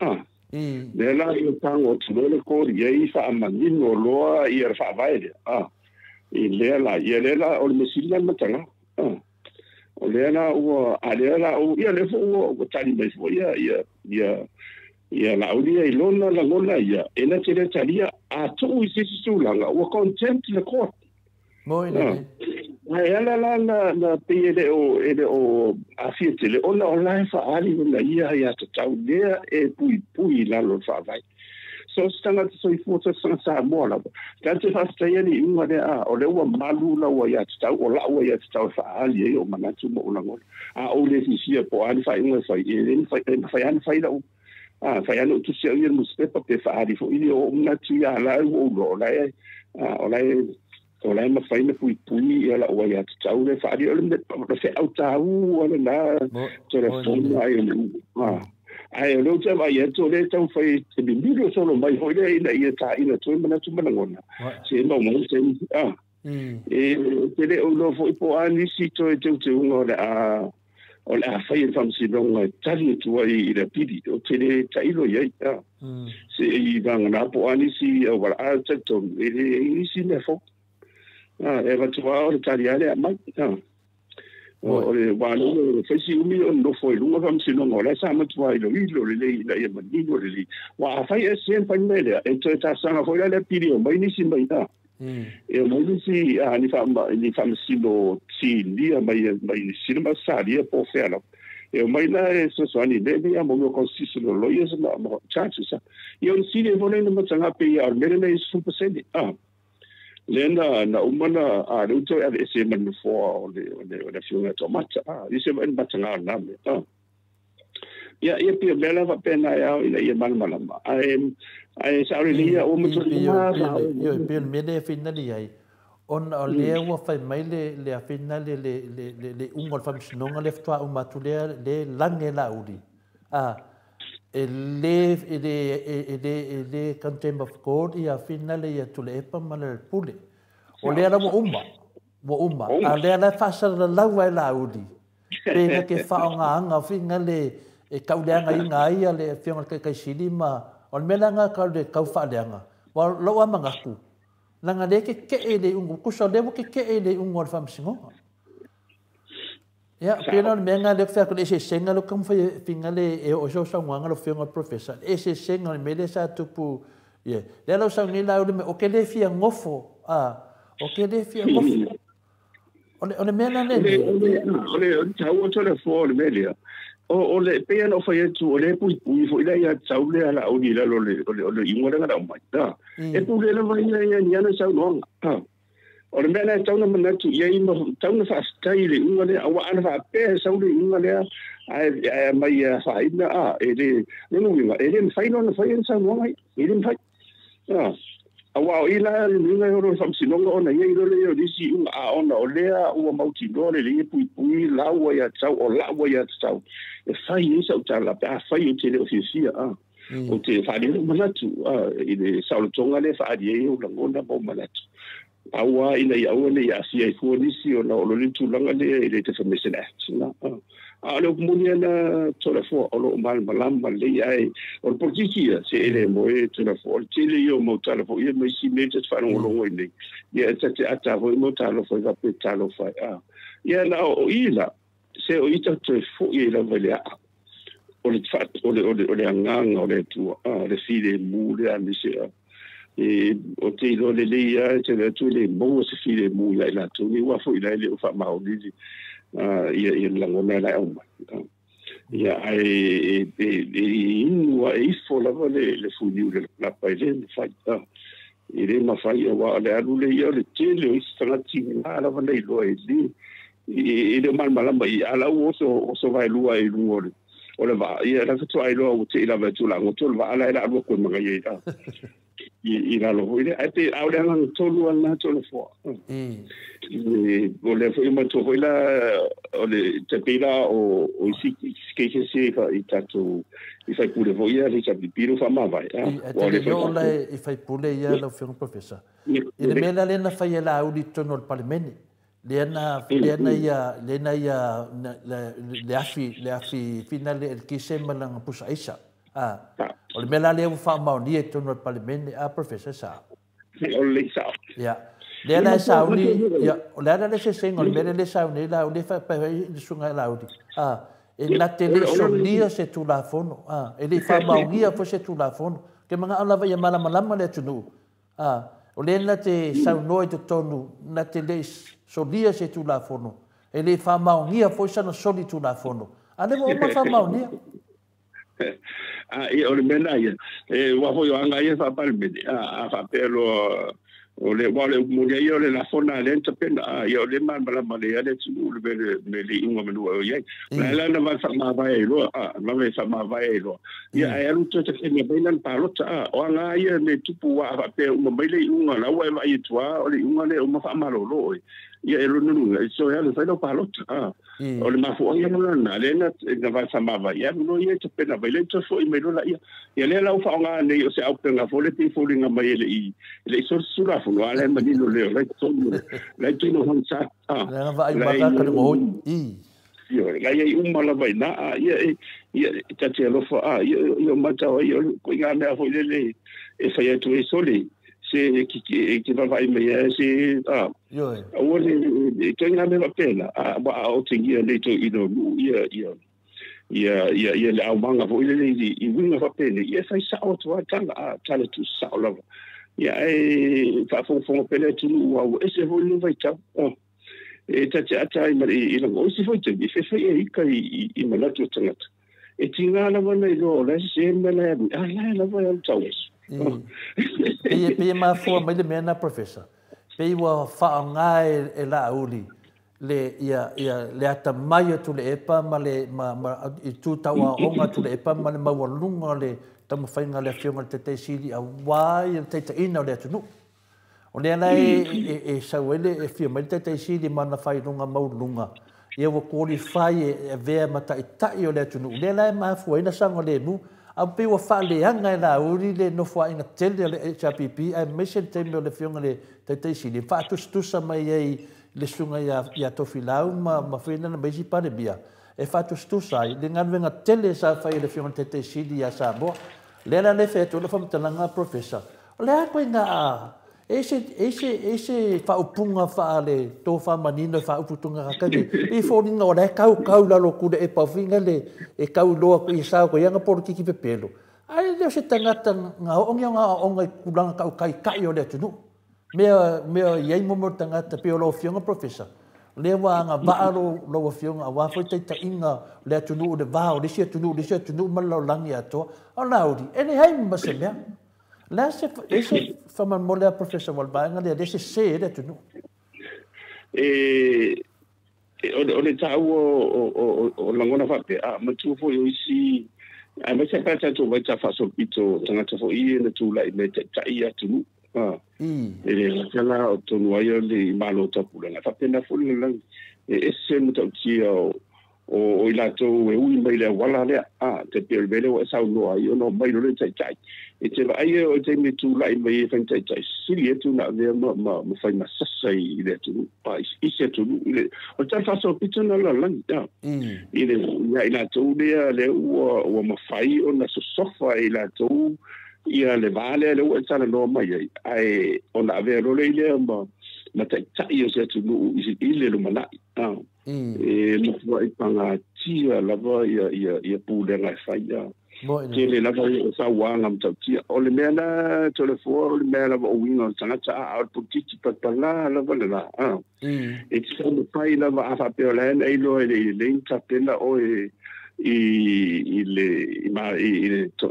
le la io tango tu le ko ye fa manino loa ia fa vai I le la o le sila matanga o le la o ia le fo o tali mai fo ia la o dia I lona la ngona ia e na te talia a tu I se sulanga o content le ko moi ai la pe ele o afiete le ona fa ali na ia tau lea pui la lo fa vai so stanga so I foto sa mo la tanto fa stai ni una de o le wa malu la wa ia tau o la wa ia tau fa ali o manatu mo una ngol o le si po ali fa inga fa fa fa ano tu se ia mo stepa pe fa ali fo ili o una tia la o la o lai ma fai na pui ia la ua ia tau le whaari o le me fe au tau o le nā telefonu ai o le ai o leo te mai e to le tau fai te bimbirio solo mai hoi le ina ia ta ina tui mana tu mana ngona se mau mau se te le o lo fo ipo anisi to e teu te unga o le a fai e whamsi ronga tari tu ai I le pidi o te le tailo iai se I vanga na po anisi o wala a tato e le isi ne fo e va tua o tariale a mai o le wano fesi umi o no foi lunga vam sino ngora sa ma tua ilo le la e manino le wa fai e sen pa mele e to ta sanga foi le piri o mai ni sin mai ta e mo ni si ni fam sino si dia mai sino ma sa dia po fela e mai na e so so ni de dia mo consisto lo yes na mo chances io si le volendo ma tanga pe ar mele nei super sedi Lena na umana ruto e se man fo o le fiunga tomata ise man batanga na me ia pe bela va pena ia man malama ai sauria o mutu io pe mede finali ai on o le wa fai mai le finali le ungol fam snonga le ftua o matulea le lange la uri ele contempt of God ia finale ia tule epa mala pule o le ala mo uma a le ala fasa la lawa la udi pena ke faonga anga finale e kauleanga inga ia le fiona kai silima o melanga ka le kau faaleanga wa lo wa mangaku langa le ke ele ungu kuso le ke ele ungu fam singo ya pena menga le fa ko ese senga lo kam fa fingale e o so nganga lo fianga professor ese senga me le sa tupu ye le lo sa ni la o ke le fia ngofo o ke le fia ngofo ole mena le ole tau to le fo le melia o le pena o fa tu ole pui fo ila ya tau le ala o ni la lo le ingo nga mai ta e pu le vai ni ana sa no o le mena tau na manatu ia I tau na fa stai le unga le awa ana fa pe sau le unga le ai mai fa ina e le no winga e le fa no fa ina sa no mai e le fa awa ila le unga o fa sinonga ona ia ro le o disi unga ona o le o mauti no le pui la wa ya tau o la wa ya tau e fa ina sa tala pa fa ina te le ofisia o te fa le manatu e le sa le tonga le fa dia o la ngona bo manatu awa ina ia ole ia sia I fuanisi o na o le tulanga le te formation act na lo comunia na tola fo o lo mal malamba le ai o politikia se ele mo e tola fo te le yo mo tala fo ia mai si me te fa no lo ngoi ia te ata fo mo tala fo va pe tala fo ia na o ila se o ita te fo ia la vele o le fat o le anganga o le tu le file mu le ani se o te lo le ia te le tu le mo se file mu ia la tu ni wa fo ila le o fa ma o ni ia la ngona la o ia ai wa I fo la le fu ni la pa le fa ile ma fa ia wa le alu le ia le te le strati la va le lo ile mal malamba ia la o so vai lua I lu o le va ia la tu ai lo o te la va tu la o tu va ala la ko ma ia I la lo ile ai au le nga tolu ana tolu fo o le fo ma to hoila o le te pila o si ke se fa I tatu I fai pure vo ia le chapi piro fa ma vai o le fo la I fai pure ia lo fion professor ile mena le na fai la audi tono al parlamento le afi finale el kisema lang pusa isa o le mela le fa mauni e tono al parlamento professor sa o le sa ya le na sa uni ya o le se sengo le mele le sa uni la uni fa pa le sunga la udi e la tele sonia se tu la fono e le fa mauni fo se tu la fono ke manga ala va malama le tunu o le na te sa noi te tonu na te le solia se tulafono e le faamaogia foi sana soli tulafono ane mo ma faamaogia ia o le mena ia ua foi o anga ia faapalmene a faapelo o le wale mo le ia o le lafona le tapena ia o le malama le ale tulu le le inga menu o ia la na va faamavai lo ma ve faamavai lo ia ai alu te me bailan palota o anga ia le tupu wa faapelo mo mai le unga la wa mai tua o le unga le o ma faamalolo ia e lunu so ia le failo palota o le mafu ia na le na va faamavai ia no ia tapena vai le to foi me lo la ia le la fa nga nei o se au penga fole ti fole nga mai le so sura fu no ale mani no le le to le tino hansa la va ai baka ka mo io la ia mala vai na ia tati lo fa io mata ia ko nga me fo le e fa ia tu e sole se ki va vai me se io o le to nga me va pena ba o tingia le to ino ia le au manga fo ile i winga fa pele ia sai sa o tua tanga tala tu sa o lava ia e fa fo pele tu wa ese fo no vai tau e tati ata i mari i lango ese fo te fe fe e ka i malatu tanga e tinga la wana i lo la se mele la va al tau pe ma fo mai le mena professor pe wa fa ngai e la uli le le ata mai tu le epa ma le i tu tawa onga tu le epa ma le mawalunga le tama whainga le whionga te siri a wai te ina le atunu o le ana e sauele e whio mai te siri mana whainunga maulunga ia wa qualify e vea mata i tai o le atunu le ana e mafu ina sanga le mu a pe wa whale anga e la uri le no whainga tele le HRPP a mission teme o le whionga le te siri whatustusa mai ei le sunga ia tofilau ma fina na besi pare bia e fatu stusai le nganwenga tele sa fai le fiona te sidi ya sa bo le na le fetu le fam tanga professor le ko nga ese fa upunga fa le to fa manino fa uputunga ka e fo ni no le kau la lo ku e pa finga le e kau lo ko isa ko yanga por ki pe pelo ai le se tanga nga onga kulanga kau kai o le tunu mea iai momo tangata pe o lo fionga professor le wa nga baaro lo fionga wa foi te inga le tunu de va o le tunu ma lo langi ato ona udi ene hai ma se mea la se ese fama mole professor wal ba nga le se le tunu o le tau o langona fa pe ma tu fo yo isi a ma se pa tu va ta fa so pito tangata fo i le tu la me ta ia tunu e kala o tonu ai le malo tapu la fa pena fu le lang e se mo tau o ila to e ui mai le wala le te pe vele o sa no ai no mai le tai e te ai o te me tu lai mai fa tai si le tu na ve ma fa ma sai le tu pa i se tu le o ta fa so pito na la lang i le ila to le o ma fai o na so sofa ila to ia le vale le o tsana no mai ai ona vero le ma tai o se tu i le lo mana e mo foi panga tia la va ia pu le la faia ke le la va sa wanga mta tia o le mena telefone o le mena o winga tsana tsa a potiti patala la va la e tsa mo pai la va fa pe la e lo le intapena o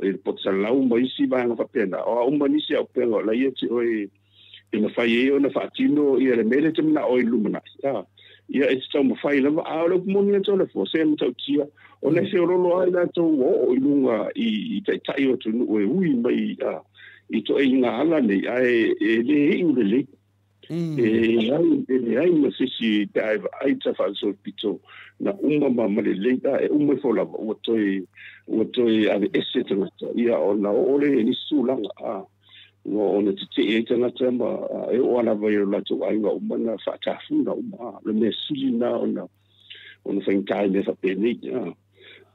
il potsalau mai si va na pena o un manisi o pena la ia o e na fai o na fatino ia le mele te na o ilumina ia e tsa mo fai la a lo mo ni to le fo se mo tia o le se ro lo ai la to o ilunga i tai o tu o ui mai i to e nga ala nei ai le ingele ai ma si ai ta fa so pito na uma ma le leita e uma fo la o toi ave ese tanga ia ona ole ni sulanga no ona te e tanga ma e ona vai la to ai nga uma na fa ta fu na uma le me sulina ona fa kai me fa peni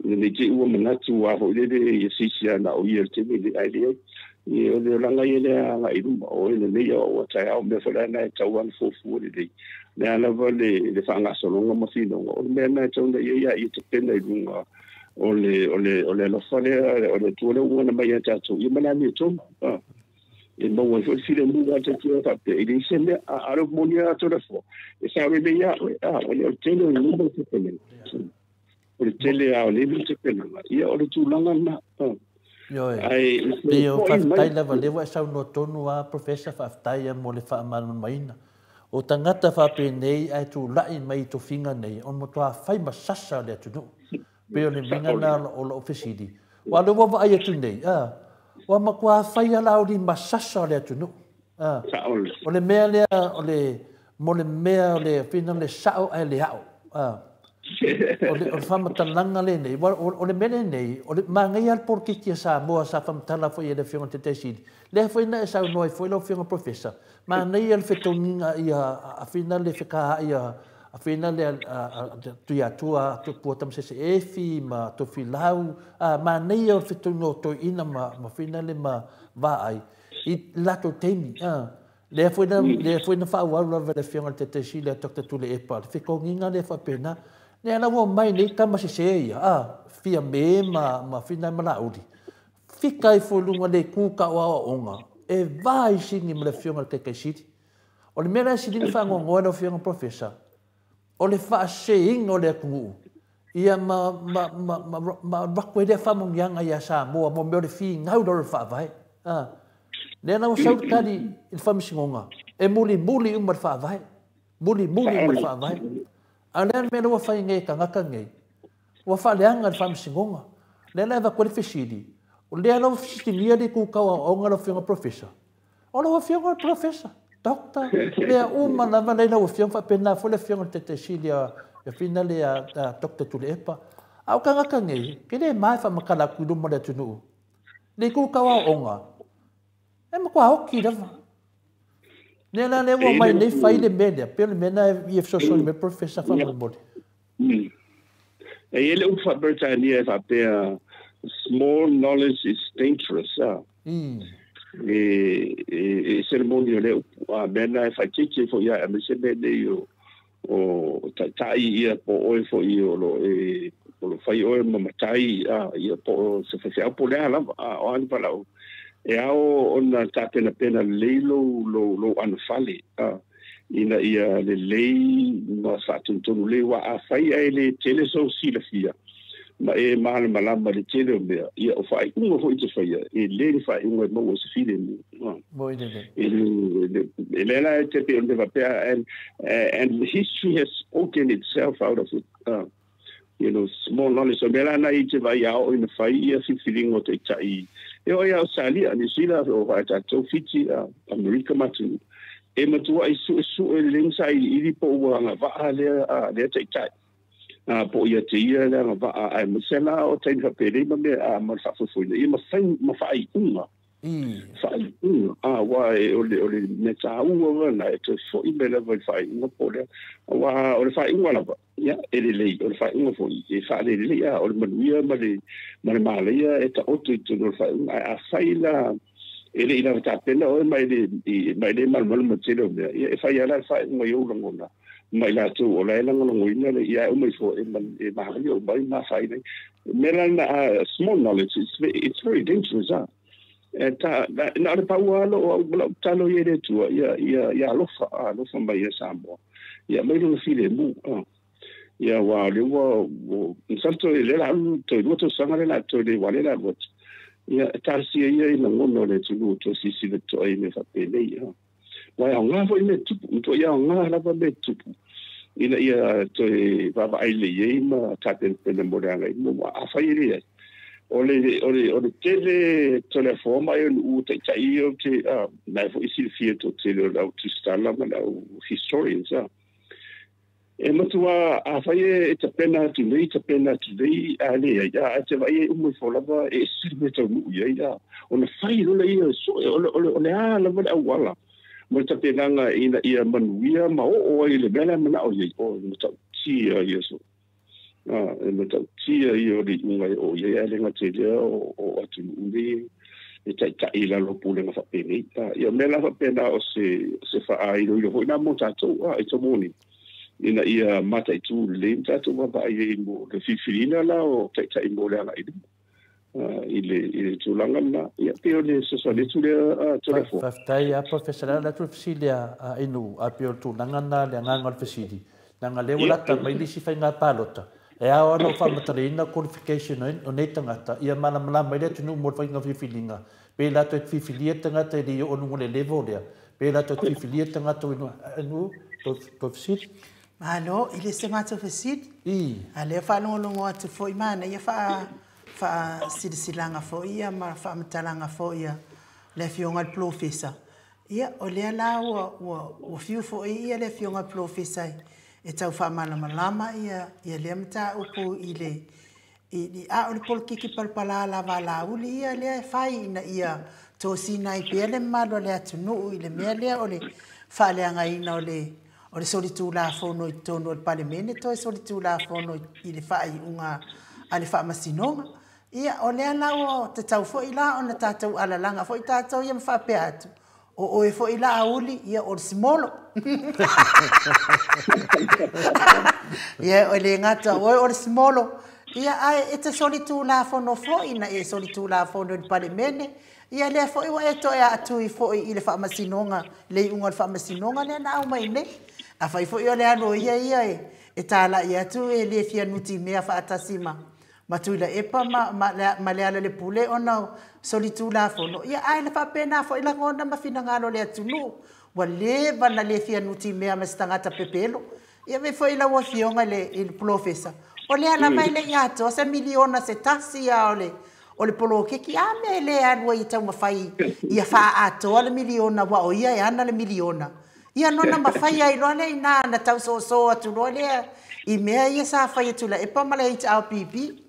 ne te u ma na tu a ho le de si na o ye te me ai le e o le langa ile nga i o le me o ta au me fa na ta wan fo fu le le ala vale le fanga solonga mo sino o me na tonda ia i te pena i lunga o le lo fale o le tu le una mai ta tu i mana mi tu e mau foi file mu ata tu ta pe e se me a ro monia to da fo e sa me ya o le tele no mo se pele o le tele a o le mi se pele ia o le tu langa na yo ai o fa tai leva leva sa no tonu a professor fa tai mo le fa mal maina o tangata fa pe nei ai tu lai mai to finga nei on mo to fai ma sasa le tu pe o le minga na o lo ofisidi wa lo wa ai tu nei wa ma kwa fai ala o di masasa le tu o le mea le o le mo le mea le fina le sao ai le ao o le fama talanga le nei o le mele nei o le mangai al porki kia sa moa sa fama tala foi e le fiona te tesidi le foi na e sa noi foi lo fiona professor ma nei al fetoninga ia a fina le fika ia a fina le tu ia tua tu puatam se efi ma to filau ma nei o fetongo to ina ma fina le ma va ai i lato temi le foi na fa wa le fiona te tesidi le tokta tu le epa fiko nginga le fa pena ne ana wo mai nei kama se ia fia me ma fina malaudi fika I folunga le kuka wa onga e vai singi me le fiona te kesiti o le mera sidi fa ngo no fiona professor o le fa seing o le kungu ia ma rakwe de fa mo yanga ia sa mo me le fi ngau do fa vai ne na o sau tali il fa misingonga e muli umar fa vai muli umar fa vai ana me no fa ngai ka ngaka ngai wa fa le anga fa misingonga le na va ko le fisidi o le ana fisidi de ku ka o ngalo fiona professor o lo fiona professor doctor le uma na va le no fiona fa pena fo le fiona te silia e fina le a doctor tu le epa au ka ngaka ngai ke le mai fa makala ku do mo le tunu le ku ka wa onga e mo kwa hoki dava ne na le wo mai ne fai le media pe le mena e so me professor fa mo body e ele u fa Britannia fa pe small knowledge is dangerous e ceremonial le a mena fa chichi fo ya me se be yo o tai ia po o fo io lo e lo fai o ma tai ia po se fa po le ala o an pa la e ao ona tapena pena leilo lo an fali ina ia le lei ma fatun le wa a fai ele tele so sila fia ma e mal malama le tele me ia o fai ungo fo ite fai e le fai ungo mo se file ni moi de ele la te pe on va and history has spoken itself out of it you know small knowledge so bela na ite vai ao in fai ia si feeling o te tai e o ia sali ani sila o va ta to fiti America matu e matu ai su e lensa I po wa va le te tai po ia te ia le va ai masela o te ka pele ma me ma fa fo I ma fai unga fai wa o le meta u na e to fo I me le va fai no po le wa o le fai unga la ya ele le o le fai unga fo I fa le ya o le manuia ma le ia e ta o tu no fai a fai la ele ina ta pena o mai le mal ma te lo e fai ala fai unga yo ngona mai la tu o la ngona ngoina le ia o mai fo e ma yo mai ma fai le melana small knowledge it's very dangerous ta na le paualo o talo ye le tu ia lo fa mai e sambo ia mai lo file mu ia wa le wo salto le la to do sanga le la to le wale la bot ia ta si ia I ngono le tu to si le to I me fa pele ia wa nga fo me tu to ia nga la ba me tu ina ia to va ai le ye ma ta ten pe le moranga mo a fa ile o le tele telefona e u te tai o te na fo isi fie to te le au tu stala ma la historians e matua a fai e te pena tu nei a le ia te vai mo fo la va e si me to mu ia o le fai lo le ia so o le ala va wala mo te pena ina ia manuia ma o le bela ma o ia o mo ta ti ia so e mo ta ti ia o di unga o ia le ngate o atu uri e tai la lo pule ma fa pena ia me la fa pena o se fa ai lo ho na mo ta to e to moni ina ia mata I tu le ta tu ba ai mo le fifilina la o tai mo le ala I ile tulanga na ia pio le so le tu le telefon faftai a professor la tu fisilia a inu a pio tulanga na le nganga fasidi nga le wala ta mai disi fa nga palota e a ono fa matarina qualification o nei tangata ia mala mai le tunu mo fa nga filinga pe la to filia tangata di onu le level dia pe la to filia tangata no to fisit malo ile se mato fisit ale fa longo atu foi mana ia fa silanga fo ia ma fa matalanga fo ia le fionga professor ia o le ala o fiu fo ia le fionga professor e tau fa malama ia le mta upu ile a o le polkiki palpala la vala uli ia le fai na ia to sina i pele malo le atunu ile mele o le fa le anga ina o le solitu la fo no tono o parlemene to solitu la fo no ile fai unga ale fa masinonga ia o le ala o te tau fo ila ona tatou ala langa fo tatou ia fa pe atu o e fo ila auli ia o smolo ia o le ngata o smolo ia ai e te solitu la fo no fo ina e solitu la fo no parlemene ia le fo i to ia atu i fo i le fa masinonga le unga fa masinonga le na o mai ne a fai fo i le ano ia e tala ia tu e le fia nuti mea fa atasima matuila epa ma le ala le pule ona solitu la fono ia ai le papena fo ila ngona ma fina ngalo le atunu wa le bana le fia nuti mea ma stangata pepelo ia me fo ila wa fionga le il professor o le ala mai le yato se miliona se tasi ya o le polo ke ki a me le anwa i tau mafai ia fa ato le miliona wa o ia e ana le miliona ia nona mafai ai lo le ina na tau so atu lo le i mea ia sa fai tu la epa ma le HRPP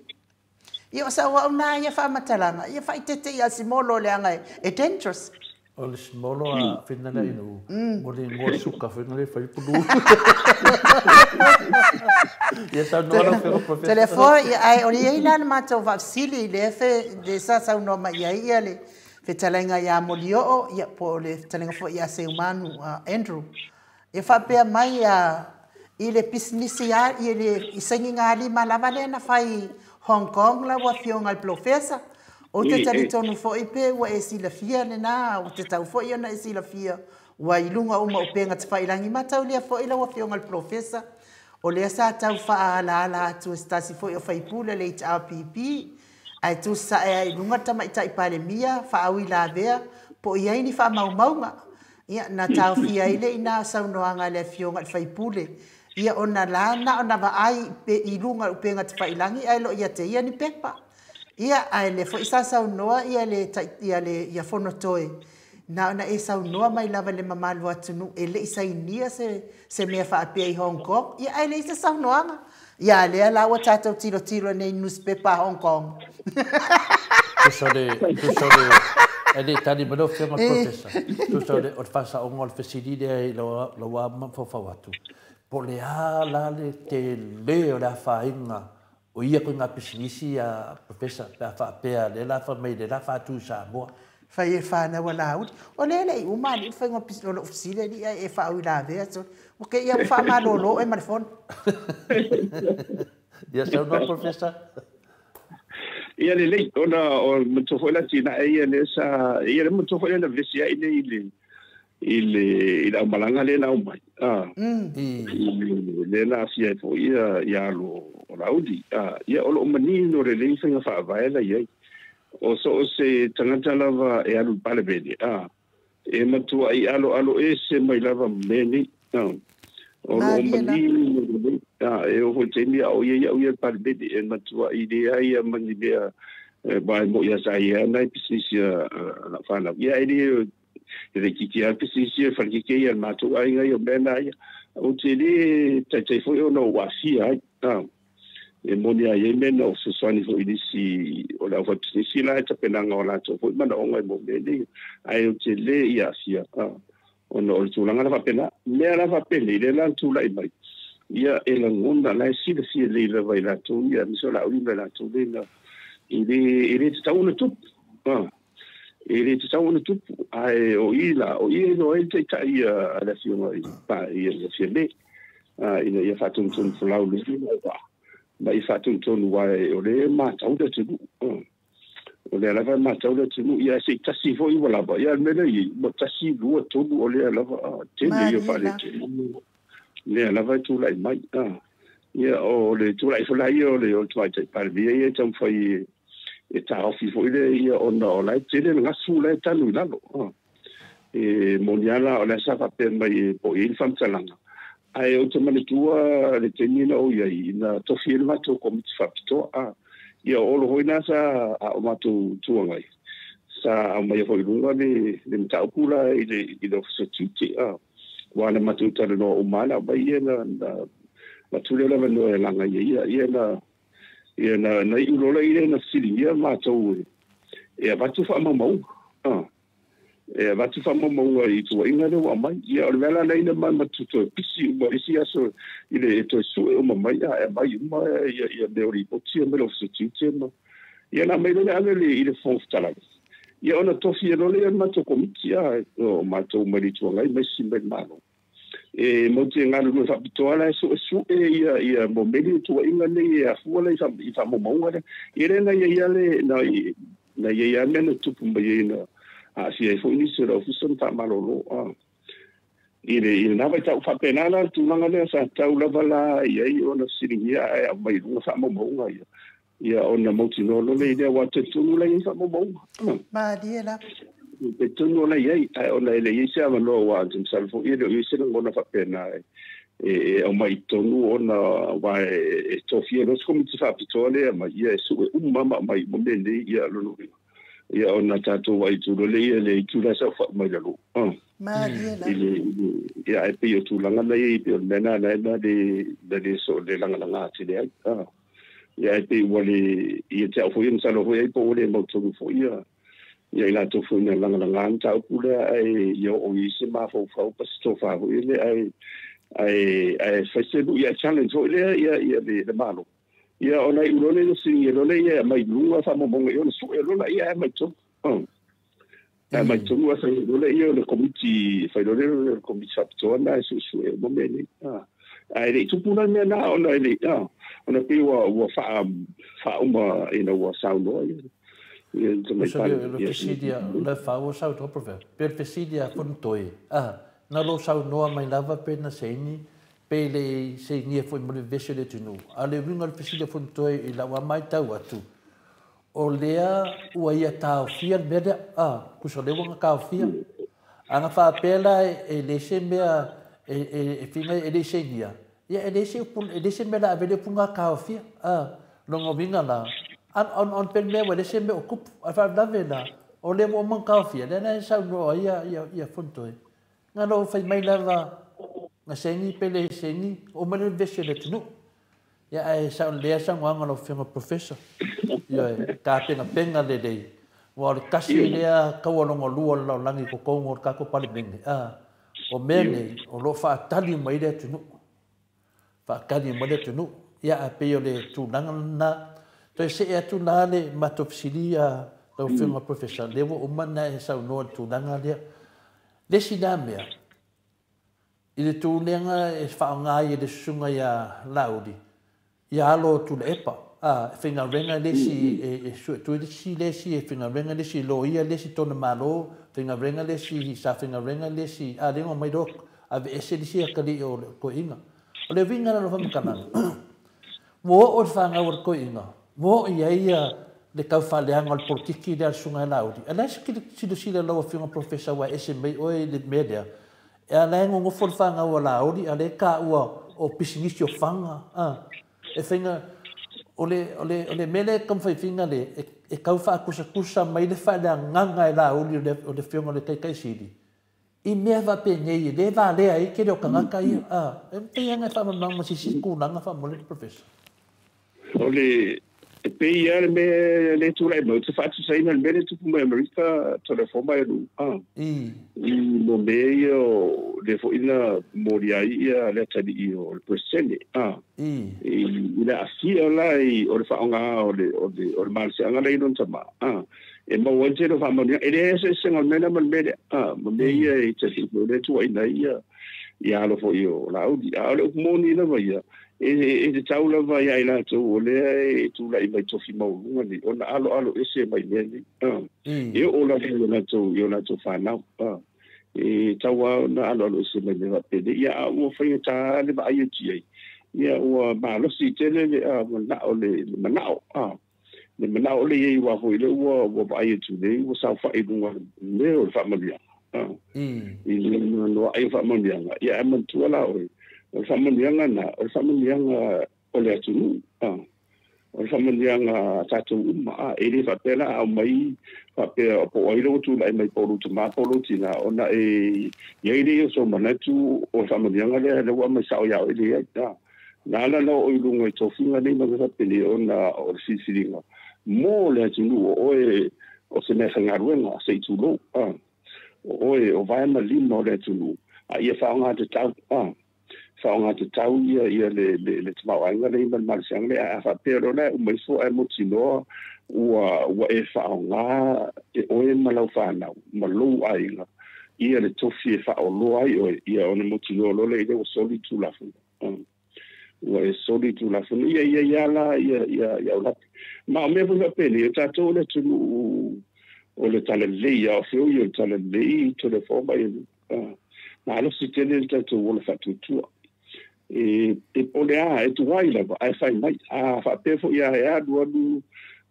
ia sa wa una ia fa matalanga ia fa tete ia simolo le anga e dangerous o le simolo a fina na inu mo le mo suka fina le fa pulu ia sa no lo pero professor telefone ia ai o ia ina ma to va sili le fe de sa no ma ia le fe talenga ia molio ia po le talenga fo ia se humano Andrew ia fa pe mai ile business ia ile isenga ali malavale na fai Hong Kong la wa fionga al professor o te tali tonu fo ipe wa esila fia na o te tau fo ia na esila fia wa ilunga uma upenga te failangi matau lia fo ila wa fionga al professor o le sa tau fa ala tu stasi fo ia fai pula le HRPP ai tu sa e ilunga tama ita ipale mia fa awi la vea po ia ini fa maunga ia na tau fia ile ina sa unoanga le fionga al fai pule ia ona lana ona va ai pe ilunga upenga te failangi ai lo ia te ia ni pepa ia ai le fo isa sa noa ia le ia fono toe na e sa noa mai lava le mamalu atunu ele isa inia se me fa pe i Hong Kong ia ai le isa sa noa ia le la wa tato tiro nei newspaper Hong Kong tu sole ele tani mano fianga professor tu sole o fasa o ngol facility lo wa ma fo fawatu po le ala le te leo la fainga o ia ko nga pisinisi a professor la fa pea le la fa mai le la fa tu sa mo fai fa na wala o le umani fa ngo pisolo ofisile ni e fa wila ve so o ke ia fa ma lo e marfon ia sa no professor ia le ona o mo fo la tina ia le sa ia le mo fo la vesia ile malanga le na umai le na sia fo ia lo raudi ia o lo mani no le singa fa vaela ia o so se tangata lava e alu palebedi e matu ai alo e se mai lava meni o lo mani e o temi o ia palebedi e matu ai ia mani bea ba mo ia sai na pisisia na fa na ia ele kiki a pisisia fa kiki ia matu ai ngai o bena ia o tele tai foi o no wasia e monia ye meno se soni fo idisi o la fo si la ta penanga o la to fo mana o ngai mo meni ai o tele ia sia o no o tulanga la pena me la fa pele le la tu la mai ia e la ngunda la si le la vai la tu ia mi so la uri la tu le na ile sta uno tu ele te tau tu ai o no e te tai ala si no pa ia se le ina ia fatun tun flau le ba i fatun tun wa o le ma tau de tu o le lava matau le tunu ia se tasi fo i wala ba ia mele i mo tasi lua tonu o le lava tene ia fa le tunu le lava tu lai mai ia o le tu lai fola ia o le o tu ai par via ia tam fai e ta ofi fo ile ia ona o lai tene nga su lai tanu lalo e moniala o le sa fa pe mai po il fam talanga ai o te mane tua le tene na o ia ina to firma to komiti fa pito ia o lo hoina sa o matu tuangai sa mai foi lunga ni mtau pula ile so titi wana matu tala no umana ba ia na matu le no langa ia na ulo le ile na sili ia matu e batu fa mamau e batu fa mamau i tu inga le wa mai ia o vela le ina matu to pisi mo isi aso ile to su o mai ia mai ia de ori poti me lo so titi ma ia na mai le ale ile fon tala ia ona tofi no le matu komiti o matu mari tu ngai mai simbe mano e mo te ngalo no fapitoala so ia mo meli tu inga le ia fuala i fa mo maunga ia na ia le na ia me no tupu mai na si e fo ni se ro fuson ta malolo ile na vai ta fa penala tu langa le sa ta lava la ia ona siringia ai mai no fa mo maunga ia ona mo tino lo le ia wa te tunu le fa mo maunga ma diela pe tunu le ia ona le ia se ma lo wa tin salfo ia le se no na fa pena e o mai tonu ona wa e tofia no como ti fa pitole ma ia su mama mai mo le ia lo ia ona tato wai tu le tu la sa mai lo ma diela ia e pe tu langa nei pe mena na de so de langa langa ti de ia e pe wale ia te fo in salo foi po le mo tu fo ia la to fo na langa langa ta pula ai ia o isi ma fo pas to fa ile ai festival ia challenge ia de malo ia ona i lole no si lole ia mai lunga fa mo mo ia so lole ia mai to mai to no sa lole ia le committee fa lole committee sapto na su mo meni ai le tu pula me na ona ile ona pe wa fa uma ina wa sound ia le presidia le fa wa sound opera per presidia puntoi na lo sound no mai lava pe na seni pele se nie foi mo vese de tunu ale vinga le fesile fontoe i la wa mai tau atu o lea ua ia tau fia mede ku so le wanga ka fia anga fa pela e le se mea e finga e le se dia ia e le se mela ave le punga ka fia longo vinga la on pen me wa le se me okup fa la vela o le mo man ka fia le na sa no ia fontoe ngalo fai mai lava nga sengi pele sengi o mele vese le tunu ya ai sa le sa nganga lo fenga professor ya ka penga le wa le kasi le ka wa no lu lo langi ko ko ngor ka ko pali bengi o mele o lo fa tali mai le tunu fa kali mai le tunu ya a pe yo le tu na to se e tu na le matopsilia lo fenga professor le o mana e sa no tu nanga le sinamea ile tu lenga e whaanga i le sunga ia laudi. Ia alo tu le epa. Whinga renga lesi tu lesi lesi e whinga renga lesi lo ia lesi tona malo. Whinga renga lesi sa whinga renga lesi a renga mai rok. A ve ese lesi a kali o ko inga. O le vinga na rofa mkanana. Mo o whanga o ko inga. Mo ia le kau whaleanga o politiki le sunga laudi. A lesi ki sila lawa whinga professor wa ese mei oe le media. E ala ngo fanga o laudi ale ka ua o pisinisi o fanga e finga ole mele kam fai finga le e kau fa kusa mai le fa la nganga e laudi o le finga le kai sidi i me va pe nei le va le ai ke o kanga kai e pe nga fa ma si ku nanga fa mo le professor ole e pe ia me tu lai mo tu fa tu sai na me tu mo America to le forma lu mo meio le fo ina moria ia le tadi o presente ina asia lai o le fa nga o le mal se nga nei non tama e mo wonte no fa mo e le se nga mena mo meia e te le tu ina ia lo fo io la udi a le mo ni na ia te tau lava ia i lātou o lea e tūla i mai tofi maurunga ni. Ona alo ese mai lea ni. E o lava i o lātou whanau. E taua na alo ese mai lea pene. Ia a ua whainga tā le ma aia ti ai. Ia ua maalosi tele le manao le manao. Le manao le iei wa hoi le ua aia tu le ua sau whai lunga le o le whamalia. I le noa ai whamalia. Ia e mantua la oi. O whamanianga na, o whamanianga o le atunu. O whamanianga tātou uma, e re whapela au mai, whapea o po oiro tu lai mai polu tu mapolo tina, ona e iei o so manatu o whamanianga lea lewa mai sao iau e lea ita. Nāla lau o ilunga i tofinga nei mga whapele ona o le sisiringa. Mō le atunu o oe o se mea whangaruenga, se i tūlo. Oe o vai ma lima o le atunu. A ia whaonga te tau, whaonga te tau ia le tamauanga le iman marisianga le a whapero le umai fo e motinoa ua e whaonga e oe malau whanau, malou ainga. Ia le tofi e whaolo ai oe, ia ona motinoa lole i le o soli tūlafuna. Ua e soli tūlafuna. Ia la, ia ulapi. Ma o mea puka pene, o tātou le tunu o le tala lei, o whio i o le tala lei, to le fōma i na alo si tene le tātou o le whatutua. E polea e tuai lava ai fai mai a fa pefo ia e adu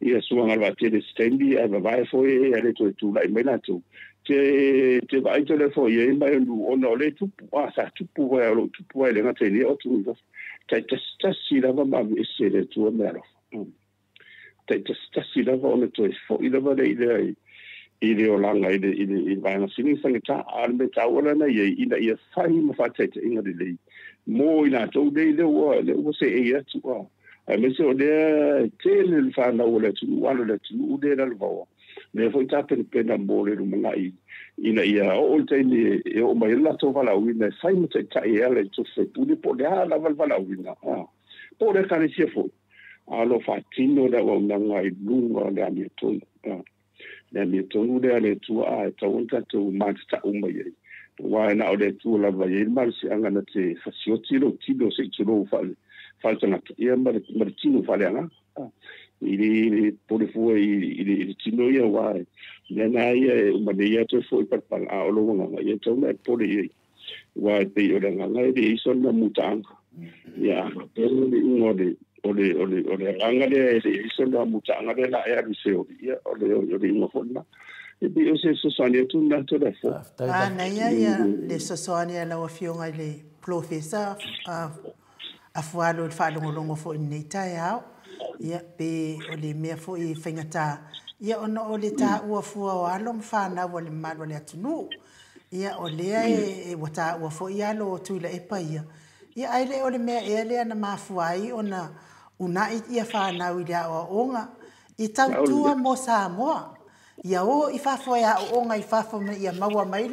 ia suanga va te stendi e va vai fo e ale to tu lai mai na tu te vai to le fo e mai lu ona le tu a sa tu pu e lo tu pu e le ngate ni o tu te si lava ma e se le tu mero te si lava ona to fo i lava le ile o langa ile vai na sini sanga a me ta ora na ia fai ma fa te inga le mo ina to le o se e tu a me se o le tele le fa na o le tu wala le tu de la va le foi ta pe na mo le mga ina ia o te ni e o mai la to vala wina sai mo te ta e le tu se tu de po le la vala wina po le ka le se fo a lo fa tino da o na ngai lunga le ami to le ami to le le tu a ta un ta tu ma ta o mai wa na o le tu la va ir mal si anga na te fasioti lo tino se tino falta na ia mar tino fale anga ili por fu ili tino ia wa na ia ma de ia to foi par par a lo nga ia to na por ia wa te o nga nga de iso na mutanga ya pero ni ngode ole anga de iso na mutanga de la ia biseo ia ole ngo fonna e bi o se soania tu na to da fo na ia le soania la o fionga le professeur a fualo le whaalongolongo fo nei tai au ia pe o le mea fo i whaingata ia ono o le tā ua fua o along whanau o le malu le atunu ia o lea e wata ua fo i alo o tuila e pa ia aile o le mea e lea na mafuai ona unai ia whanau i lea o onga i tautua mo Samoa ia o i whafo ia o onga i whafo ia maua mai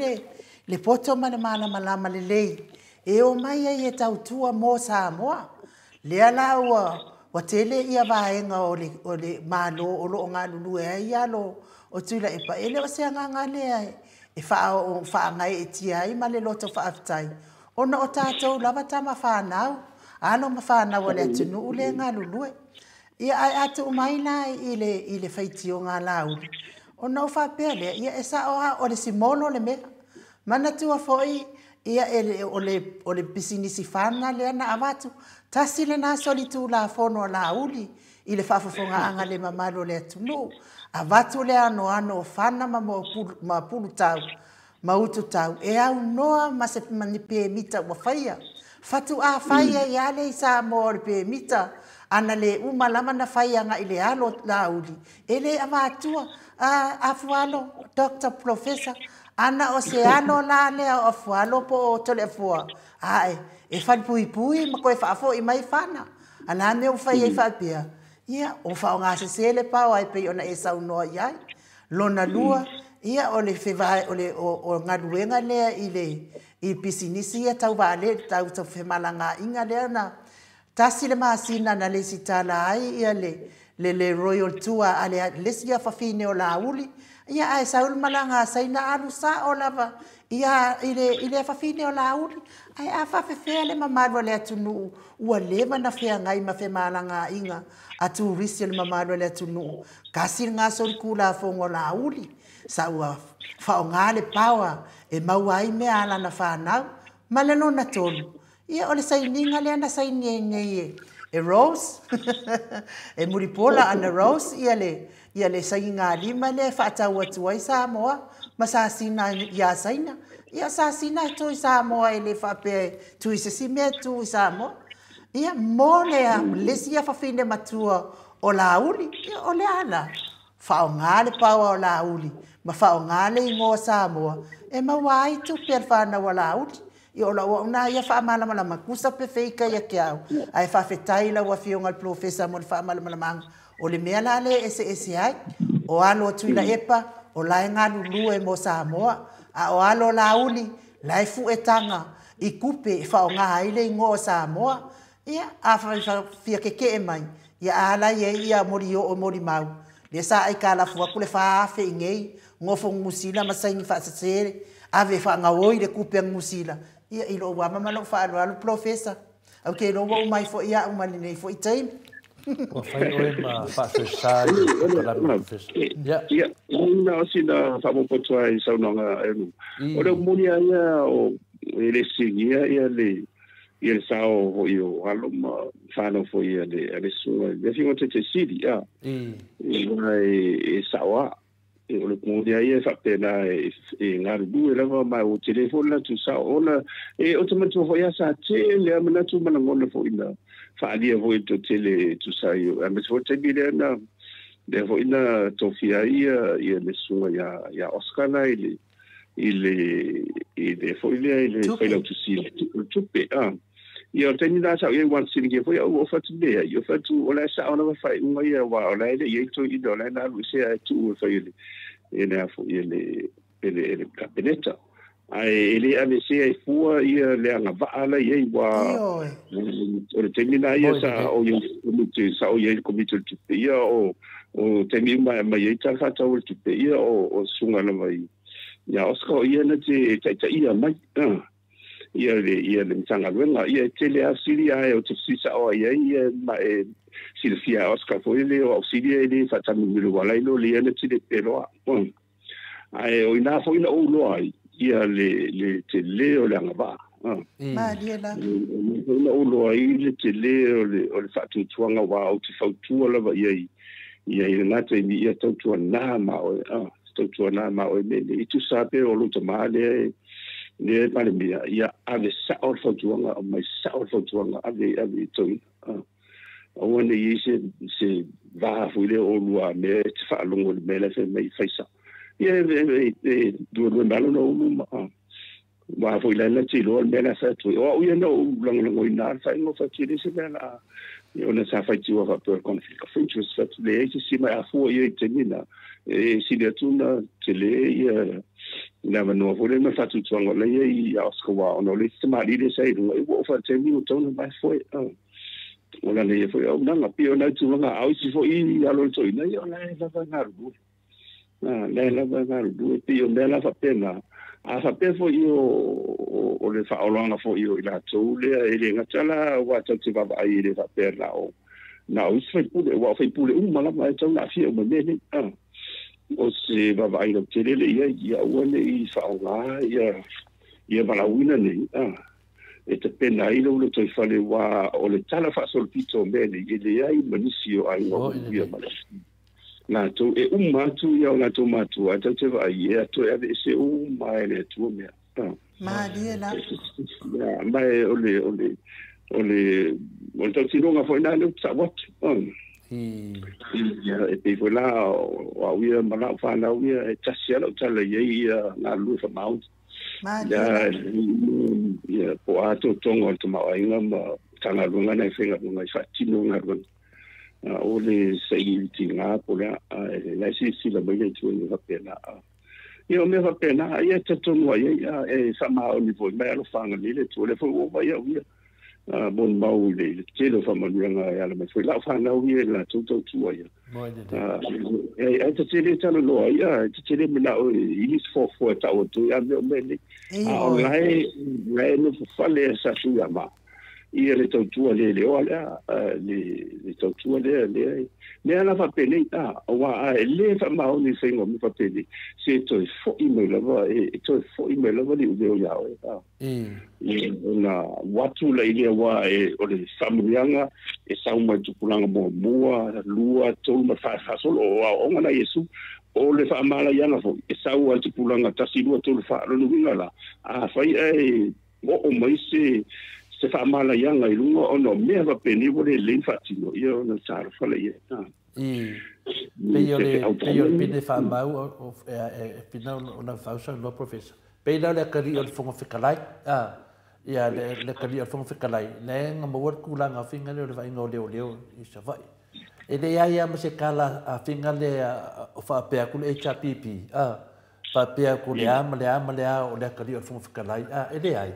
le poto mana mana malama le lei e o mai e tautua mo Samoa lea la wa tele ia vaenga o le malo o lo nga lulu e ia lo o tuila e pa ele o se nga lea e wha ngai e tia i ma le loto wha aftai ona o tātou lava tama whanau ano ma whanau o le atunu u le nga lulu ia ai atu mai na i le whaitio ngā lauri ona o whapea lea ia e sa o le simono le mea mana tua foi ia o le bisinisi whana lea na awatu tasi le nā soli tū la whono la uli i le whafafonga anga le mamalo le atunu awatu le ano o whana ma pulu tau ma utu tau e au noa ma se manipe mita wa whaia fatu a whaia i ale i sa mo le pe mita ana le umalama na whaia nga i le alo la uli e le awatua a fualo Dr. Professor ana o se ano la lea o fualo po o tole fua ae e fan pui ma koe whaafo i mai whana ana me o whai e whaapia ia o whao ngā se sele pao ai pe ona e sau noa iai lona lua ia o le whewai o ngā ruenga lea i pisinisi ia tau wale tau whemalanga inga lea na tasi le maasina na le sitala ai ia le Royal Tour a le lesia whawhine o la uli ia ai saul malanga saina alu sa o lava ia ile whawhine o la uli ai a fa fe le mamalo le atunu ua leva na fe ngai ma fe malanga inga atu risi le mamalo le atunu kasi nga so kula fo ngola uli sa ua fa ngale pawa e mawai me ala na fa na maleno na tonu ia ole sai ninga le ana sai nge e Rose e muripola ana Rose ia le sai nga lima le fa tawa tuai sa moa masasina ia saina ia sasina tu sa moa ele fa pe tu se si me tu sa mo ia mole a lesia fa fine matua o la uli ia o le ala fa ngale pa o la uli ma fa ngale ngo sa moa e ma wai tu per fa na wala uli ia o la ona ia fa mala mala makusa pe feika ia kia ai fa fetai la wa fionga al professor mo fa mala mala mang o le mea la le ese ai o alo tu la epa o la nga lu e mo sa moa a o alo lauli lai fu etanga I kupe fa nga ile ngo sa moa ia a fa fia ke mai ia ala ia mori o mori mau le sa ai kala fu ku le fa fe ngei ngo fo musila masai ni fa se ave fa nga oi le kupe musila ia ilo wa mama lo fa lo professor okay lo wa mai fo ia uma ni fo time o fai o ma fa se sai la professor ia na sina fa mo po ai sa no nga o le moni ia o ele sigia ele sao o io allo fa no fo ia le su le fingo te sidi ia e sawa o le moni ia fa pena e nga du e lava mai o telefono tu sa ona e automaticamente fo ia sa te le amana tu mana ngona fo ina fa ali vo to tele tu sa io mas fo te bile na de fo ina to fia ia le su ya Oscar na ele foi ele foi lá tu si tu pe io teni da sa io wan sin che foi o fa tu be io fa tu ola sa ona va fai un ia wa ola ele io to i dola na lu se tu fa ele a fo ele capinetta ai ele ave se ai fu ia le nga va ala ia wa o teni da ia sa o io sa o ia comité tu pe ia o teni mai ia ta fa ta o tu pe ia o sunga na mai ya Oscar ia na te ia mai ia le tanga venga ia tele auxilia o te sisa o ia mai Silvia Oscar foi le auxilia ele fa tanu mi wala ilo le na te pero ai o ina foi na o lo ai ia le tele o la ngava ma dia la o lo ai le tele o le fa tu tuanga wa o te fa tu la ia na te mi ia tu na ma o tu na ma o me i tu sape o lo tomale le pale mia ia ave sa o fotuanga o mai sa o fotuanga ave to o wona i se va fuile o lua me te fa longo me le fe mai faisa ia do malo no wa fuile la ti lo me la fa tu o ia no longo ina fa no fa ti se bela io ne sa fa ti o fa per conflitto function sa le si mai a fu ia tenina si le tuna tele ia na no vole me fa tu tsongo le ia Oscar wa no le sma li le sai no o fa te mi o tonu mai foi ona le foi o na pio na tu nga au si foi ia lo to ina ia na va na ru le va na ru pio la fa pena a fa pe foi o le fa o longa foi ila to le ele nga tala wa te va ai le fa perna o na o se pule wa fa pule mala mai to na fi o me o se va vai no tele ia one I fa nga ia bala wina nei e te pena I lo to fale wa o le tala fa solpito mele ile ai manisio ai no ia mala na to e matu ia na to matu a te va ia to e se mai le tu me ma dia la mai o to si longa foi na le sa wat e pe foi lá o ia mana fa na ia e tasia lo tala ia na lu fa mount ia po ato tongo to ma inga ma tanga lunga na fenga lunga fa tino nga run o le sei tinga po la si la bele tu ni va pena io me va pena ia te tono ia e sa ma o ni voi mai lo fanga ni le tu le fo o vai ia bon mau le telo fa manuanga ya le foi la fa na wi la toto tua ya ai te tele talo lo ya te tele me na o ilis fo ta o tu ya me le online no fa le sa su ya ma ia le tautua le ola le tautua le ala fa pele wa le fa ma ni se ngo mi fa pele se to fo email lava to fo email lava le o ya na watu la ile wa o le samuanga sa uma tukulanga mo lua to ma fa solo o ngana yesu o le fa mala yanga fo sa wa tukulanga tasilu to fa lo ngala fa o mai se fa mala yanga i lunga ono me va peni vole le fatino io non sa fa le peio pene fa mau o pina una fausa no professor peio le kari o fongo fikalai ia le kari o fongo fikalai ne nga mo kula nga finga le vai ngo leo i sa vai e le ia ma se kala a finga le o fa pe ku le HPP fa pe ku le ama o le kari o fongo fikalai e le ai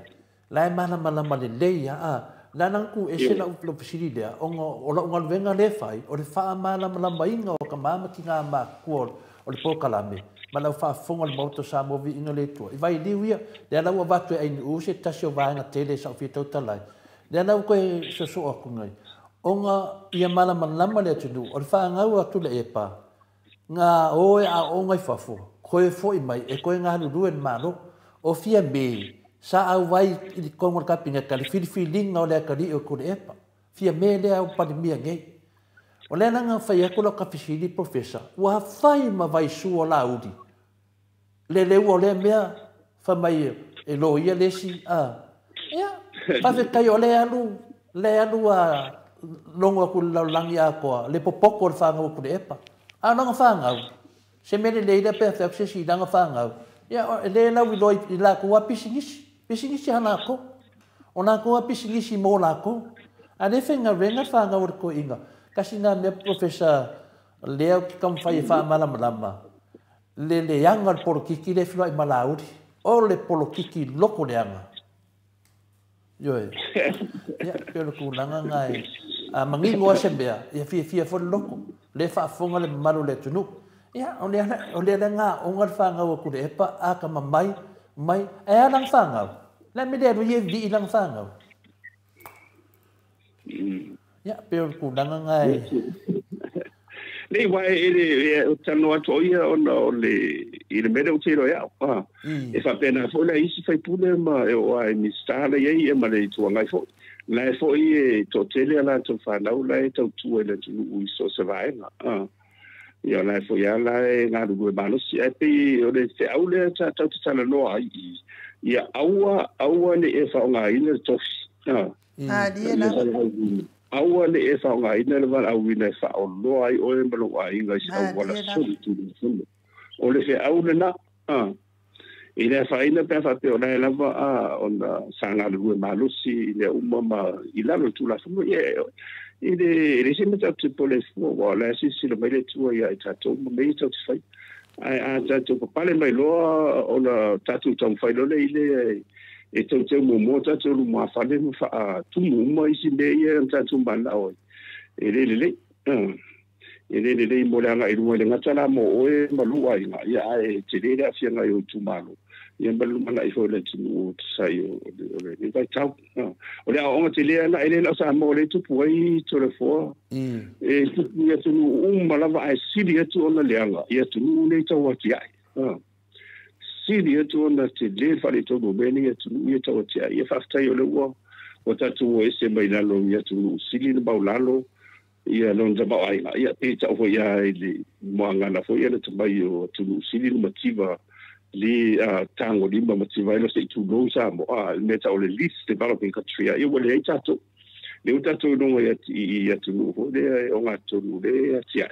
lai mana le leia la nang ku e se la uplo pisiri le o la ungal venga le fai o le fa mana inga o ka mama ki nga ma ku o le pokalame ma la fa fonga le moto sa mo vi inga le tu i vai liwia le la wa batu ai u se tasio va na tele sa fi totalai le na ko so o ku ngai o nga ia mana le tu o le fa nga u tu le epa nga o o ngai fa fo ko e fo i mai e ko nga lu en malo o fia me sa au vai i kongo ka pinga ka fili nga le ka ri o ko epa fia me le au pa mi ngai o le nga fa ia ko ka fisili professor wa fai ma vai su o la udi le o le mea fa mai e lo ia le si ia fa fe kai o le alu longo ku la langi a ko le popoko fa nga ko epa nga fa nga se me le ida pe fa se si nga fa nga ia le la wi lo i la ko wa pisingisi hana ko ona ko pisingisi mo la ko ane fenga venga fa nga ko inga kasi na me professor leo kam fa fa malama le yanga por kiki le flo malaudi o le polo kiki loko le anga yo ya pero ku langa ngai mangingo sembea ya fia fo loko le fa fonga le malu le tunu ya o le nga o ngal fa nga ko le pa aka mai lang fangau la me de ye vi lang fangau ya pero ku danga ngai le vai ele tano atu ia o le ile me de tiro ya e fa pena fo la isi fai pule ma e o ai mi stale ye ma le tu ngai fo la fo e to tele ala to fa la e to tu ele tu u so se vai ia la fo ia la nga du ba no si e o le te au le ta no ai ia aua le e fa nga ina to aua le e fa nga ina le va au ina fa o no ai o e malo ai nga sa wala so tu o le fe au le na ina fa ina pe fa pe ona la va ona sanga le malo si le umma ila lo tu la so ele se meta tu pole fo wala si le mele tu ia tato me tu fai ai tato pale mai lo ona tatu tam fai lo le ile e tu mo tatu lu ma fa le fa tu mo isi le ia tatu bana o ele mo la ngai lu le ngata la mo o e malu ai nga ia e te le afia ngai o tu malo ia malu mana i fo le tu sai o le vai tau o le o te le na ele sa mo le tu poi to le fo e tu ia tu mala va si dia tu ona le anga ia tu le tau ati ai si dia tu ona te le fa le to do bene ia tu ia tau ati ai ia fa stai o le o tatu o ese mai la lo ia tu si le ba lalo ia non ba ai ia e tau fo ia le mo anga na fo ia le tu mai o tu si le motiva li tango di mativa lo sei tu lo sa mo meta o le list developing country ia wole ai tato le tato no ia tu ho de o nga tu le tia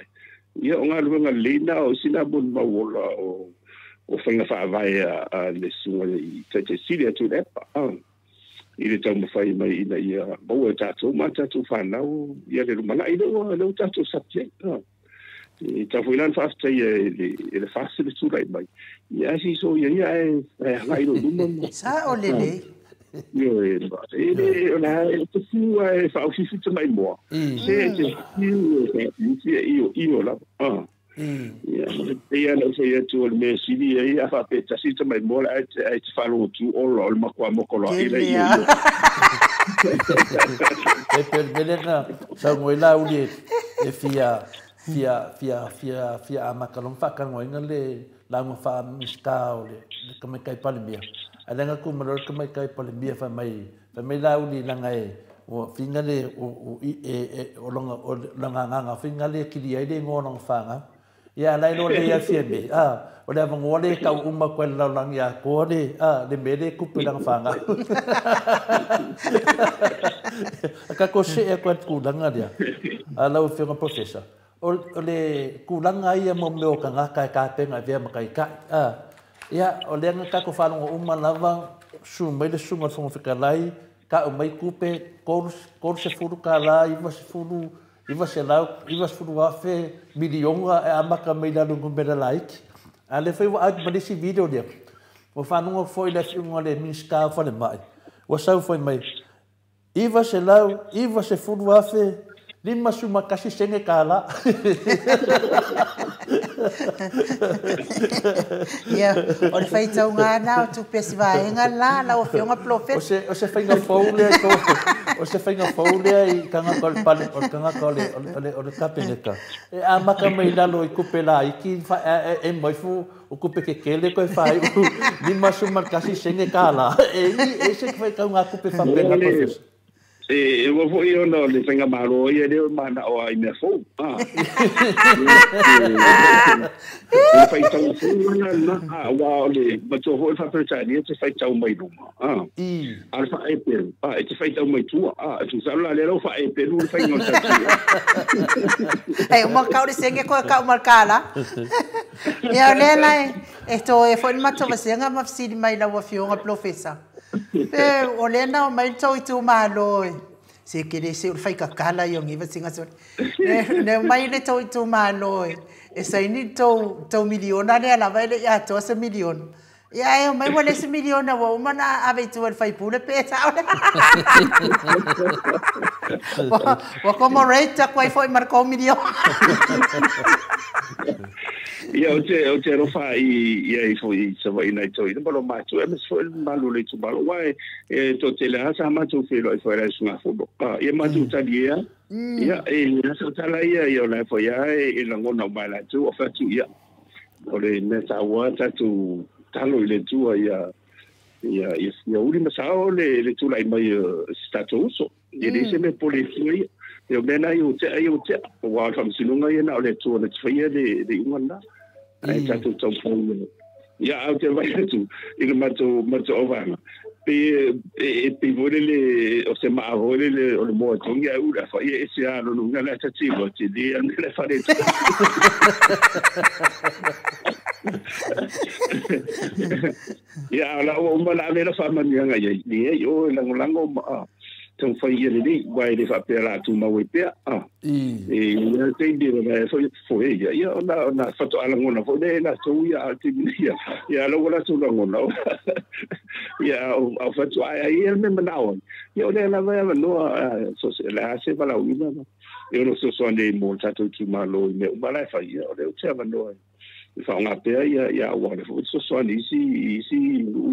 ia o nga lu nga lina o sina bon ma wola o fenga fa vai le sunga i te silia tu le ile tamu fai mai ina ia bo tato ma tato fa na ia le mana ile o tato subject ta foi lan fast ele fácil tu lai mai ia si so ia ngai no dum sa o lele Yo ona te fu fa ofisi te mai mo. Se te io la. Ia no se tu me sidi ia fa pe ta si te mai mo ai te fa lo tu o lo ma kwa mo ko lo ile ia. E per venena sa ngoila uli e fia ama kalong fa kan ngoinga le la mo fa miska ole kama kai palimia alenga ku malor kama kai palimia fa mai la uli langa e o finga le o longa finga le ki dia de ngona fanga ya lai lo le ya fiebe o le ngole ka uma ko la lang ya ko le le mele ku pelang fanga ka ko se e ko ku langa dia ala o finga professor o le kulanga ia mo me o kanga ka penga via makai ka ia o le nga ko fa ngo uma lava su mai le sunga fo fika lai ka o mai kupe kor se furu ka la iva se furu afe milionga e amaka mai la lungu bela like ale foi wa ak badisi video dia o fa ngo foi le sunga le miska fa le mai o sa foi mai iva se furu afe lima suma kasi senge kala. Ya, o le fai tau ngana o tu pesi vaenga la o fionga profet. O se fai nga faule ko. O se fai nga faule I kanga kol pale o kanga kole o le kapeneka. E amaka mai lalo I kupela I ki fa e mai fu o kupe ke kele ko fai lima suma kasi senge kala. E se fai ka nga kupe fa pena professor. E wo fo io no le tenga malo e de mana o ai me fo fai tau na wa le ma to ho fa per tani te fai tau mai no al fa e per te fai tau mai tu tu sa la le ro fa e per un fai no ta e mo ka ri senge ko ka marcala e le lai esto e fo ma to va senga ma fsi mai la wa fionga professor o le na mai tau tu malo se que se fai kakala yo ngi va singa so ne mai le tau tu malo e sai ni tau miliona le la vai le ya to se milion ya e mai wale se miliona wa mana ave tu fai pule pesa wa como reta quai foi marcou milion ia o te rofa I foi se vai nai toi no malo macho e so el malo le tu malo wai to te la sa macho filo e foi sunga fodo ia macho talia ia e so tala ia la foi e la ngona mala tu o fa tu ia o le meta wa tu talo le tu ia uri masao le tu la mai status ia se me polisi eu mena eu te wa fam sinunga ia na le tu le tfia de ngona ai tatu tau pau ia au te vai tu I mato ovanga pe volele o se ma volele o le mo tongi au la fa ia se ano no ngala tati mo ti di an le fa de ia la o ma la le fa ma nga ia ni yo lango tão fai ele ni vai le fa pela tu ma we pe e te di le foi ia na foto ala ngona fo de la so ia te ia lo la so ngona ia o foto ai ele me manao ia le la vai no so la se va la uina eu no so ne mo tato tu ma lo me o bala fa ia o le te va no fa nga pe ia wa le fo so ni si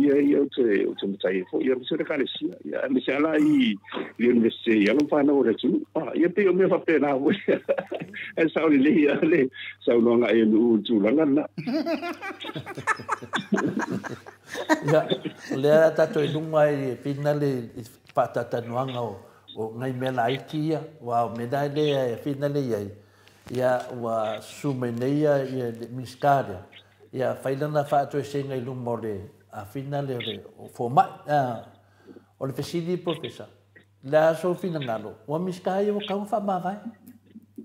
ia o te mutai fo ia se le kale si ia me se ala I l'università ia non fa no le tu ia pe o me fa pe na e sa le le sa no nga e no tu la na ya le ta to lunga I finale patata noanga o ngai mela ikia wa medale finale ia wa sumeneia ia miskaria ia failana fa to senga I lumole a finale o forma o le fesidi professor la so finangalo o miskai o ka fa ma vai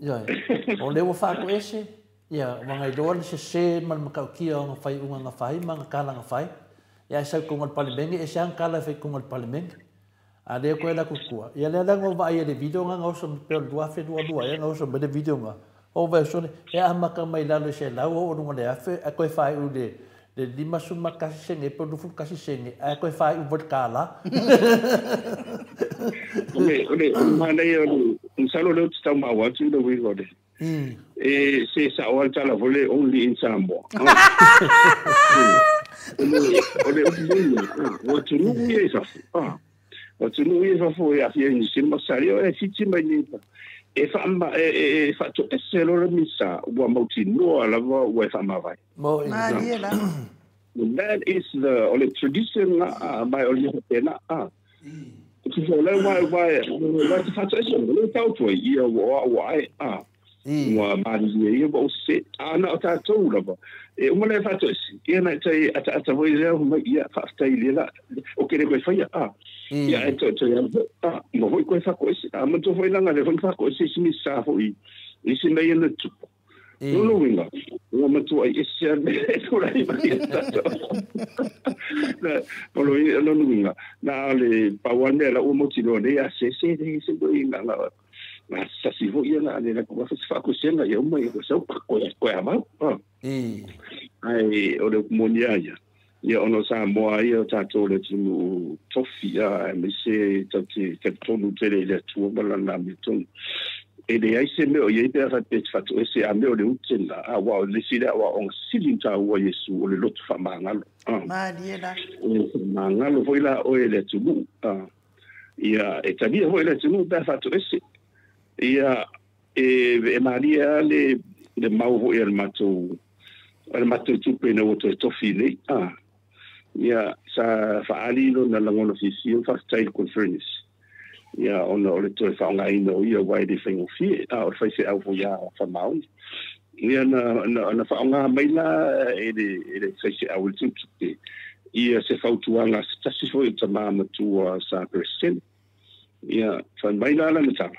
ia o le o fa ko ese ia wangai do se mal makaukia o fai unga fai manga kala nga fai ia sa ko mal parliament e sa kala fai ko mal parliament a le ko la kukua ia le ngo vai le video nga o so pe do afe do ia ngo so be video nga o vai so e amaka mai la le se la o no le afe a ko fai u le le lima suma kasi senge po dufu kasi senge ai ko fai u kala ole mana yo salo le tsa ma wa tu do we go de e sa wa tala vole only in Samoa ole o tu nu ye sa o tu nu ye sa fo ya fi ni simba sario e fiti mai ni e fa to e lo le misa wa mauti no ala wa fa ma vai mo that is the tradition by all you pena so why fa to e lo tau to ia wa wa mari e bo se ana ta to la ba e uma le fa to e na tai ata voi le ia fa stai la o que le fa ia ia to ia mo voi ko fa ko si ama to voi langa le fa ko si mi sa foi i si me na tu no winga o ma tu ai sia to la ma na lo winga na le pa wane la o mo ti no le a se do inga na sa si vo ia na le ko fa ko senga ia uma ia so ko ama ai o le monia ia ono sa moa ia tato le tu tofia me se tati tonu tele le tu bala na miton e de ai se me o ia pe fa pe fa to se a me o le utela a wa le sila wa on silinta wa yesu o le lotu fa mangalo ma diela mangalo foi la o le tu ia e tabia foi le tu pe fa to se ia e maria le mau ia le mato tu pe no to tofile ia sa faali lo na langono fisio fa style conference ia ona o le to fa ngai no ia wai de fengo fi o fa se au ya fa mau ia na fa nga mai la ele se au tu ia se fa tu anga sta si fo ta mama tu sa percent ia fa mai la na ta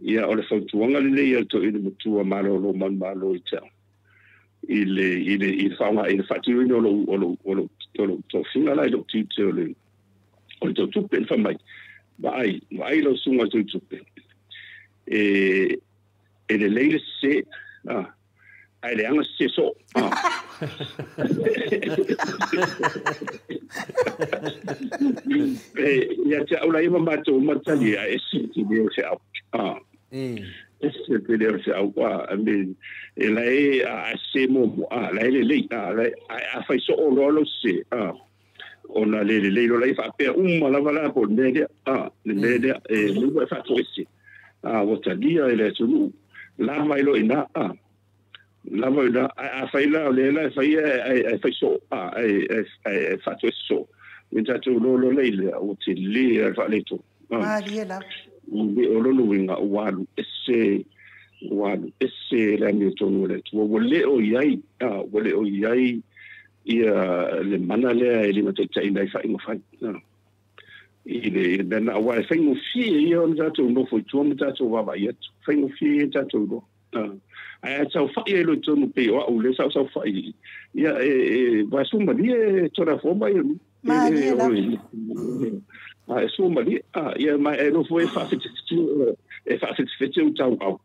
ia o le fa tu anga le ia to ile tu malo lo man malo ita il fa nga il fa tu no lo to finga la lo tu le o to tu pe fa mai vai lo sunga tu pe e le leile se ai le anga se so ia te aula ima mato matali a esi ti de se au esse per se au I mean e lei a se mo lei a fai so lo se ona le lo lei fa pe la vala por media le e lu fa to esi wata dia ele tu la mai lo ina la vai da a fai la le fai fai so ai fa to so minta tu lo le o ti le fa le tu diela o lo winga walu esse la mi tonu le tu wole o yai ia le mana le ele mate tai dai fa ingo fa ile ben a wa fa ingo fi ia on za tu no fo tu mo ta tu wa ba ia fa ingo fi ta tu do ai sa fa ia lo tu no pe o le sa fa ia va suma die to ra fo ba ia e so mali ia mai e no foi fa fit tu tau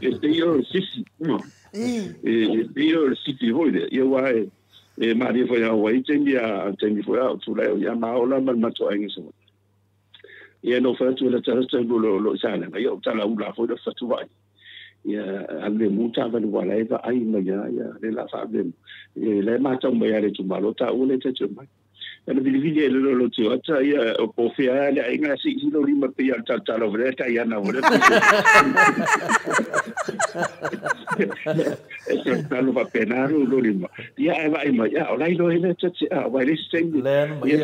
e te yo sisi yo sisi voide ia wa e mari foi a wai tendi foi a tu la ia ma ola ma to ai so ia no fa tu la tsa lo sana ia ta la ula foi da fa tu vai ia alle muta va wala eva ai ma ia le la fa de le ma tau mai ale tu malo ta une te tu mai ana vili lo tio ata ia o po fia le inga si lo lima pe ia ta lo vre ta ia na vre esa lo va penaro lo lima ia ai mai ia o lai lo ele tse vai le steng len mai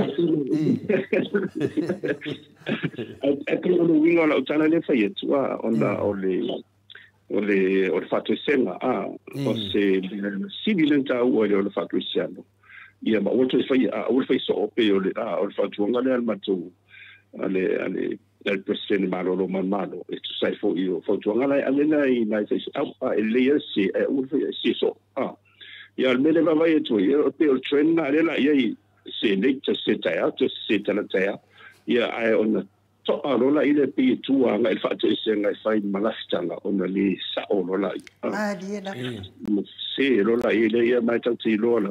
a quello lo winga la tana le fa yetu onda o le fatto senga o se sibilenta o le fatto siano ia ma o fai so pe o le fatto ngale al matu ale el presidente malo malo e tu sai fo io fatto ngale ale nai sai ele si o fai si so ia al mele va vai tu ia pe o tren ale la ia se lecta se ta ia ai on to arola ile pe tu anga il fatto senga fai malastanga on le sa olola diela se rola ile ia mai tau ti lola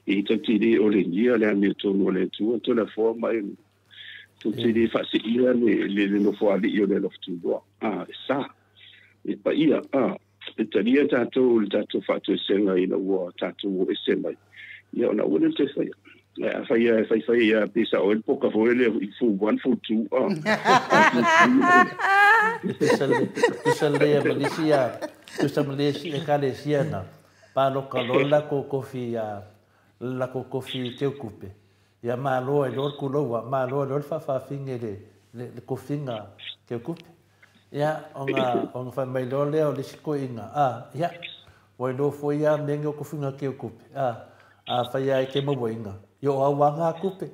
I tantiri o le nia le ame tonu o le tua tona fo mai tantiri fasi ia le no fo ali io le loftu do sa e pa ia e taria tatou le tatou fatu e senga ina ua tatou e senga ia ona ua te fai fai ia pisa o el poka fo ele i fu one fu two Tusa lea Malaysia tusa Malaysia e kale siana palo kalola ko kofi la ko kofi te kupe ya malo e lor kulowa malo lor fa fingere le kofinga te kupe ya onga fa mai lole o le siko inga ya wa lo fo ya mengo kofinga ke kupe fa ya ke mo boinga yo awanga kupe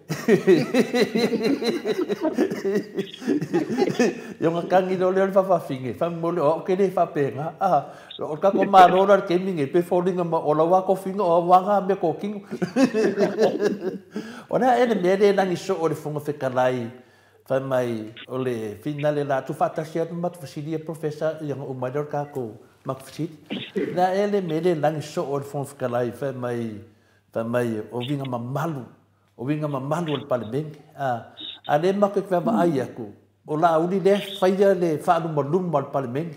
yo ngakangi lole fa finge fa mo o ke le fa penga o ka ko malo lor ke minge pe folding ma o la wa kofinga o wanga me ko king ona ele me na ni so o le fonga fe kalai fa mai o le finale la tu fata sia tu mat fasidi professor yang o mador ka ko mak fasidi na ele me na ni so o le fonga fe kalai fa mai o vinga mamalu le parliament ale mak ke va ai aku o la uni le faia le fa lu malum al parliament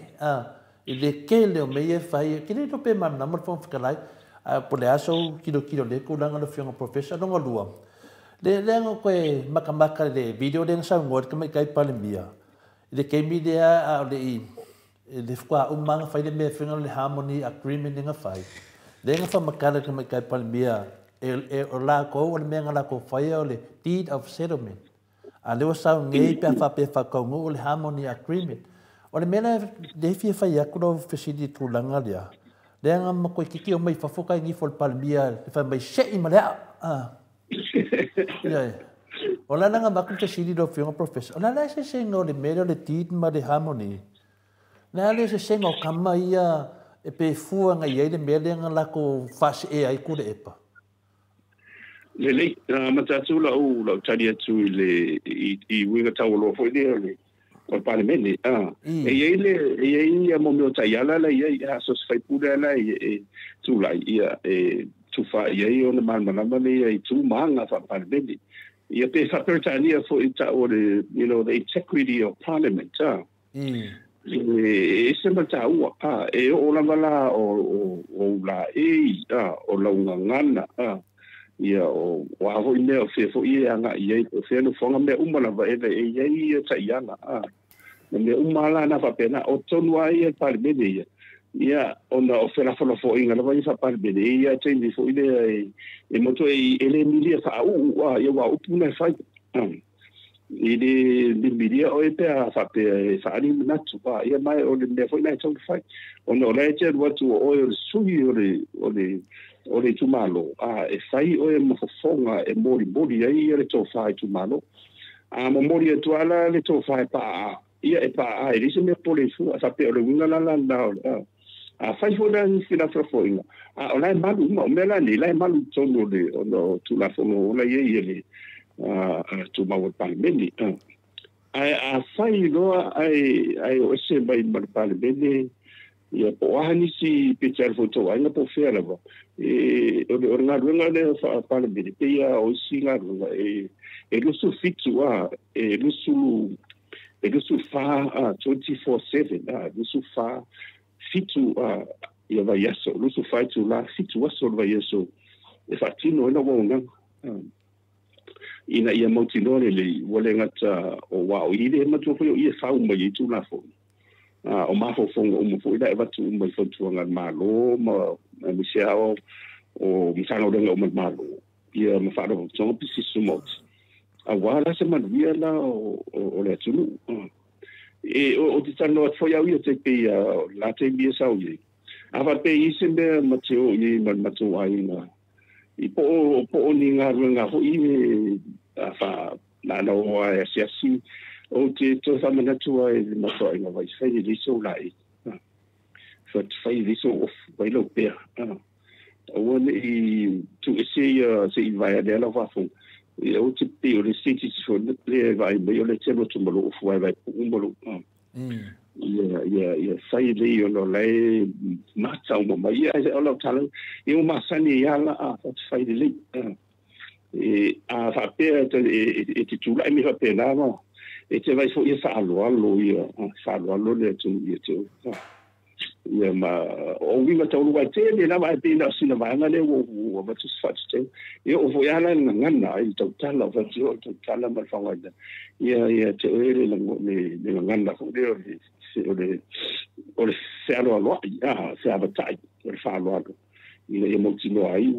ele kele o me fai que nem to pe man na mo fonga fe kalai por aso kilo le ko langa le fianga professor no lua le lengo ko makamaka le video den sa ngor ke mai kai palimia le ke media le fwa umanga fai le me fianga le harmony agreement nga fai lenga fa makala ke mai kai palimia o la ko o le menga la ko fai o le deed of settlement le sa ngei pe fa ko ngo le harmony agreement o le mena de fi fai ya ko fesidi tu langa dia lenga ma ko kiki o mai fa foka ngi fol palimia fa mai shei ma Ola nanga makul te sidi do fianga professor. Ola la se sengo le mero le tit ma de harmony. Na le se sengo kama ia e pe fuanga ia le mele nga la ko fas e ai ku de epa. Le matatu la tadi atu le I winga tawolo fo le o parliament e ia mo mo tayala la ia so fai pura la tu la ia tu fa ia ona mana le tu manga fa parliament ia pe fa pertania for ita or the integrity of parliament sembra ta o la mala o la o la ngana ia o wa ho ine o fe fo ia nga ia o fe no fonga me umala va ia ta iana me umala na fa pena o tonu ai parliament ia ona o fela fo inga lava fa parliament ia tendi fo ile e moto ele milia fa ia wa upuna fa ile milia o pe fa pe fa ani natu ia mai o le fo ina tau fa ona le te watu o sui o le tumalo e fai o mo fonga e mori ai le to fa tumalo mo mori to ala le to fa pa ia e pa ai se me pole fu fa pe o le winga la fai fo dan fina frofoinga o lai malu mo mela ni lai malu tono le o tu la fono la ye le tu ma wo parliament ai fai lo ai o se mai ma parliament ia po ani si picture foto ai na po fera ba o nga runga le fa parliament pe ia o singa e lo su fitu lo su fa 24/7 lo su fa fitu ia vai aso lo su fai tu la fitu aso vai aso e fatino ina wonga ina ia motinore le wole ngata o wa ile ma tu fo ia fa mai tu la fo o ma fo fonga mo fo ida e va tu mai fo tu nga malo ma mi sia o mi sa no denga o malo ia ma fa do so pisi sumot a wala se man via la o le tulu o ti tano fo ia te pe la te mi sa o ava pe ise me mateo i mateo ai na I po ni nga ho i fa na no sia si o te to fa mana tu ai ma so ai vai sai di so lai fa fai di so of vai lo pe o ni tu se vai de la fa fo o te pe o le city so le vai vai le te lo tu mo lo fo vai un mo lo ia sai le o lo le mata o mai o lo tala e o masani ia la a fai le a fa pe te tula mi fa pe na no e te vai fo ia fa alo le tu ia tu ia ma o vi ma tau vai te le na vai pe na sina vai na le o ma tu fa te e o vo ia la ngana i tau tala fa tu tala ma fa ngada ia te ele le ngana fo le o le se alo se abatai o le fa alo ile mo tino ai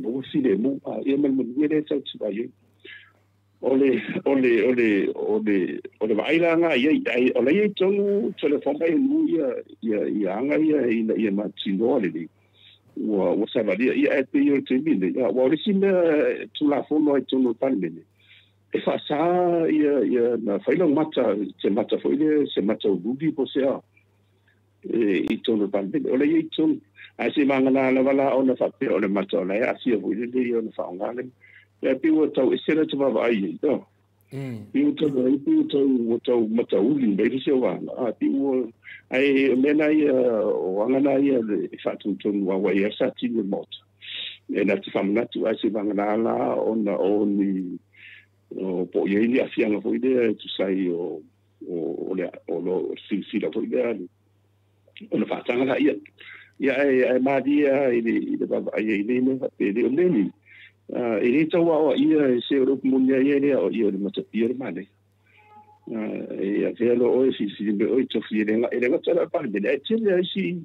mo si le mo e mo le tau tu vai ole vai la nga ai ole i tonu telefon bai nu ia anga ia ma tino le o sa va dia ia pe yo te mine ia o le sina tu la fono ai tonu palmene e fa sa ia na fa long mata foi le se mata ubi po se i tonu palmene ole i tonu ai se mangana la vala ona fa pe ole mata ole asi o le ia fa ngale ya piu tau esera te baba ai to piu tau mata uli mai se wa a piu ai mena ia o angana ia fa tu wa ia sa ti mot e na te famna tu ai se vangana la ona oni o po ye ni afia no foi de tu sai o lo si la foi de ona fa tanga ia ai ma dia i de baba ai ni me pe de ni e tau a ia se o munia ia o ia le mata pia mane e a velo o si me o to fi le nga tala pa de e tele si